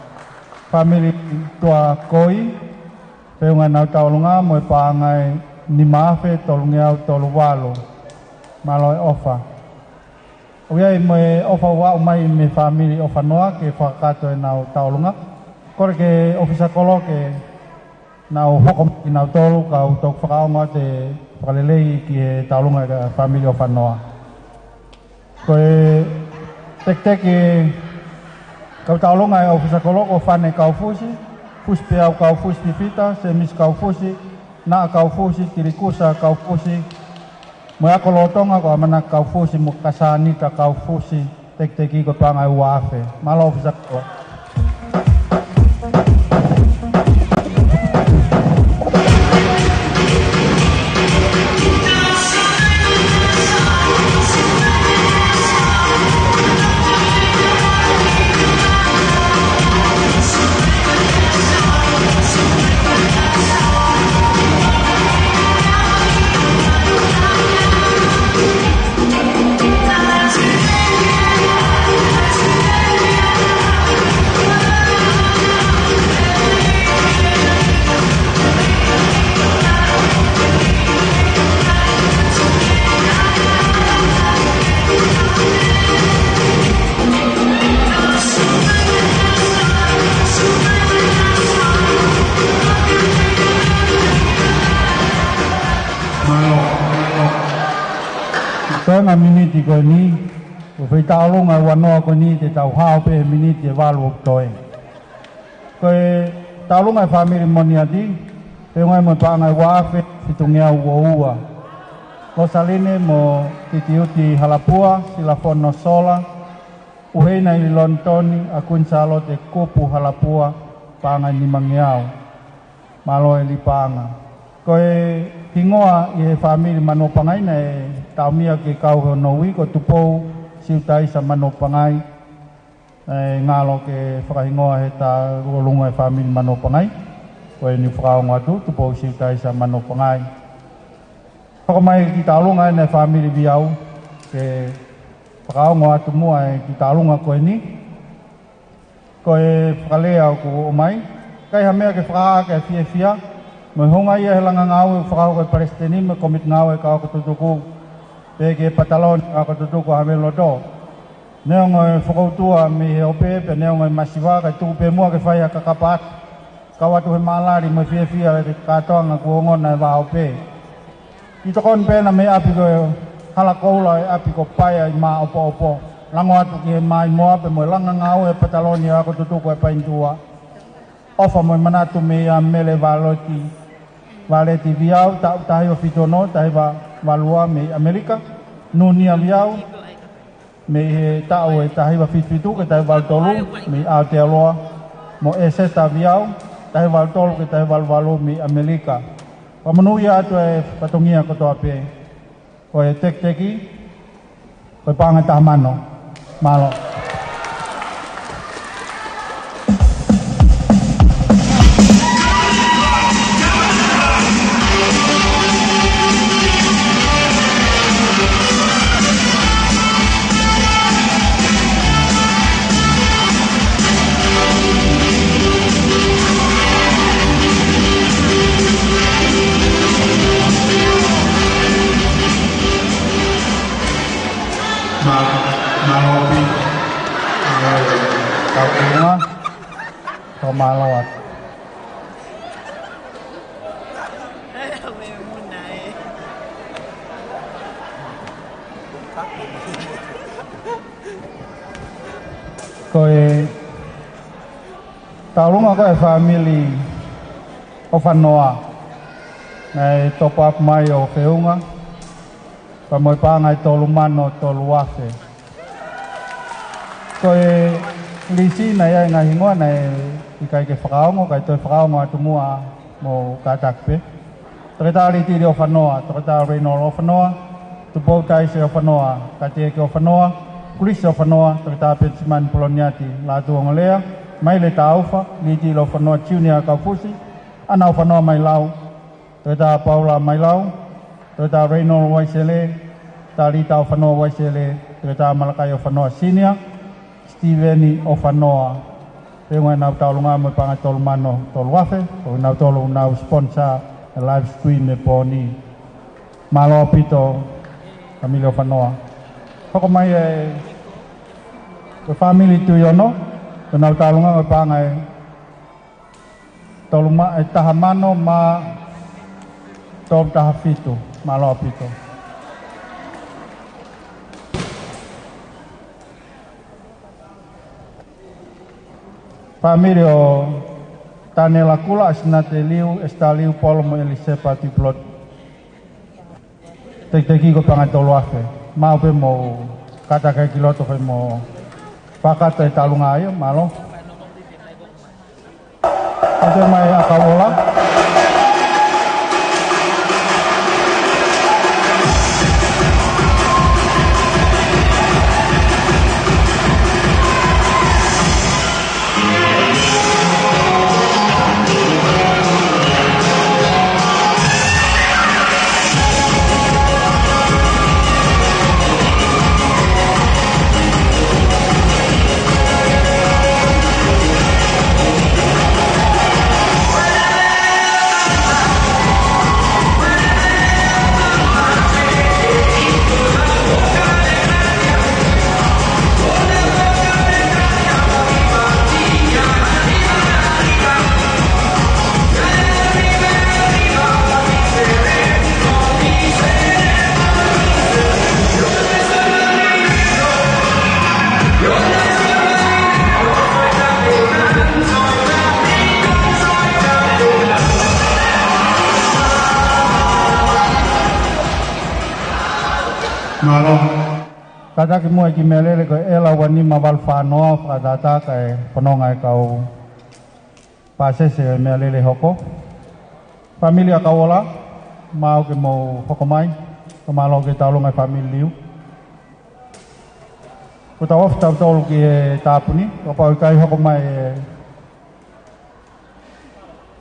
pamili tua koi, yung talunga mo pangay ni maafe tolungyaw tolwalo, maloy ofa. Uyai me ofa wa umai me family ofa noa ke whakato e nau taulunga. Kore ke ofisa kolo ke nau hokom ki nau tolu ka utok whakaonga te whakalelei ki he taulunga ke family ofa noa. Koe tek e kau taulunga e ofisa kolo ko whane kau fusi, fusi pe au kau fusi tifita, semis kau fusi, na kau fusi, tirikusa kau fusi, Moya ko lotonga ko amana kau fusi mukasani ka kau fusi tek-teki ko pangai wafe. Malo ofisa ko. Nga miniti ko ni, ufay taolo nga wano ako ni, te tau hao pe miniti walu oktoe. Koe taolo nga family mo ni adi, pe nga mo pa nga wafe, fitungia uwa. Lo saline mo titiuti halapua, silafono sola, uhei na ililontoni, akun salo te kupu halapua, panga ni mangiao, malo elipanga. Koe hingoa i family manopangai na taumia ke kau honowi ko tupou siutai sa manopangai ngalo ke whakahingoa he ta rolunga e family manopangai ko ni whakaonga tu tupou siutai sa manopangai whakamai ki talunga e family biau ke whakaonga atu mua e ki talunga ko ni ko e whakalea ko omai kai hamea ke whakaaka e fia me honga ia helanga ngau whakao koe Palestini me komit ngau e kao katutuku peke patalon kao katutuku hamelo do neo ngoe whakautua me he ope pe neo ngoe masiwa kai tuku pe mua ke whaia kakapat kawatu he malari me fia e katoanga kuongona e waha ope i tokon pena me api koe halakoula e api ko paia i maa opo lango atu ki he mai moa pe moe langa ngau e pataloni ako katutuku e paintua ofa moe manatu me a mele valeti viau ta tahi o fitono tahi valua me Amerika nunia viau me he tau e tahi va fitfitu ke tahi valtolu me Aotearoa mo eseta viau tahi valtolu ke tahi valvalu me Amerika pamanuia atu e patongia kotoa pe ko e tek-teki ko e pangatahmano malo malawat. Koe talunga koe family o whanoa nei top up mai o whiunga pa moi pāngai tolu mano tolu wafe. Koe lisi nei ai ngā hingoa nei i kai ke whakaongo kai toi whakaongo atu mua mo kātakpe. Trekata riti o whanoa, trekata reno o whanoa, tu bautai se o whanoa, ka te ke o whanoa, Kulisi o whanoa, trekata Pensiman Poloniati, la tuongolea, mai le taufa, liti lo whanoa Junior Kaufusi, ana o whanoa mai lau, trekata Paula mai lau, trekata Reno Waisele, ta rita o whanoa Waisele, trekata Malakai o whanoa Senior, Steveni o whanoa, pengoe nau taulunga mo panga tolu mano tolu wafe, o nau tolu nau sponsor live stream e poni, malo pito, familia o whanoa. Hoko mai e family tu yono, to nau talunga o panga toluma e tahamano ma tol tahafitu, malo pito. Family o Tanela Kula Asnate Liu Estaliu Polomo Elisepa Tiplot Teki ko panga tolu afe. Mau pe mo kata kai kiloto pe mo pakata e talunga ayo malo. Ate mai akawola. Malo kata ki mua ki melele ko ela wani mabal fanoa fadata kai penongai kau pasese melele hoko familia kawola mau ke mau hokomai kemalo ke talungai familiu kutawa tau ki tapuni apa kai hokomai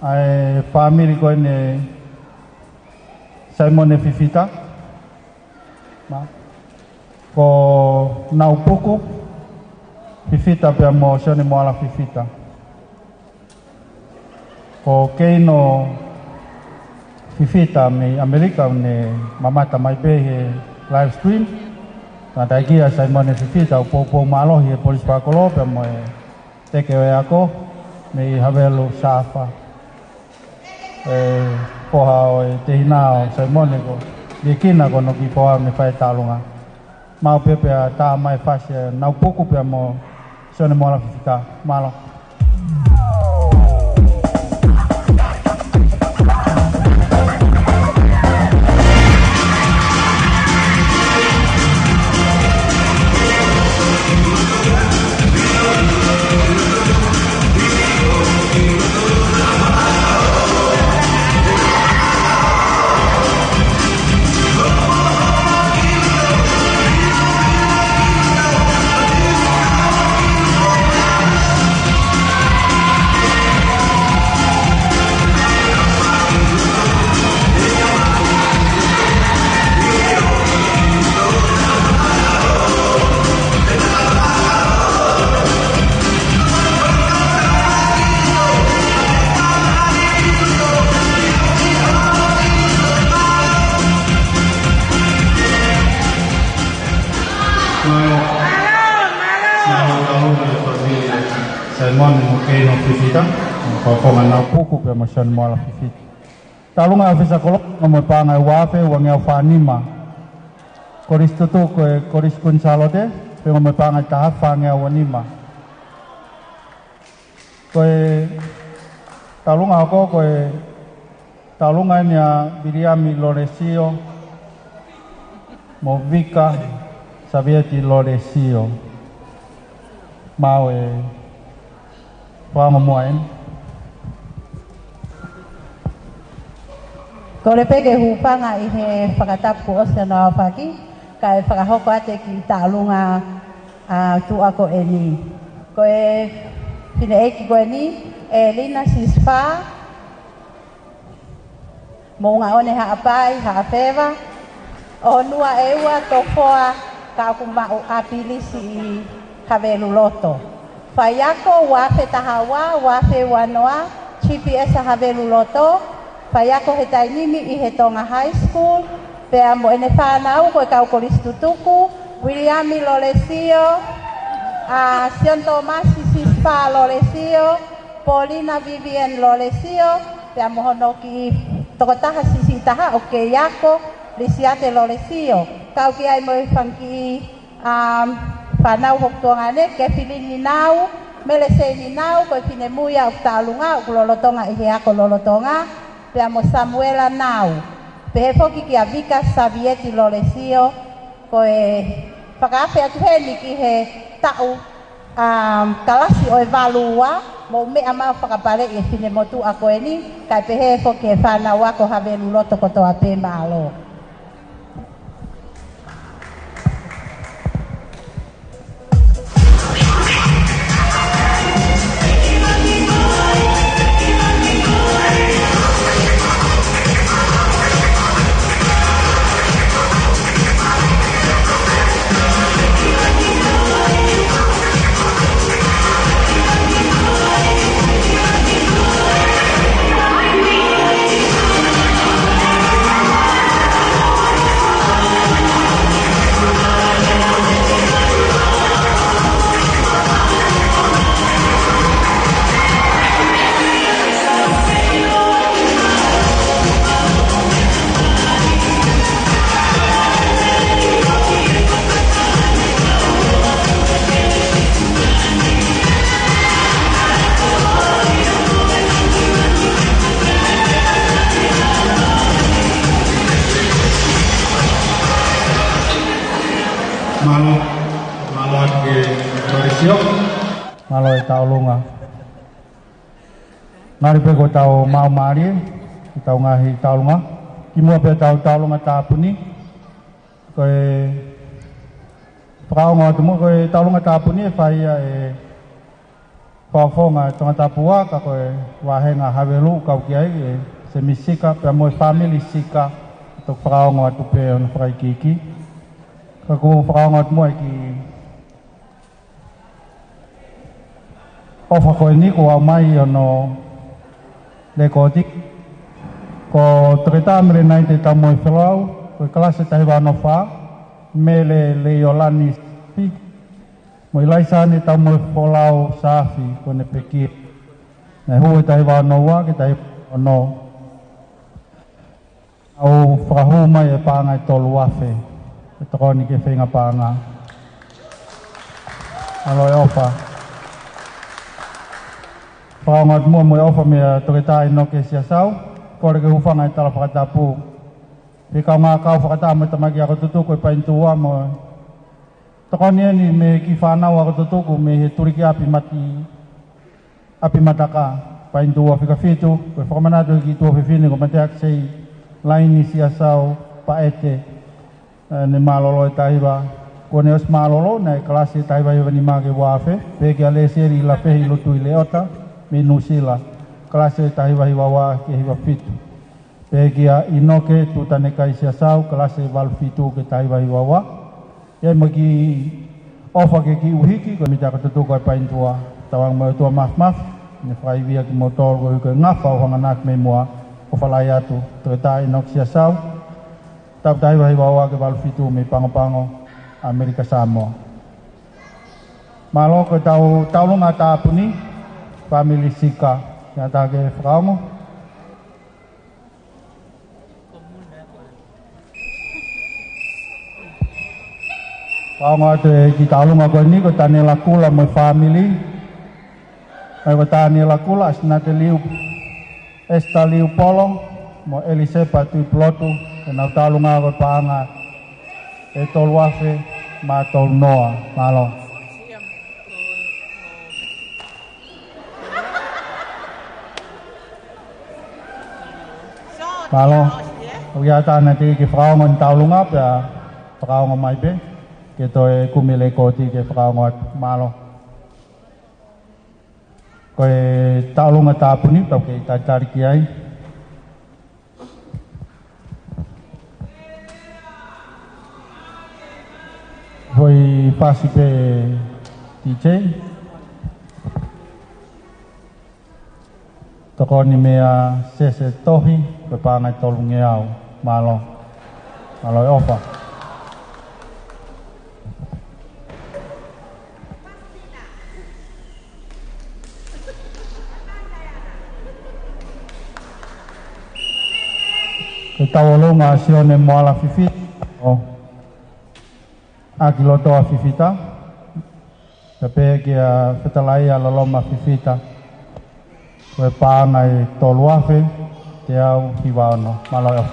ai family ko ne Simon Fifita ko nau puku Fifita pe mo sione mo ala Fifita ko keino Fifita me Amerika ne mamata mai be live stream tata kia Simon Fifita po malo hi polis pakolo pe mo teke ako me havelo safa poha te hinao Simon ko dikina ko no ki poa me fai talunga mau pepe ta mai fase nau pouco pe mo sone mo la Fifita malo mon mo kay no fifita ko mana puku pe mo son mo la fifita talunga afisa kolok mo pangai wafe wangya fanima koristo to ko koriskun salote pe mo pangai ta fangya wanima ko talunga ko talunga nya Biriami Loresio Movika Savieti Loresio mau pangomoen ko le pege hupanga ihe whakatap ko o sana whaki kai whakahoko ate ki talunga tu ako eni ko pine eki ko eni Elina Sisfa mo nga one haapai haafeva o nua ewa tofoa ka kuma o apilisi havelu loto fayako wafe tahawa wafe wanoa GPS havelu loto fayako hetainimi I hetonga high school pe amo ene whanau ko ka ukolistutuku Williami Loresio Sion Tomasi Sisfa Loresio Paulina Vivian Loresio pe amo honoki tokotaha sisitaha oke yako lisiate Loresio kau ki ai moi fangki panau hoktuangane ke pilini nau meleseni nau ko pine muya talunga lolotonga ihe ako lolotonga pe amo Samuela nau pe foki ki avika Savieti Loresio ko pakape atuheni ki he tau kalasi o evalua mo me ama whakapare I whine motu ako eni kai pehe fo ke whanau ako havelu loto koto a pe maalo. Malo taulunga ngari pe ko tau mau mari tau ngahi taulunga kimo pe tau taulunga tapuni ko praunga tumo ko taulunga tapuni fai fonga tonga tapua ka ko wahenga havelu ka kiai semisika pe mo family sika to praunga tu pe on frai kiki ka ko praunga mo ki ofa ko ni ko mai ono le ko tik ko treta mre nai te tamo flau ko klase tai va no fa mele le yolani pi mo ilaisa ni tamo folau safi ko ne peki na ho tai va no wa ke tai ono au frahu mai pa ngai tolu afe to ni ke fenga pa nga alo ofa Pangat mo mo ofa me torita ino ke sia sau ko re ufa ngai tala fakatapu pe ka ma ka fakata me tamagi ako tutu ko pain tuwa mo to koni ni me ki fana wa tutu ko me he turiki api mataka pain tuwa fika fitu ko famana do ki tuwa fifini ko matak sei lain sia sau paete ne malolo taiba ko ne os malolo na klase taiba ni mage wafe pe ki ale seri la pe lo tu leota minusila klase tahiwa hiwawa ke hiwa fitu pegia inoke tutane kaisia sau klase val fitu ke tahiwa hiwawa ya magi ofa ke ki uhiki ko mita ko tutu ko pain tua tawang mo tua maf ne fai via ki motor ko ngafa o nganak me moa o falaya tu treta inok sia sau tab tahiwa hiwawa ke val fitu me pango Amerika Samoa malo ko tau lu ngata puni family sika ya tage framo framo ate kita alunga ko ni ko tanela kula mo family ai ko tanela kula snate liu esta liu polo mo Elisepa tu plotu na talunga ko paanga e tolwafe ma tol noa malo malo uyata nanti ke frau ngon talunga ya frau ngo mai be ke to e kumile koti ke frau ngot malo ko e talunga ta puni to ke ta cari kiai voi pasi pe DJ toko ni mea sese tohi pe pangai tolungi au malo ofa ke tawolunga sione moala fifit Akiloto fifita, tapi kia fetalai alaloma fifita, kue pangai toluafe, tiau hiwano malayo.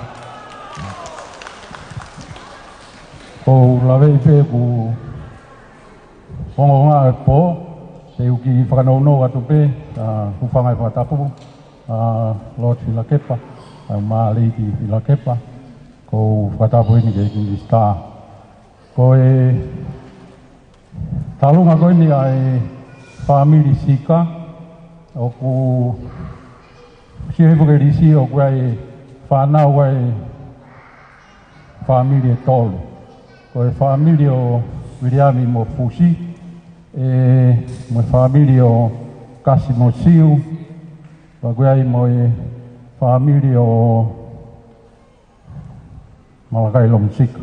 Ko lawe ife ku hongonga po, teuki fakanono watupe, kufangai fatapu, lot filakepa, mali filakepa, ko fatapu ini kayak star. Koe talunga koe ni ai family sika oku sihepo ke risi oku ai whanau ai family tolu koe family o Wiriami mo Fusi mo family o Kasi mo Siu koe ai mo family o Malakai Long Sika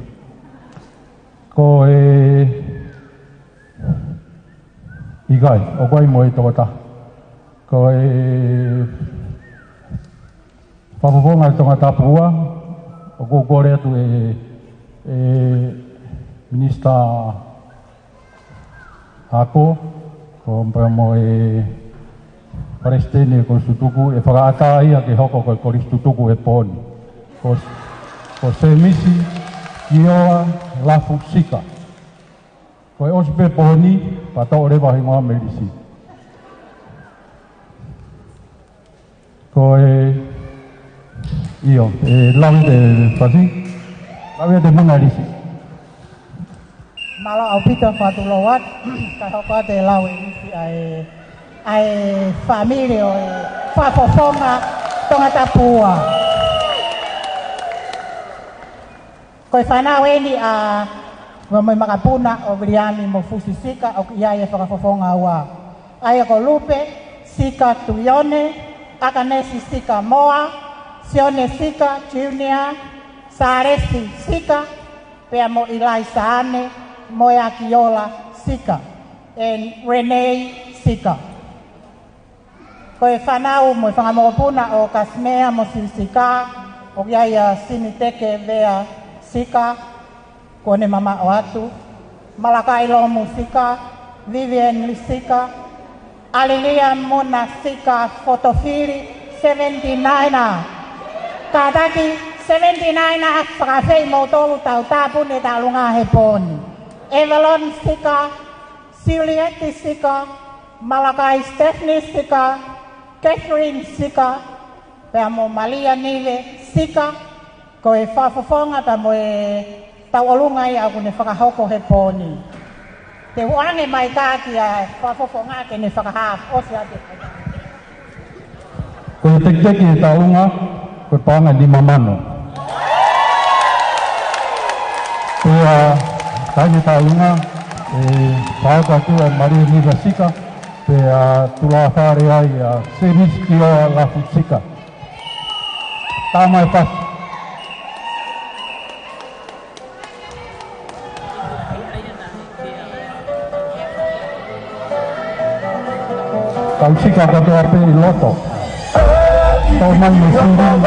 ko igai o kai mo i tokota ko papoponga tonga tapua o ko kore atu minista ako ko mo parestene ko sutuku whakaata ia ke hoko ko koristutuku poni ko semisi Ioa lafu sika. Koe ospe poni pato rewa hingoa merisi. Koe io lawi de pasi. Lawi de munarisi. Malo au pita fatulowat ka hoko te lawi isi ai familia fa fofonga tonga tapua. Koe whanau eni wa mai makapuna o Wiriami mo Fusi sika o iaia whakafofonga ua. Aia ko lupe, sika tuione, akanesi sika moa, sione sika junior, saresi sika, pea mo ilai saane, moya kiola sika, en Renee sika. Koe whanau mo whangamokapuna o Kasmea mo sika, o iaia siniteke vea sika, kone mama o atu, Malakai Lomu sika, Vivian sika, Alilia Mona sika, Fotofiri 79a. Kataki 79a, pakafei motolu tau tapun e talunga heponi. Evelyn sika, Silietti sika, Malakai Stephanie sika, Catherine sika, peamo Malia Nive sika, koe whafofonga ta mo tau olunga i aku ne whakahoko he pōni. Te uange mai kāki a whafofonga ke ne whakahaf osi ate. Koe teki e taunga, koe pānga di mamano. Koe kāki taunga, whaoka tua Maria Niva sika, pe tula whare ai Senis Kioa Lafu sika. Tāmai pasi. Kausika katoa pe loto. Tomai mesiri.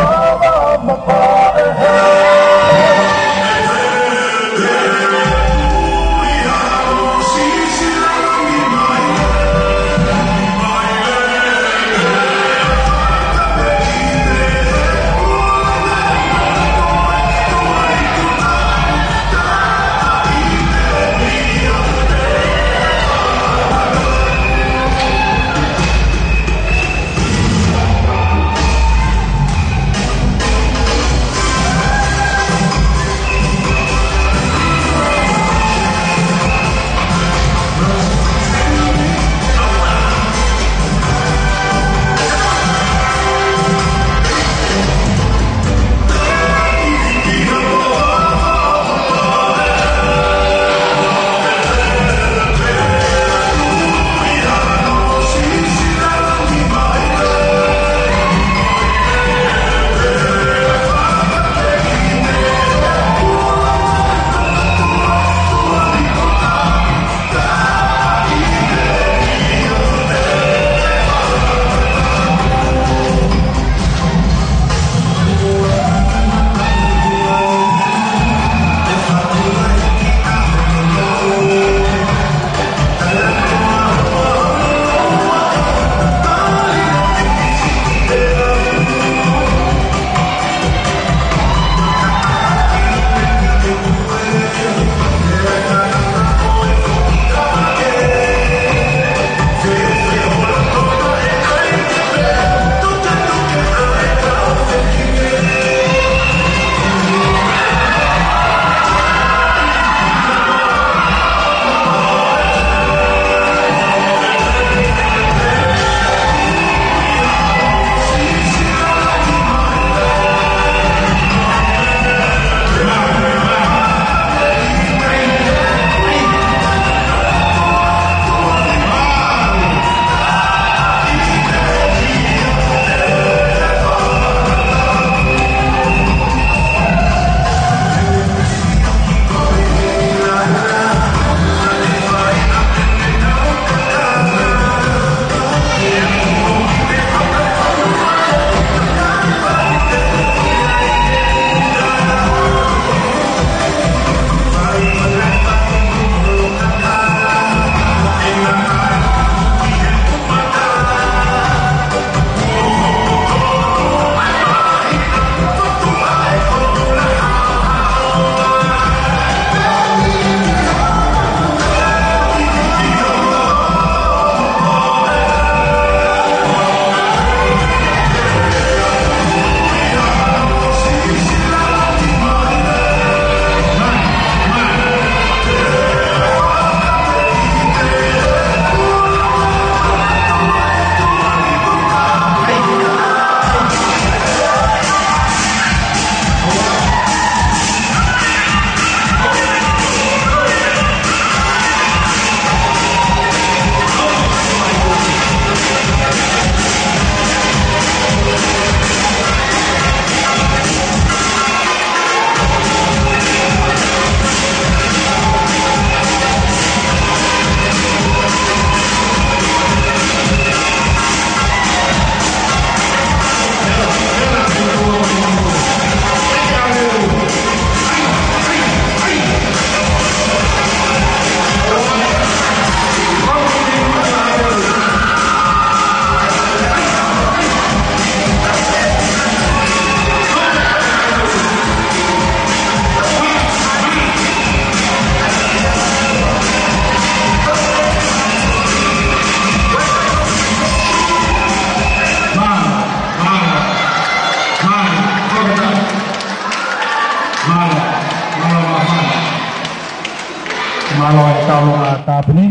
Maloi taulunga tapini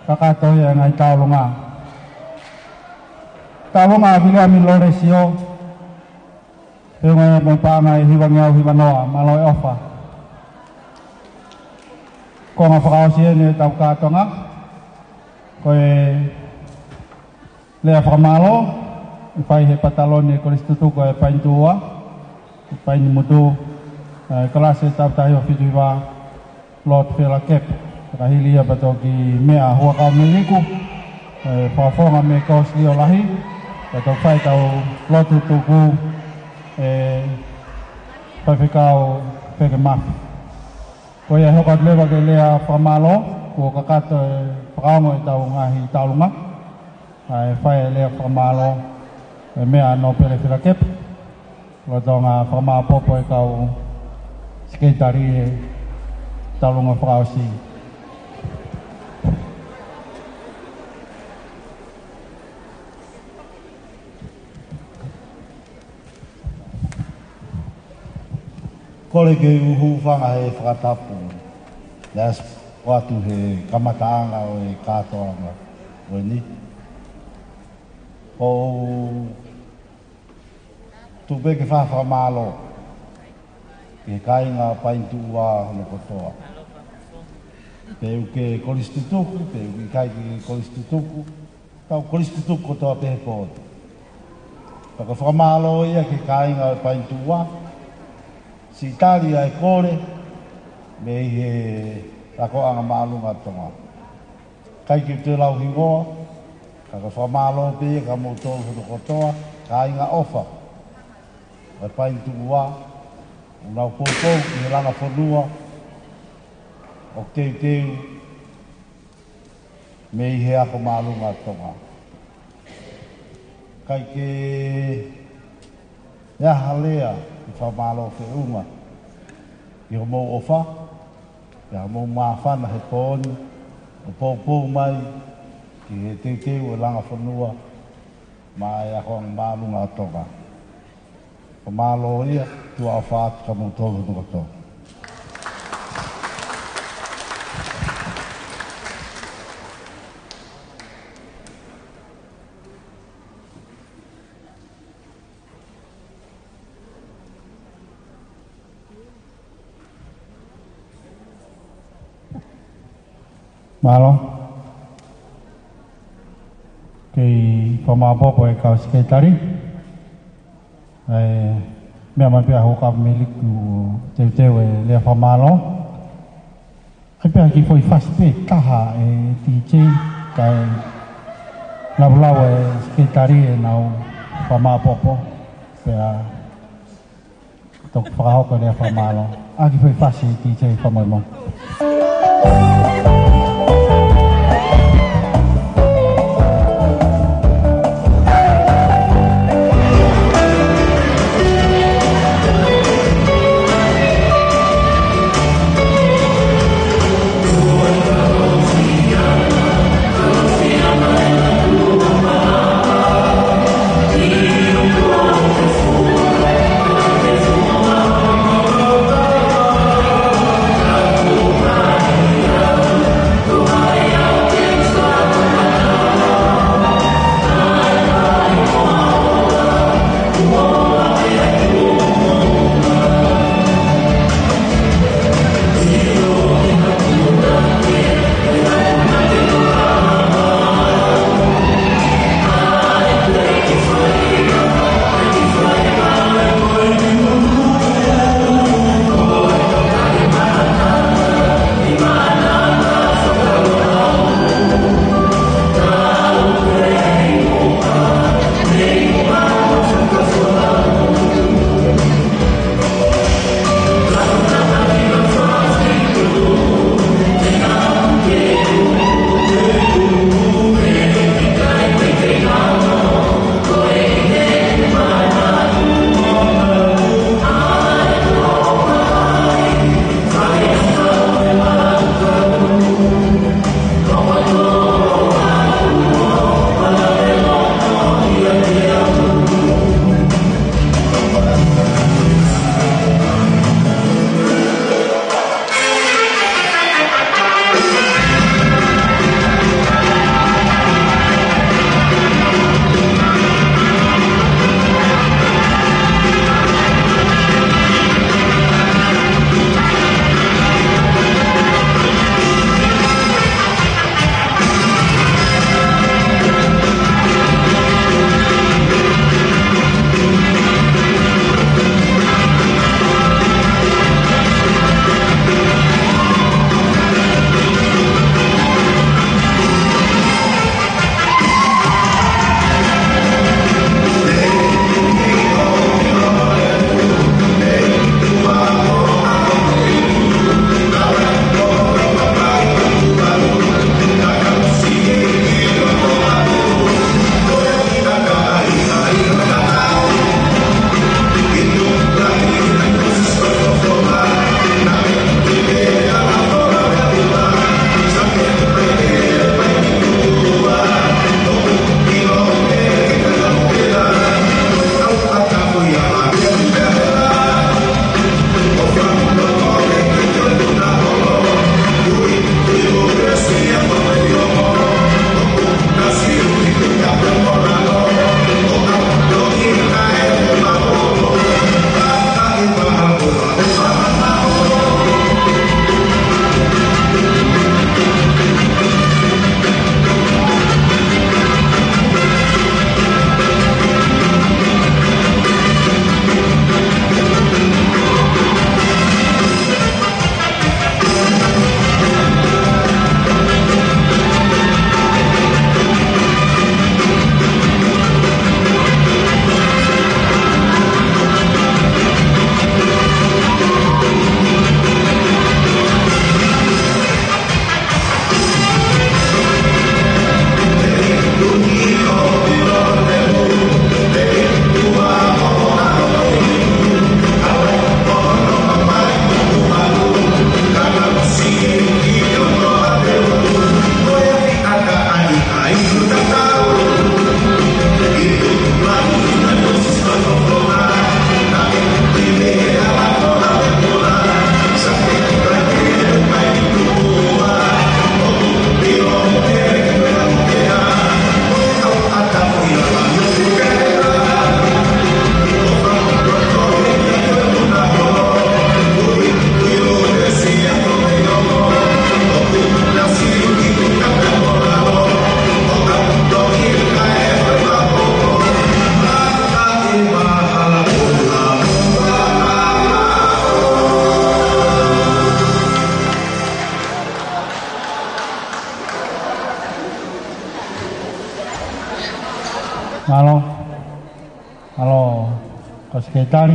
kakato ya ngai taulunga bila mi loresio pengai mempangai hiwangnya hiwanoa maloi ofa ko nga fakausi ni tau katonga ko le afamalo pai he pataloni ko istutu ko pai tua pai mutu kelas tau tayo fidiwa Lord Felakep kahilia batoki mea hua kau miliku whawhonga me kos lio lahi, ka tau whai tau lotu tuku whaiwhikao wheke mafi. Ko ia hokat lewa ke lea whamalo, ko kakato whakaongo e tau ngahi taulunga, whai lea whamalo e mea no pere whirakep, loto ngā whamapopo e kau skeitari e taulunga whakaosi. Kore ke uhu whanga he whakatapu. Nes watu he kamataanga o e kātoanga o ni. O tupeke whawha mālo. Ke kainga paintu wā hono kotoa. Peu ke kolistitutuku, peu ke kai ke kolistitutuku. Tau kolistitutuku kotoa pehe pōtu. Paka whamalo ia ke kainga paintu wā. Si tali ai kore, me he rako anga maalunga tonga. Kai ki te lau hingoa, kaka whamalo pe, ka motoro hono kotoa, ka inga ofa. Ai paintu ua, unau popo, i langa whanua, o teu, me he ako maalunga tonga. Kai ke yaha lea, i whamalo whi unga. I ho mou ofa, i ho mou mawhana he pōni, o pōpō mai, ki he teuteu e langa whanua, mai a hoang mālunga atoka. O mālo ia, tua o whātu ka mou tōru nuka tō. Malo. Kei whamapopo e kau skeitari. Mea mai pia hoka miliku teu e lea whamalo. Ai pia ki foi whaspe taha e DJ kai lau e skeitari e nau whamapopo. Pia tok whakahoka lea whamalo. Aki foi whasi DJ whamoimo. Halo, kau sekretari.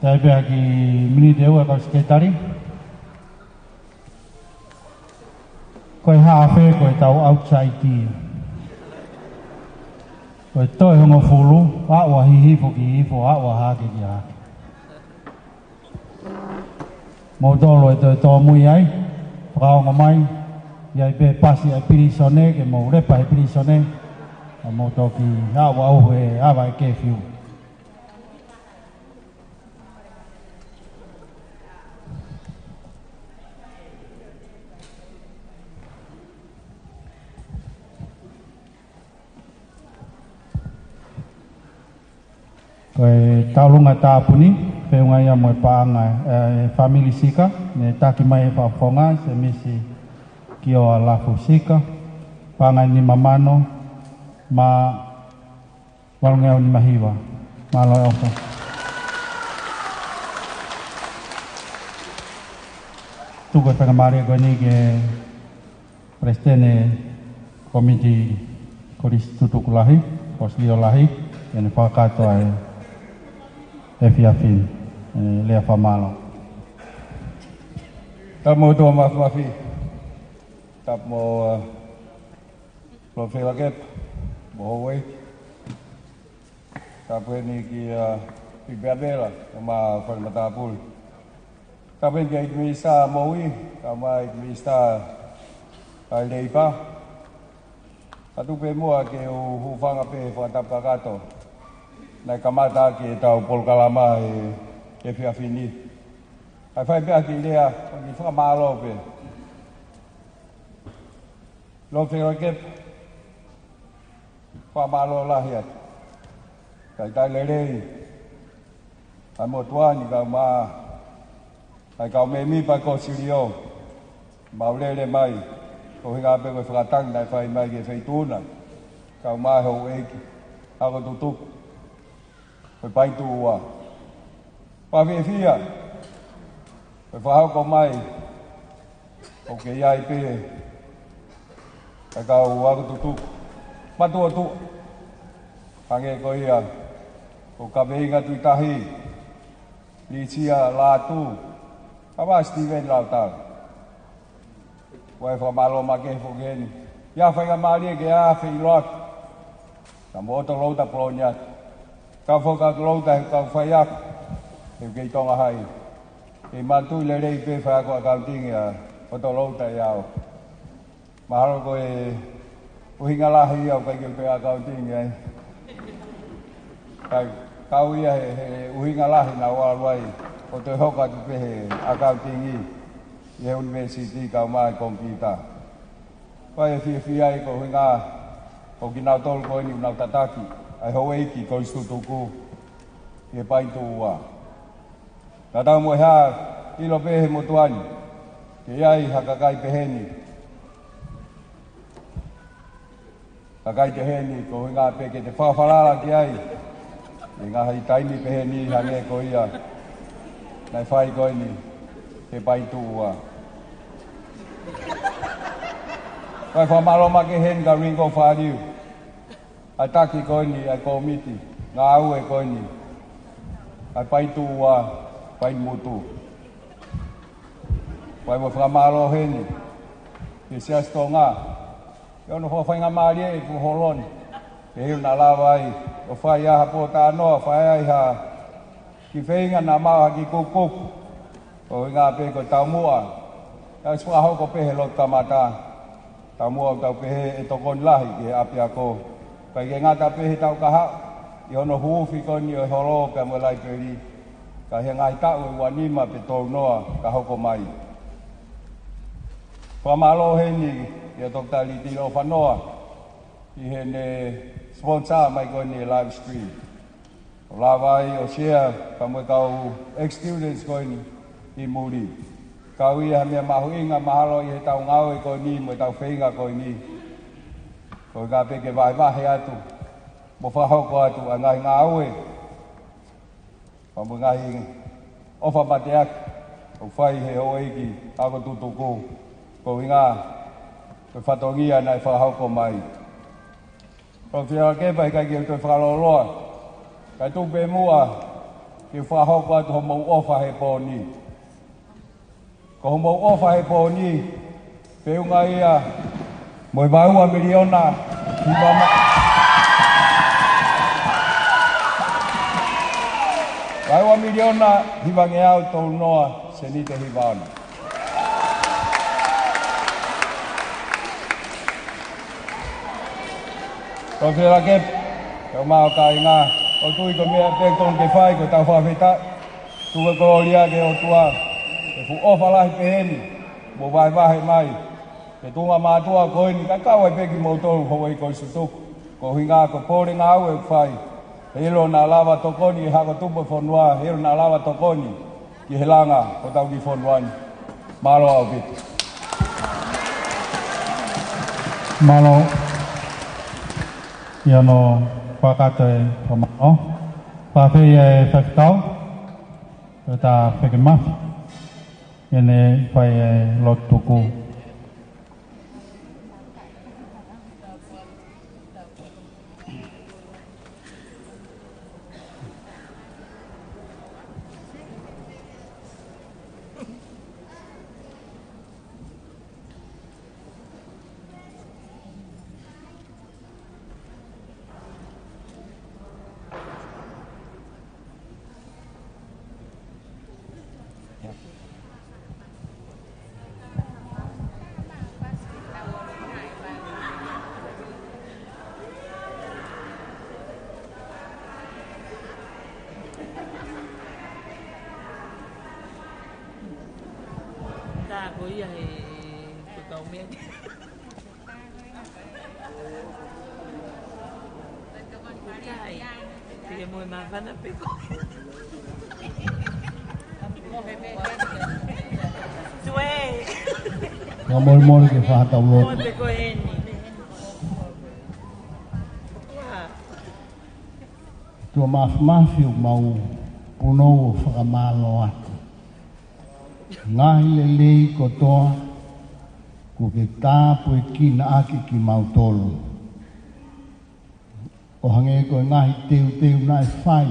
Tapi lagi mini dewa kau sekretari. Kau hafe kau tahu outside dia. Kau tahu yang ngofulu, awak hihi awak hake dia. Mau dolo itu tomu yai, kau ngomai, yai bebas yai pirisone, ke mau lepas pirisone, mau toki awak uhe awak kefiu. Koi taulunga tapuni peunga ia mo paanga family sika ne taki mai fa fonga se misi kio alafu sika paanga ni mamano ma walngeo ni mahiwa malo ofa tuko pengamari goni ke prestene komiti koris tutukulahi poslio lahi ene pakato ai Efiafin, lea famalo. Tamo to mafi. Tamo lo felaket bohoi. Tapi ni ki biadela sama permatapul. Tapi ki administra moi, sama administra leipa. Atu pe moa ke u fanga pe fa tapakato. Na kamata ki tau polkalama e fiafini. Ai fai bea ki lea, ki whakamalo pe. Lo whiro kep, whakamalo lahiat. Kai tai lerei, ai mo tuani kau maa, ai kau memi pa ko sirio, maulele mai, ko hinga pe ko whakatang nai whai mai ke whaituna, kau maa hau eki, ako tutuku. Foi pai tua. Pavi fia. Foi fahau ko mai. O ke ia pe. Ka o tutu. Patu tu. Pange ko ia. O ka veinga tu tahi. Licia latu. Aba Steven Lautar. Foi fa malo make fogen. Ya fa ga mali ke a fe lot. Tamo to lo ta plonyat. Kau fokat louta kau fayak, kau tonga hai. Mantu lerei pe fayak kau tinggi foto louta yau. Mahal kau uhinga lahi yau kau pe kau tinggi. Kau ia uhinga lahi nawal wai. Foto hokat pe kau tinggi. Ia universiti kau mai komputer. Kau fia kau uhinga kau ginau tol kau ni unau tataki. Ai hoi ki ko stutuku e pai tua. Tata mo ha ilo pe mo tuani. Ke ai hakakai peheni. Kakai peheni ko nga pe ke te fa ki ai. Nga hai taimi peheni hange ko ia. Nai fai ko ni e pai tua. Kai fa malo ma ke hen ga ringo fa diu. Ataki ko ni ai komiti ngau e ko ni ai pai tua pai mutu pai mo framalo heni ke sia stonga yo no fa ngamali e ku holon e na lawai o fa ya po ta no fa ya ha ki feinga na ma ki kokok o nga pe ko tamua ta swa ho ko pe helo tamata tamua ta pe e to kon lahi ke apia ko Pai ngata pe tau kaha i ono hufi koni o holo pe mo lai peri ka he ngai ta o wanima pe to noa ka hoko mai Pamalo he ni ya Dr. Liti o fanoa i he ne sponsor mai koni live stream lavai o share pa mo kau experience koni i muri kau ia me mahuinga mahalo i he tau ngau koni mo tau feinga koni ko ga pe ke vai va he atu mo fa ho ko atu ngai ngau e pa mo ngai o fa bateak o fai he o eki ako tutuku ko inga ko fatongia nai fa ho ko mai Ko fia ke pai kai ke to whakaloloa. Kai tu pe mua ke whahoko atu ho mau ofa he pōni. Ko ho mau ofa he pōni, peunga ia, moi maua miliona, maua miliona, hiwa nge au tau noa, se ni te hiwa ana. Ko whira ke, kau mao ka inga, o tui ko mea pekton ke whai, ko tau whawhita, tuwe ko olia ke o tua, e fu ofa lahi peheni, mo vai vahe mai, ke tunga mātua ko ini, ka kawai peki mo tolu hawai ko isutuku, ko hinga ko pōre ngā au e whai, helo nā lawa tokoni, hako tupo whonua, helo nā lawa tokoni, ki he langa, ko tau ki whonuani, malo au piti. Malo, iano whakata e whamano, whawhi e whakitau, e tā whakimawhi, ene whai e lotuku. Cô ấy thì cầu miệng. Thì mùi mà vẫn là bị Suê. Mol ke fa tau lo. Tua mafiu mau puno whakamalo atu. Ngahi lelei kotoa ko ke tāpu e kina aki ki mautolo. O hange ko ngahi teu na e whai.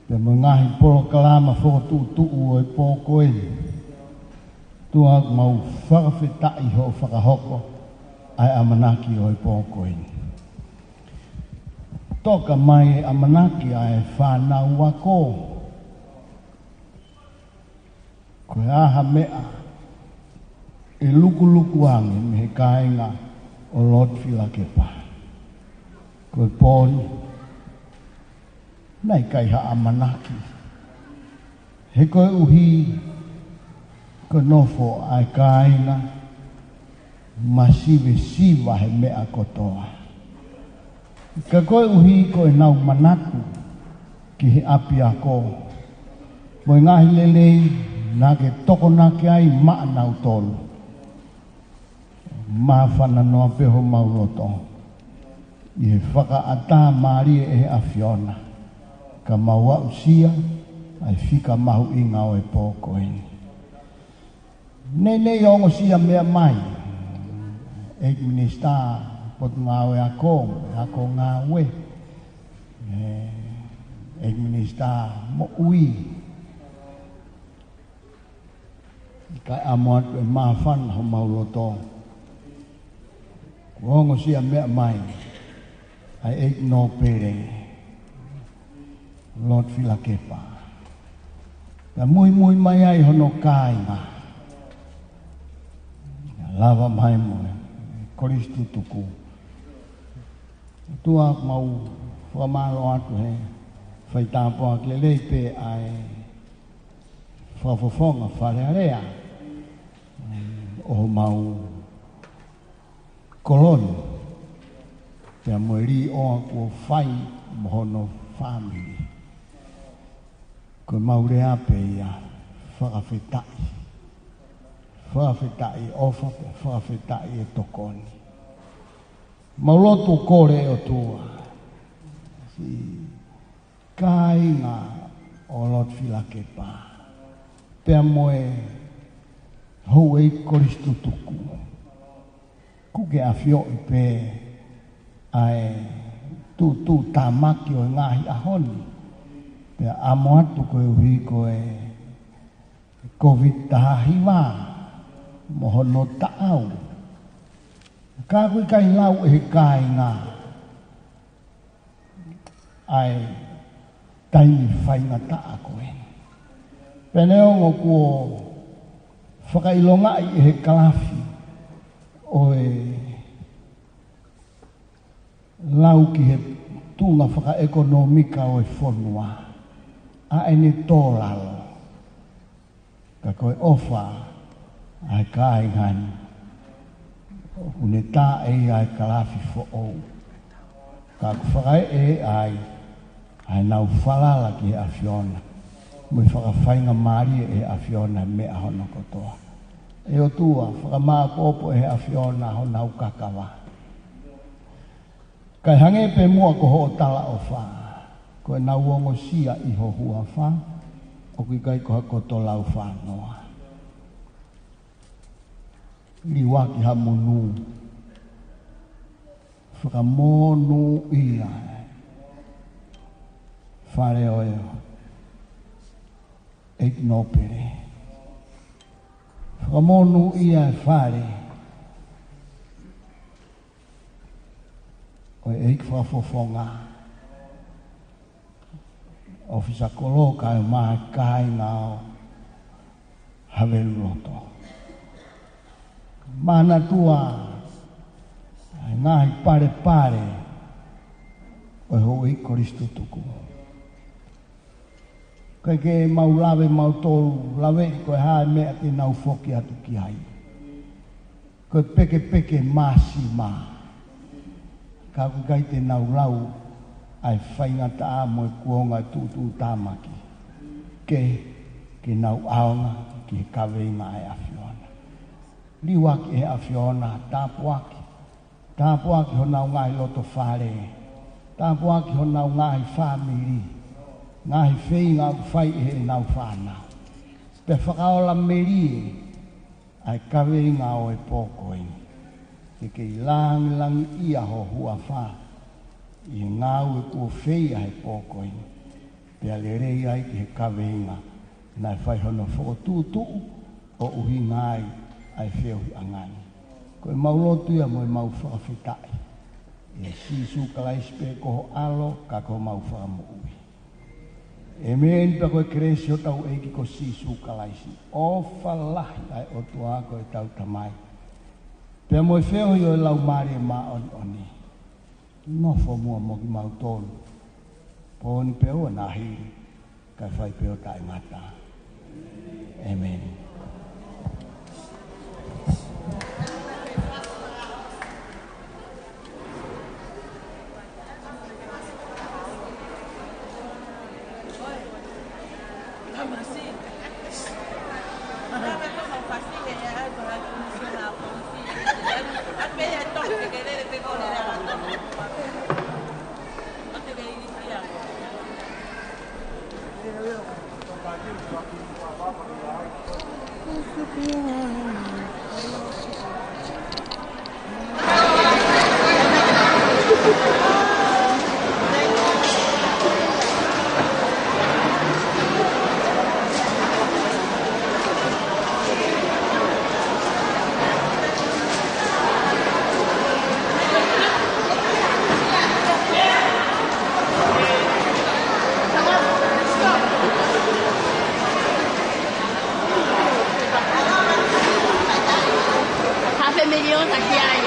Te mo ngahi poro kalama whotu o e pōko e. Tua mau whakawhetai ho whakahoko ai amanaki o e pōko e. Toka mai e amanaki ai whanau wako. Ko aha mea e luku ange me he kāinga o Lord Whilakepa. Ko e pōni nei kai ha amanaki. He koe uhi ko nofo ai kāinga masive siva he mea kotoa. Ka koe uhi ko e nau manatu ki he api ako. Mo ngahi lelei nā ke toko nā ke ai maa nau tolu. Mā whana noa peho mauroto. I he whaka ata maari e awhiona. Ka maua usia, ai whika mahu inga o e pōko ini. Nei ongo sia mea mai. Ek minista pot ngā oe ako ngā oe. Ek minista mo ui. Kai amoat e mawhan ho mauloto. Wongo sia mea mai. Ai eik no pere. Lord Whilakepa. Ta mui mai ai hono kāinga. Lava mai moe. Koristu tuku. Tua mau whamalo atu he. Whai tāpoa ke leipe ai. Whafofonga wharearea. O mau koloni te moeri o ko fai mohono family ko maurea pe ia whakawhetai ofa pe whakawhetai e tokoni maulotu kore o tua si kāinga o Lord Whilakepa pe moe hou e koristu tuku. Kuke a whio i pē ai tu tamaki o ngahi ahoni pea amo atu koe uhi koe COVID tahiwa mohono taau ka koe kai lau e kai ngā ai taimi whainga taa koe peneo ngō kuo whakailonga i he kalafi o e lau ki he tūnga whakaekonomika o e whonua a ene tōlalo ka koe ofa ai kai ngani une tā e ai kalafi fo ou ka whakai e ai nau whalala ki he awhiona mui whakawhainga maari e awhiona me ahono kotoa e o tua whakamaa kōpo e awhiona ho nau kakawa kai hange pe mua ko ho tala o wha koe nau ongo sia i ho hua wha o ki kai ko hakoto lau wha noa liwa ki ha munu whakamonu ia whare oeo eit nopere whakamonu ia whare o eit whafofonga ofisa kolo kai maa kai ngao havelu loto mana tua ngahi pare o ho i koristo tuku kai ke mau lawe mau tolu lawe ko ha me ati nau foki atu ki ai ko peke masi ma ka ku kai te nau lau ai whainga ta mo kuonga tu tamaki ke nau aonga ki kaweinga ai awhiona liwaki e awhiona tapuaki ho nau ngai loto whare tapuaki ho nau ngai whamiri ngai whainga whai e nau whanau pe whakaola merie ai kaweinga o e pōkoini ke lang ia ho hua wha i ngau e kua whei ai pōkoini pia le rei ai ki he kaweinga nai whai hono whakotūtu o uhi ngai ai wheohi angani koe maulotu ia mo e mau whakawhitai e sisu kalaisi pe koho alo ka koho mau whakamu ui e meen pa koe kresi o tau eiki ko sisu kalaisi o whalahi ai o tua koe tau tamai pia mo e wheohi o e lau maari e maa oni nofo mua mo ki mau tonu pōni peo na hiri kai whai peo tai ngata amen Million aquí hay.